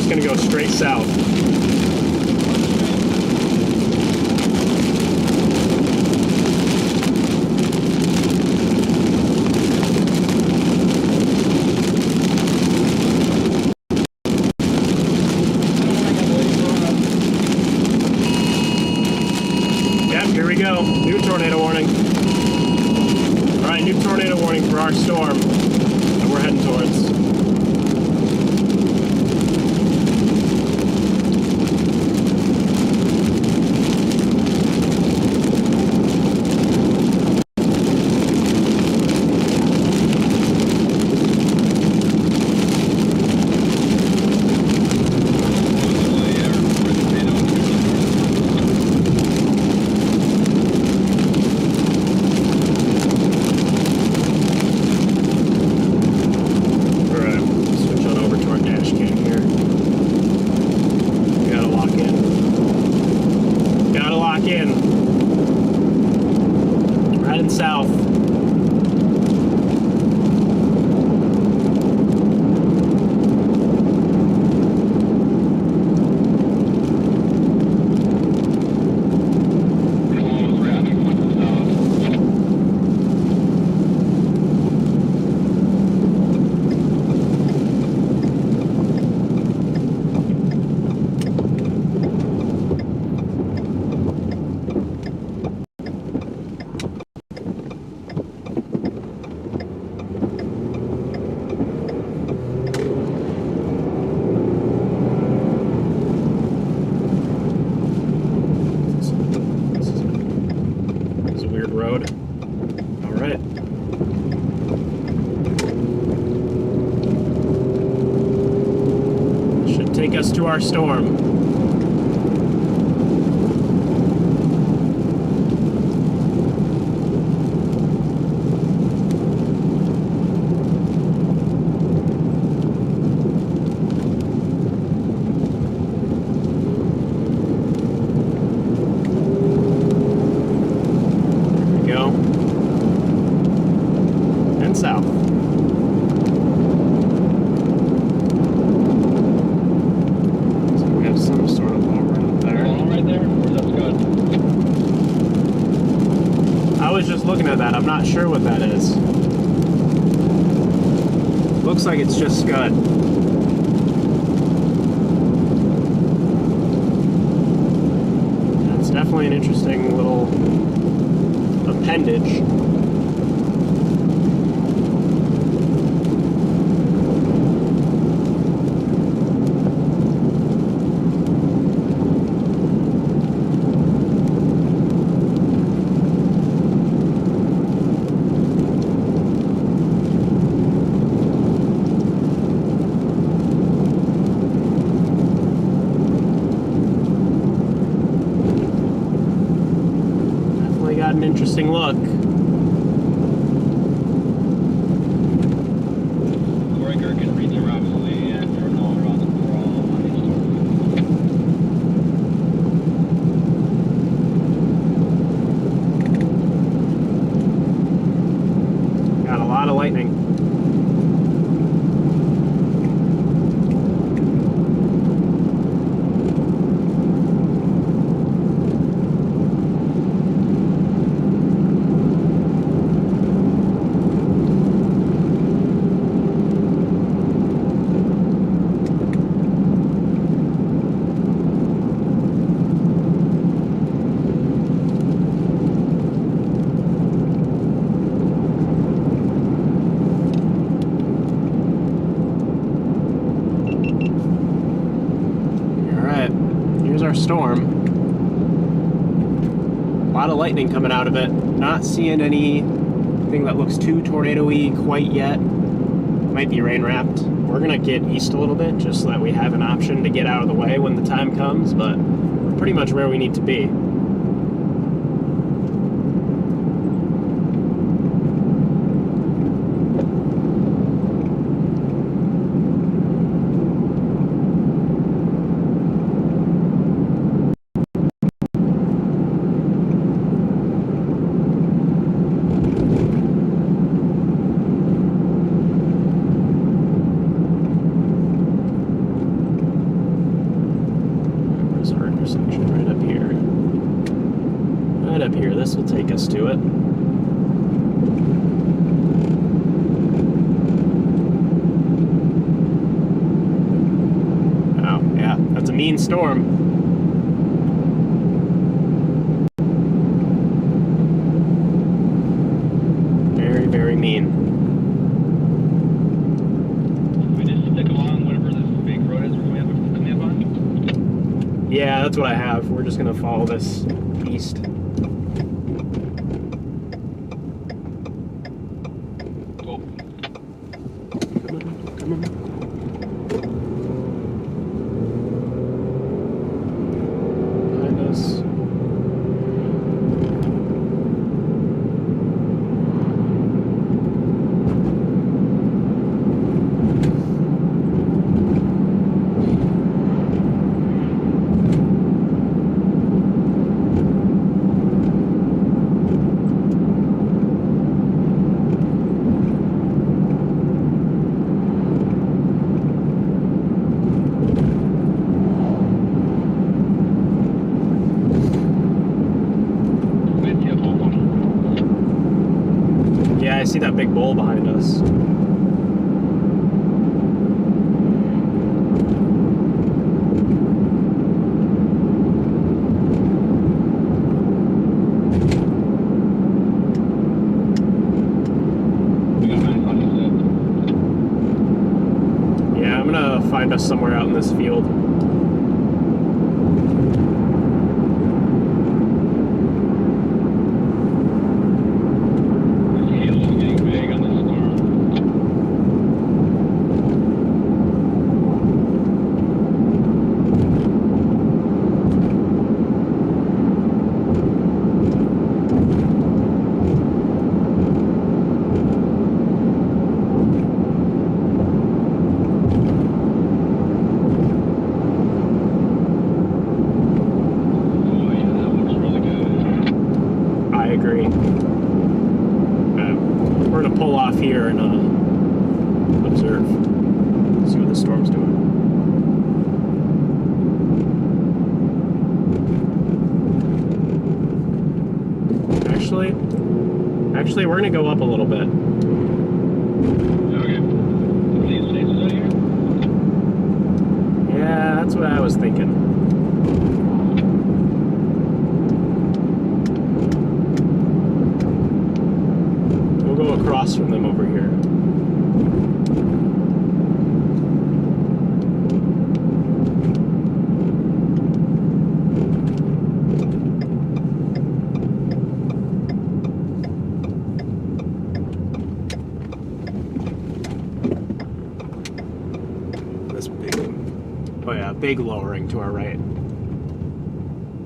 Gonna go straight south. Yep, here we go. New tornado warning. Alright, new tornado warning for our storm that we're heading towards. South. Road. All right. Should take us to our storm. South. So we have some sort of low route there. Right there? Or that's good? I was just looking at that. I'm not sure what that is. Looks like it's just scud. That's definitely an interesting little appendage. interesting look. Corey Gherkin reads are obviously throwing all around the world on these stories. Got a lot of lightning. Storm. A lot of lightning coming out of it. Not seeing anything that looks too tornado-y quite yet. Might be rain wrapped. We're gonna get east a little bit just so that we have an option to get out of the way when the time comes, but we're pretty much where we need to be. This will take us to it. Oh, yeah, that's a mean storm. Very, very mean. We just stick along whatever this big road is we're coming up on? Yeah, that's what I have. We're just gonna follow this east. I see that big bowl behind us. Yeah, I'm gonna find us somewhere out in this field. Here and observe, see what the storm's doing. Actually, we're gonna go up a little bit. Okay. These places out here? Yeah, that's what I was thinking. Across from them over here. This big, oh yeah, big lowering to our right.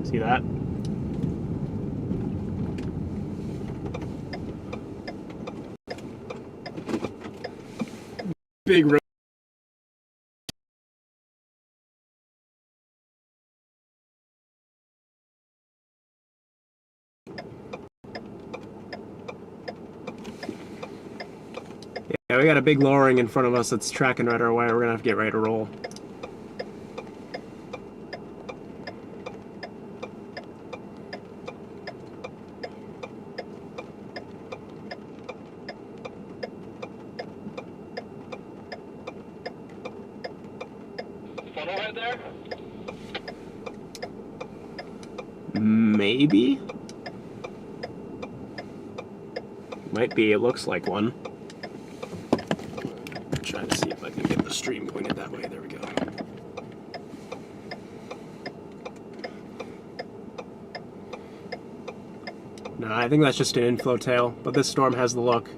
See that? big road. Yeah, we got a big lowering in front of us that's tracking right our way. We're gonna have to get ready to roll. Funnel right there? Maybe? Might be, it looks like one. I'm trying to see if I can get the stream pointed that way. There we go. No, I think that's just an inflow tail, but this storm has the look.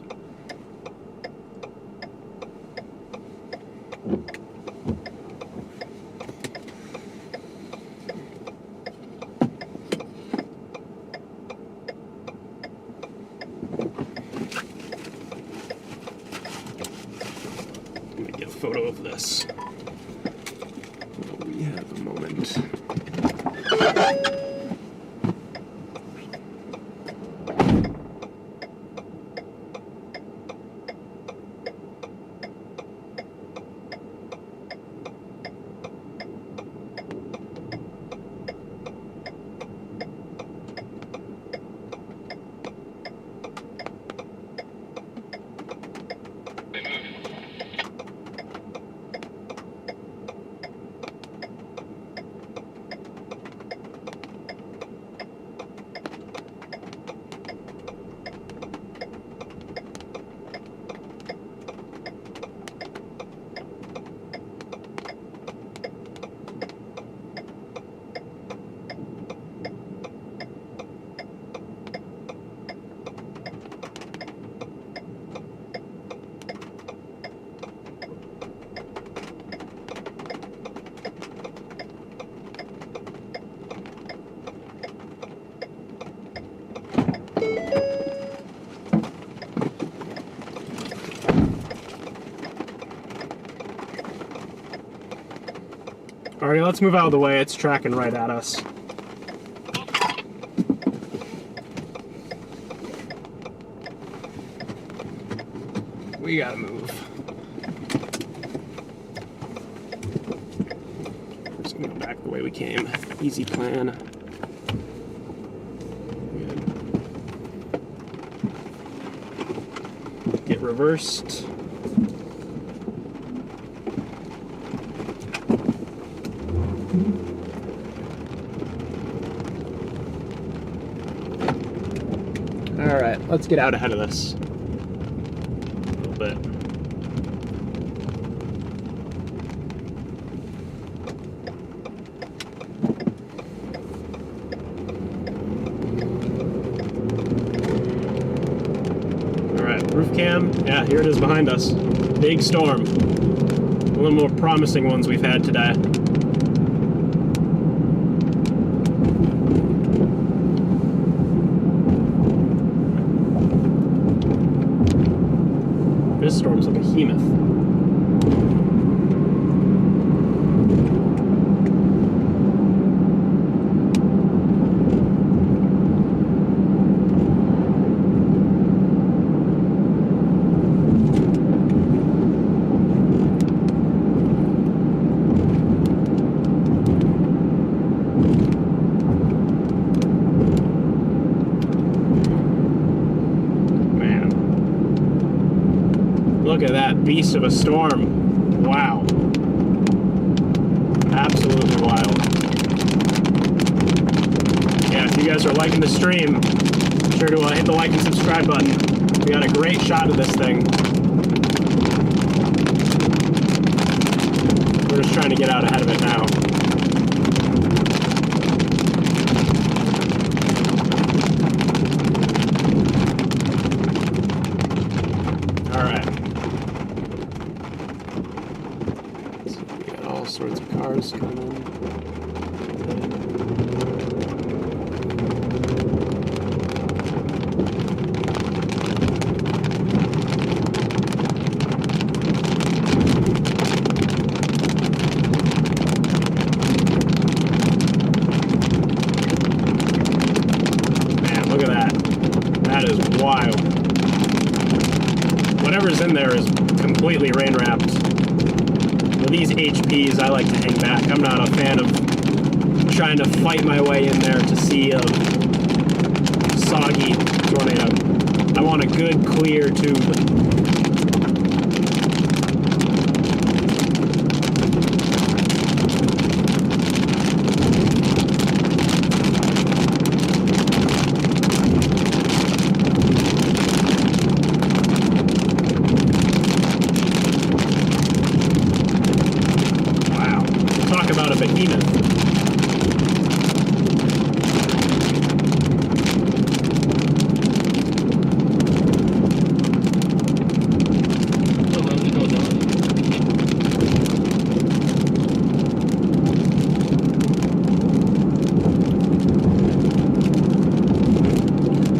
Let me get a photo of this. We have a moment. Alright, let's move out of the way. It's tracking right at us. We gotta move. We're just gonna go back the way we came. Easy plan. Good. Get reversed. Alright, let's get out ahead of this. A little bit. Alright, roof cam. Yeah, here it is behind us. Big storm. One of the more promising ones we've had today. This storm's like a behemoth. Look at that beast of a storm. Wow. Absolutely wild. Yeah, if you guys are liking the stream, be sure to hit the like and subscribe button. We got a great shot of this thing. We're just trying to get out ahead of it now. Sorts of cars coming. by. Whatever's in there is completely rain wrapped. With these HPs, I like to hang back. I'm not a fan of trying to fight my way in there to see a soggy tornado. I want a good, clear tube. About a behemoth.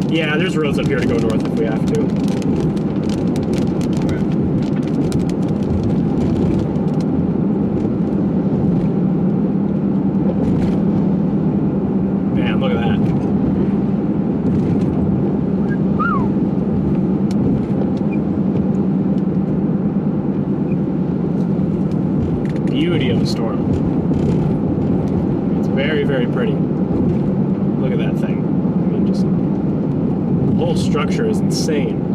Yeah, there's roads up here to go north if we have to. Look at that. Beauty of a storm. It's very, very pretty. Look at that thing. I mean, just the whole structure is insane.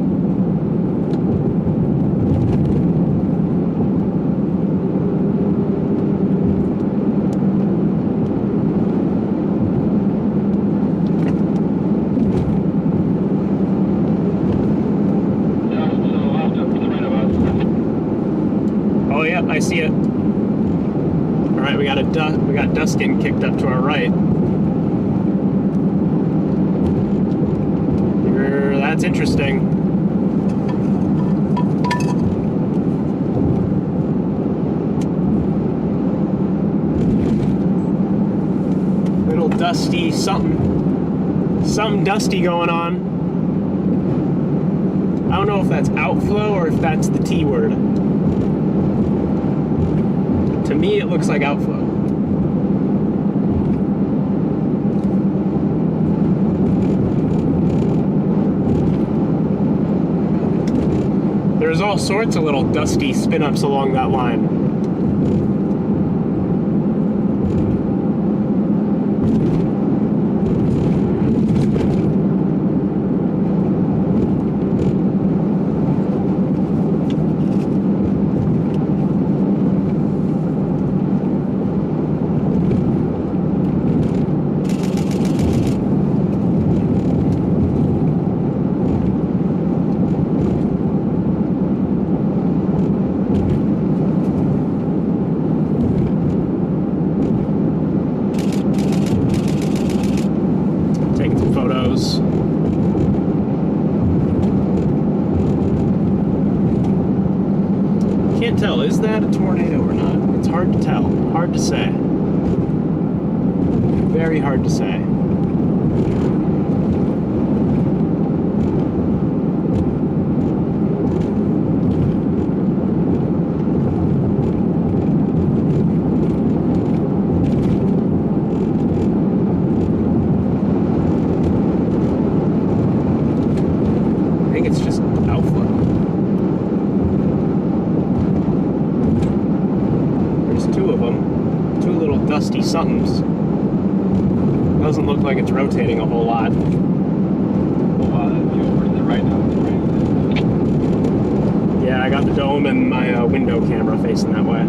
I see it. All right, we got dust getting kicked up to our right. That's interesting. Little dusty something dusty going on. I don't know if that's outflow or if that's the T word. To me, it looks like outflow. There's all sorts of little dusty spin-ups along that line. Can't tell, is that a tornado or not? It's hard to tell, hard to say. Very hard to say. I think it's just outflow. Two of them, two little dusty somethings. Doesn't look like it's rotating a whole lot. Over to the right now. Yeah, I got the dome and my window camera facing that way.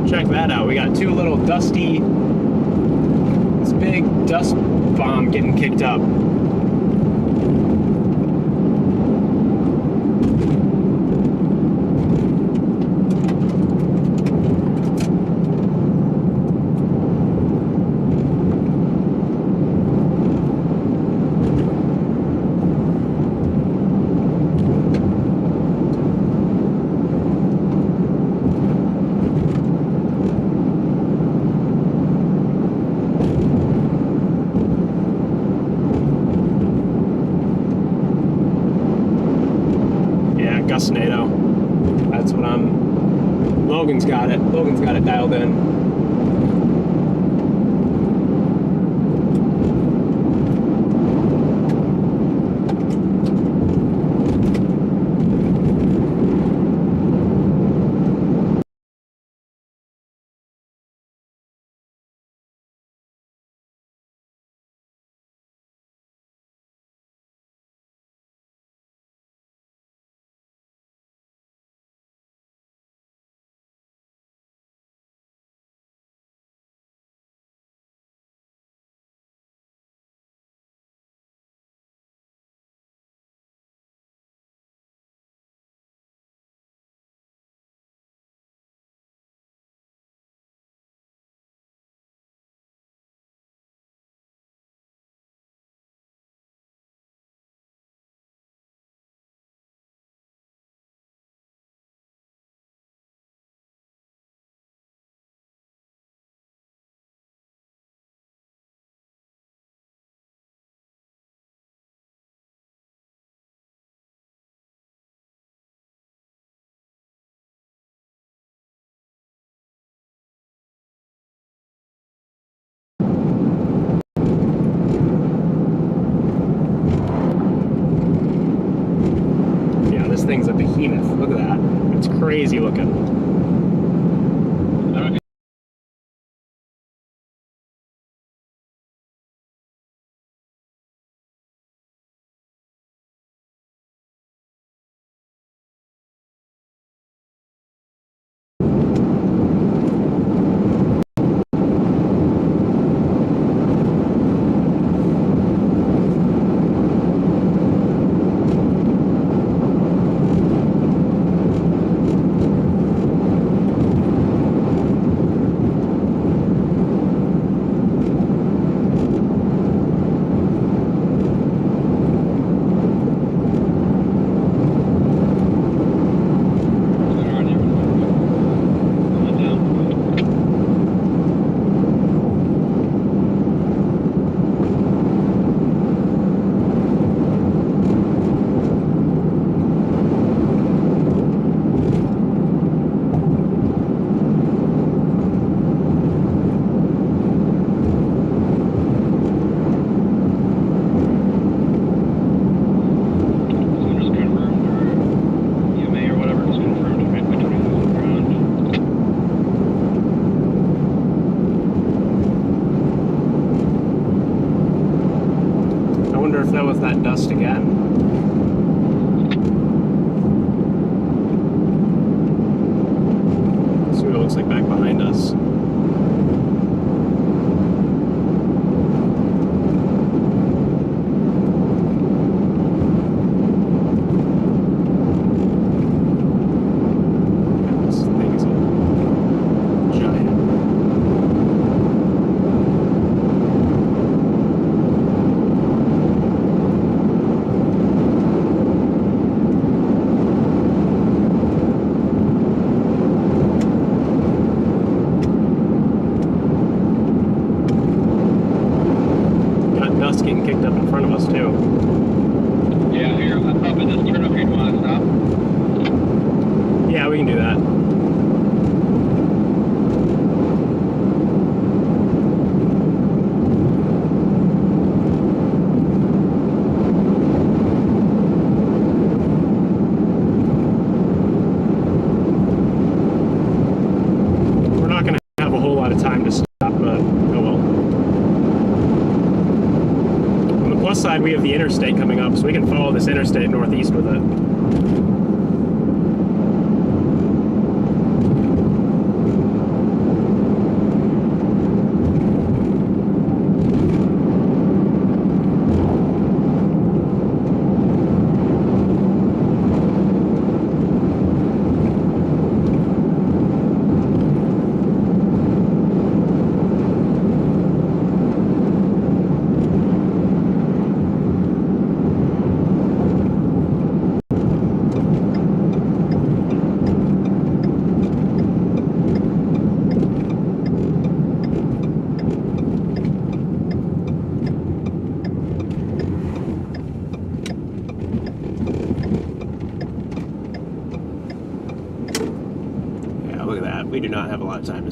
Check that out. We got two little dusty, this big dust bomb getting kicked up. then. This thing's a behemoth. Look at that. It's crazy looking. That dust again. Let's see what it looks like back behind us. This thing is a giant. Getting kicked up in front of us too. Yeah, here, I'll probably just turn up here. Do you want to stop? Yeah, we can do that. We're not going to have a whole lot of time to stop, but oh well. Plus side, we have the interstate coming up, so we can follow this interstate northeast with it.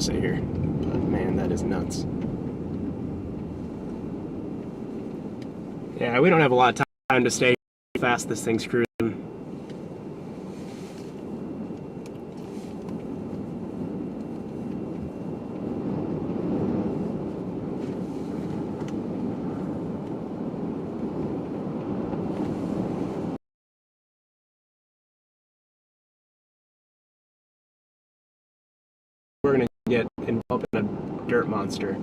say here. But man, that is nuts. Yeah, we don't have a lot of time to stay fast this thing's cruising. We're gonna get enveloped in a dirt monster.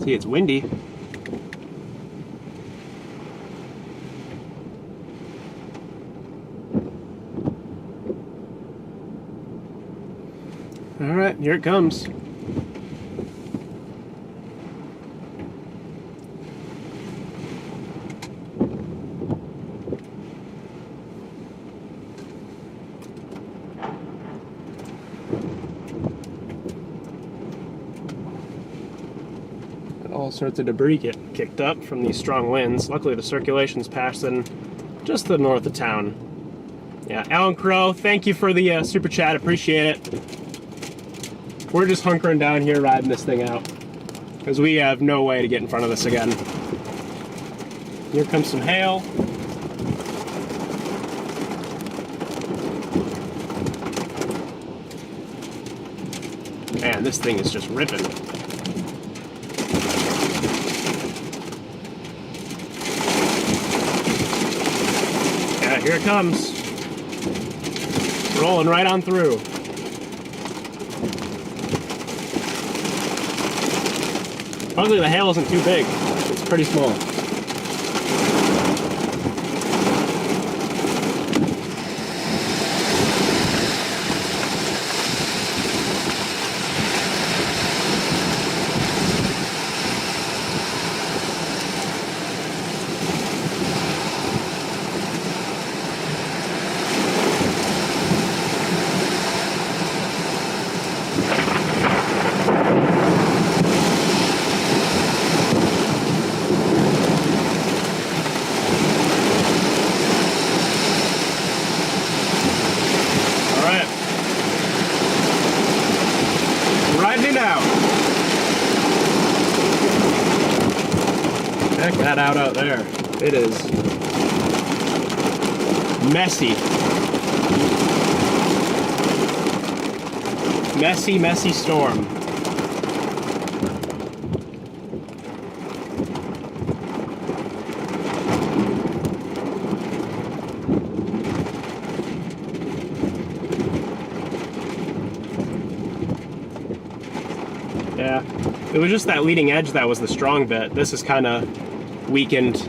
See, it's windy. All right, here it comes. All sorts of debris get kicked up from these strong winds. Luckily, the circulation's passing just to the north of town. Yeah, Alan Crow, thank you for the super chat. Appreciate it. We're just hunkering down here riding this thing out because we have no way to get in front of this again. Here comes some hail. Man, this thing is just ripping. Yeah, here it comes. Rolling right on through. Luckily the hail isn't too big. It's pretty small. Out there. It is messy. Messy storm. Yeah, it was just that leading edge that was the strong bit. This is kind of weakened,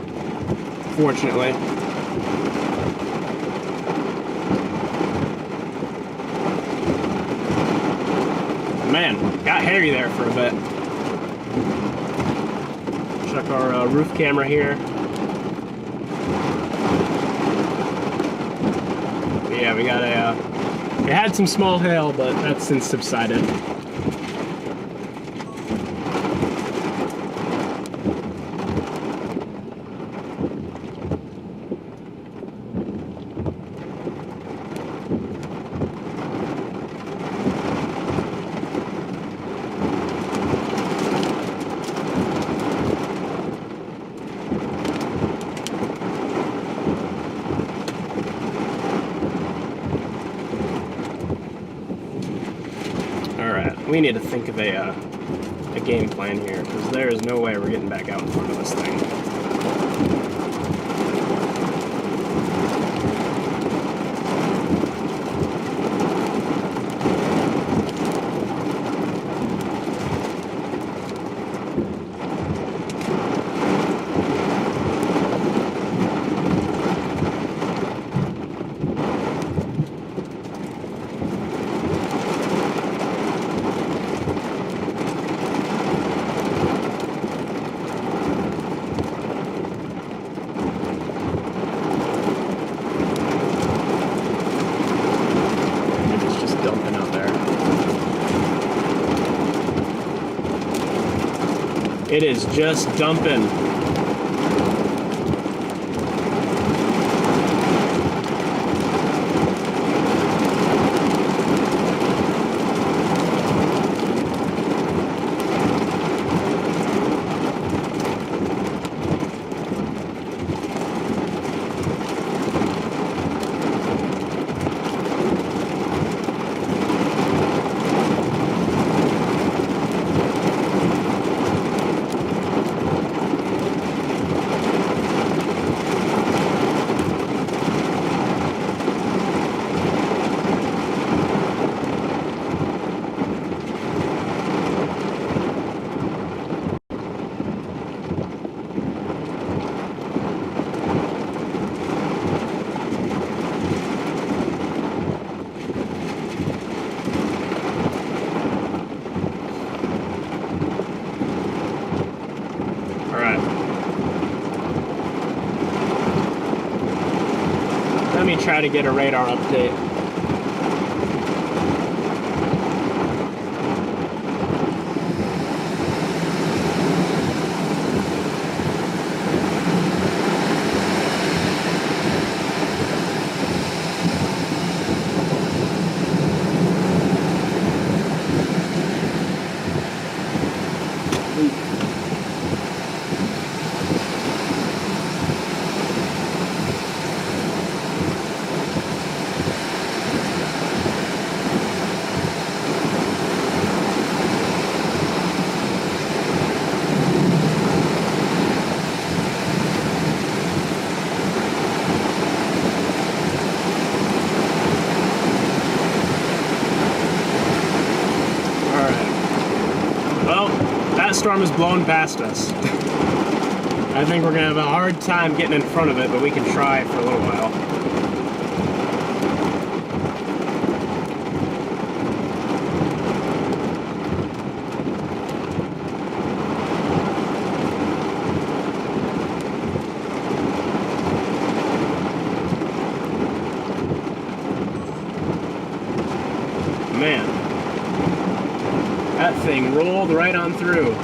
fortunately. Man, got hairy there for a bit. Check our roof camera here. Yeah, we got it had some small hail, but that's since subsided. We need to think of a game plan here, because there is no way we're getting back out in front of this thing. It is just dumping. try to get a radar update. Storm is blowing past us. I think we're gonna have a hard time getting in front of it, but we can try for a little while. Man, that thing rolled right on through.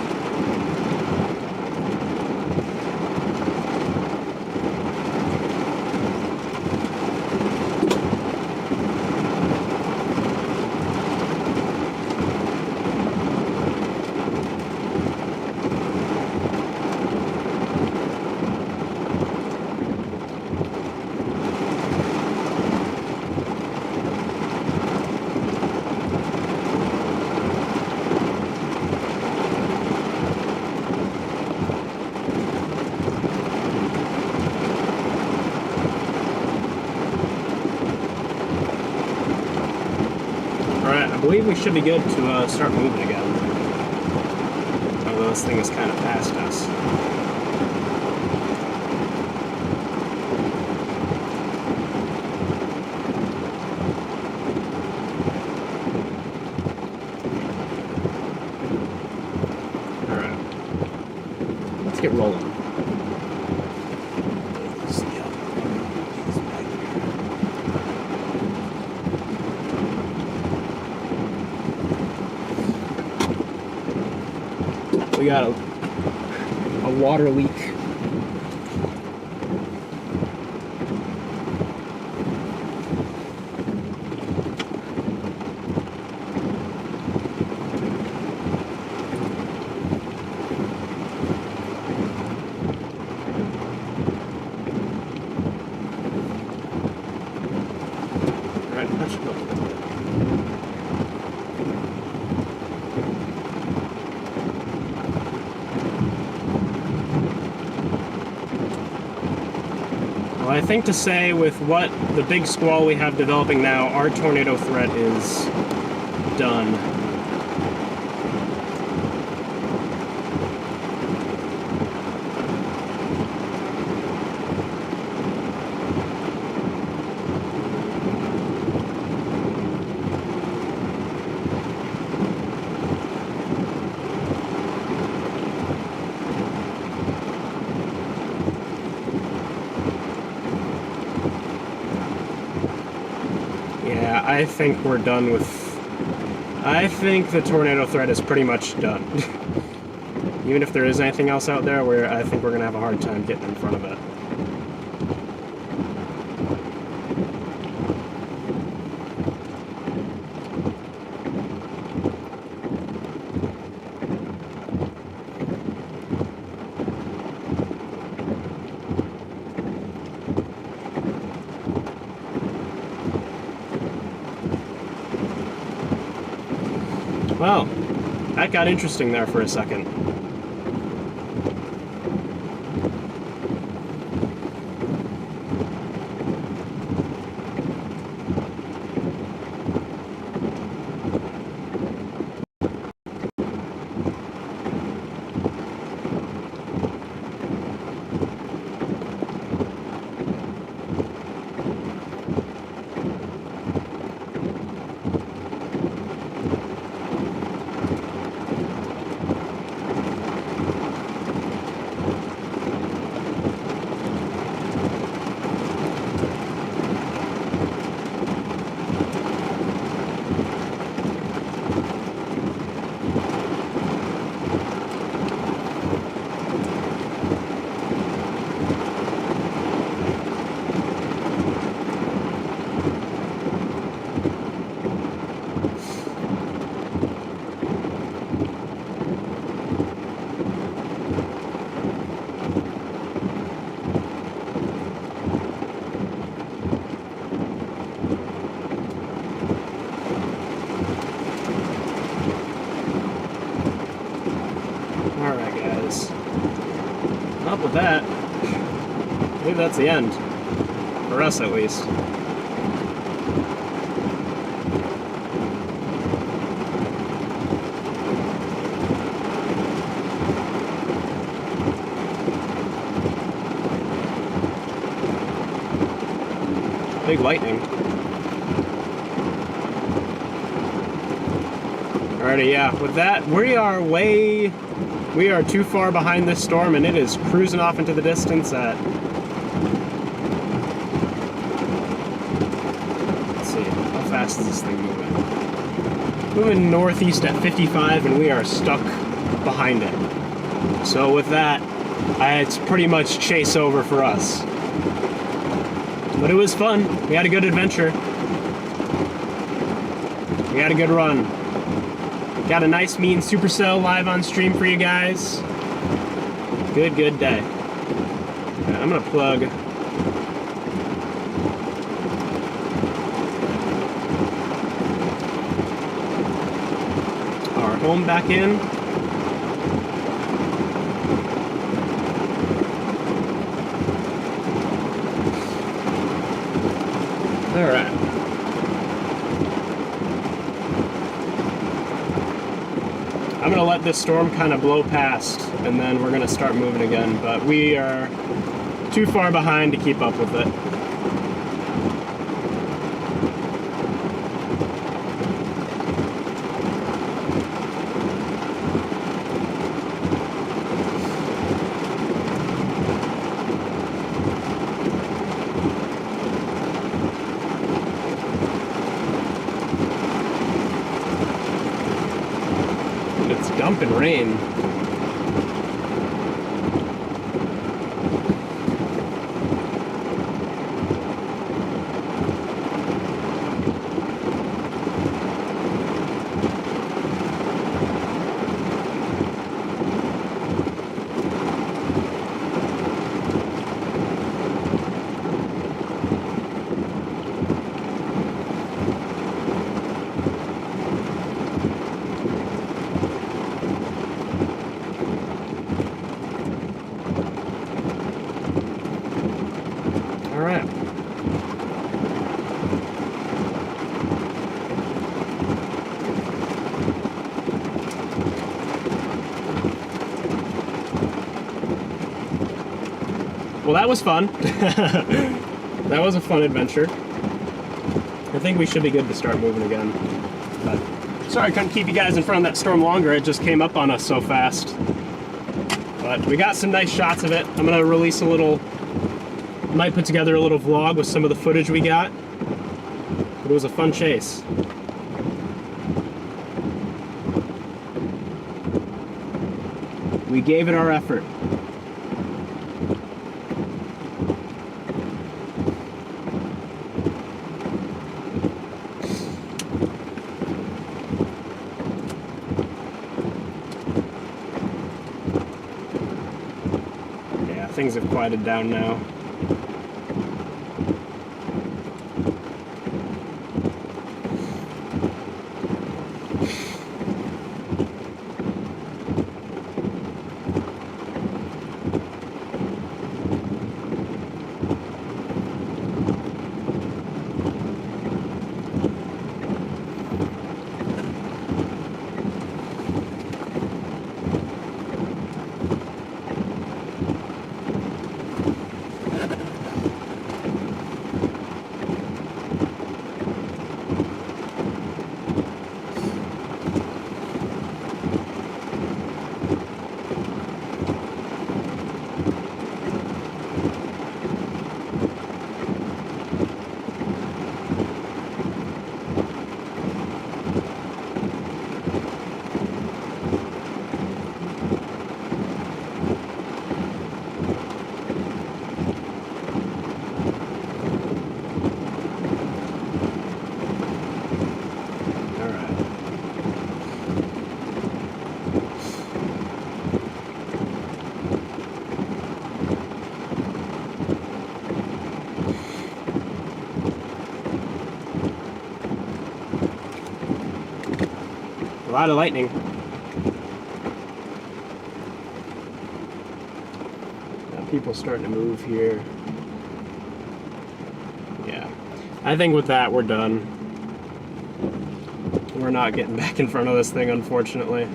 I believe we should be good to start moving again. Although this thing is kind of past us. Alright. Let's get rolling. We got a water leak. All right, that should go. I think to say with what the big squall we have developing now, our tornado threat is done. I think we're done with... I think the tornado threat is pretty much done. Even if there is anything else out there, I think we're going to have a hard time getting in front of it. Well, that got interesting there for a second. with that, I believe that's the end. For us, at least. Big lightning. Alrighty, yeah, with that, we are too far behind this storm, and it is cruising off into the distance at, let's see, how fast is this thing moving? Moving northeast at 55, and we are stuck behind it. So with that, it's pretty much chase over for us. But it was fun. We had a good adventure. We had a good run. Got a nice mean Supercell live on stream for you guys. Good day. Right, I'm gonna plug our home back in. All right. I'm gonna let this storm kind of blow past, and then we're gonna start moving again, but we are too far behind to keep up with it. Dumping rain. Well, that was fun. That was a fun adventure. I think we should be good to start moving again. But sorry I couldn't keep you guys in front of that storm longer. It just came up on us so fast. But we got some nice shots of it. I'm gonna release a little, might put together a little vlog with some of the footage we got. But it was a fun chase. We gave it our effort. Things have quieted down now. A lot of lightning. People starting to move here. Yeah. I think with that, we're done. We're not getting back in front of this thing, unfortunately.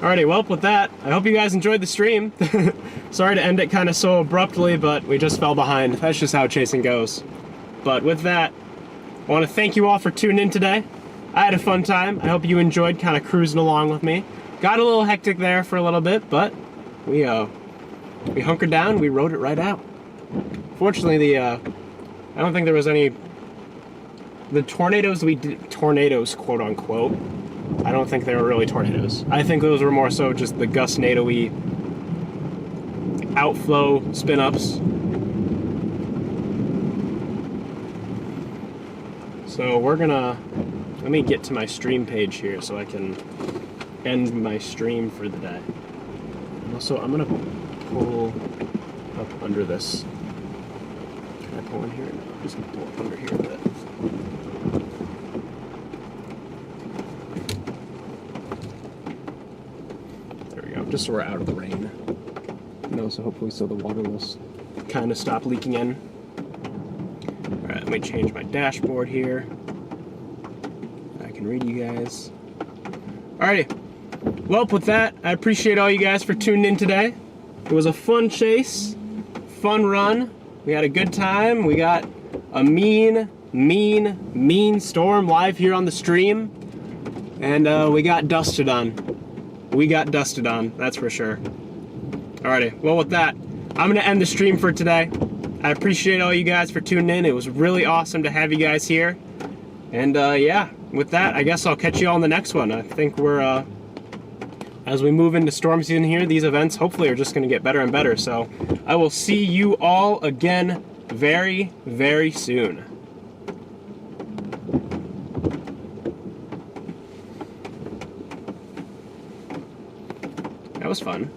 Alrighty, well, with that, I hope you guys enjoyed the stream. Sorry to end it kind of so abruptly, but we just fell behind. That's just how chasing goes. But with that, I want to thank you all for tuning in today. I had a fun time. I hope you enjoyed kind of cruising along with me. Got a little hectic there for a little bit, but we hunkered down. We rode it right out. Fortunately, I don't think there was any... The tornadoes we did... Tornadoes, quote unquote. I don't think they were really tornadoes. I think those were more so just the gust-nado-y outflow spin-ups. So we're gonna... Let me get to my stream page here so I can end my stream for the day. Also, I'm gonna pull up under this. Can I pull in here? No, I'm just gonna pull up under here a bit. There we go, just so we're out of the rain. And also hopefully so the water will kind of stop leaking in. Alright, let me change my dashboard here. I can read you guys. Alrighty. Well, with that, I appreciate all you guys for tuning in today. It was a fun chase, fun run. We had a good time. We got a mean storm live here on the stream. And we got dusted on. We got dusted on, that's for sure. Alrighty, well with that, I'm gonna end the stream for today. I appreciate all you guys for tuning in. It was really awesome to have you guys here. And yeah, with that, I guess I'll catch you all in the next one. I think we're, as we move into storm season here, these events hopefully are just gonna get better and better. So I will see you all again very, very soon. That was fun.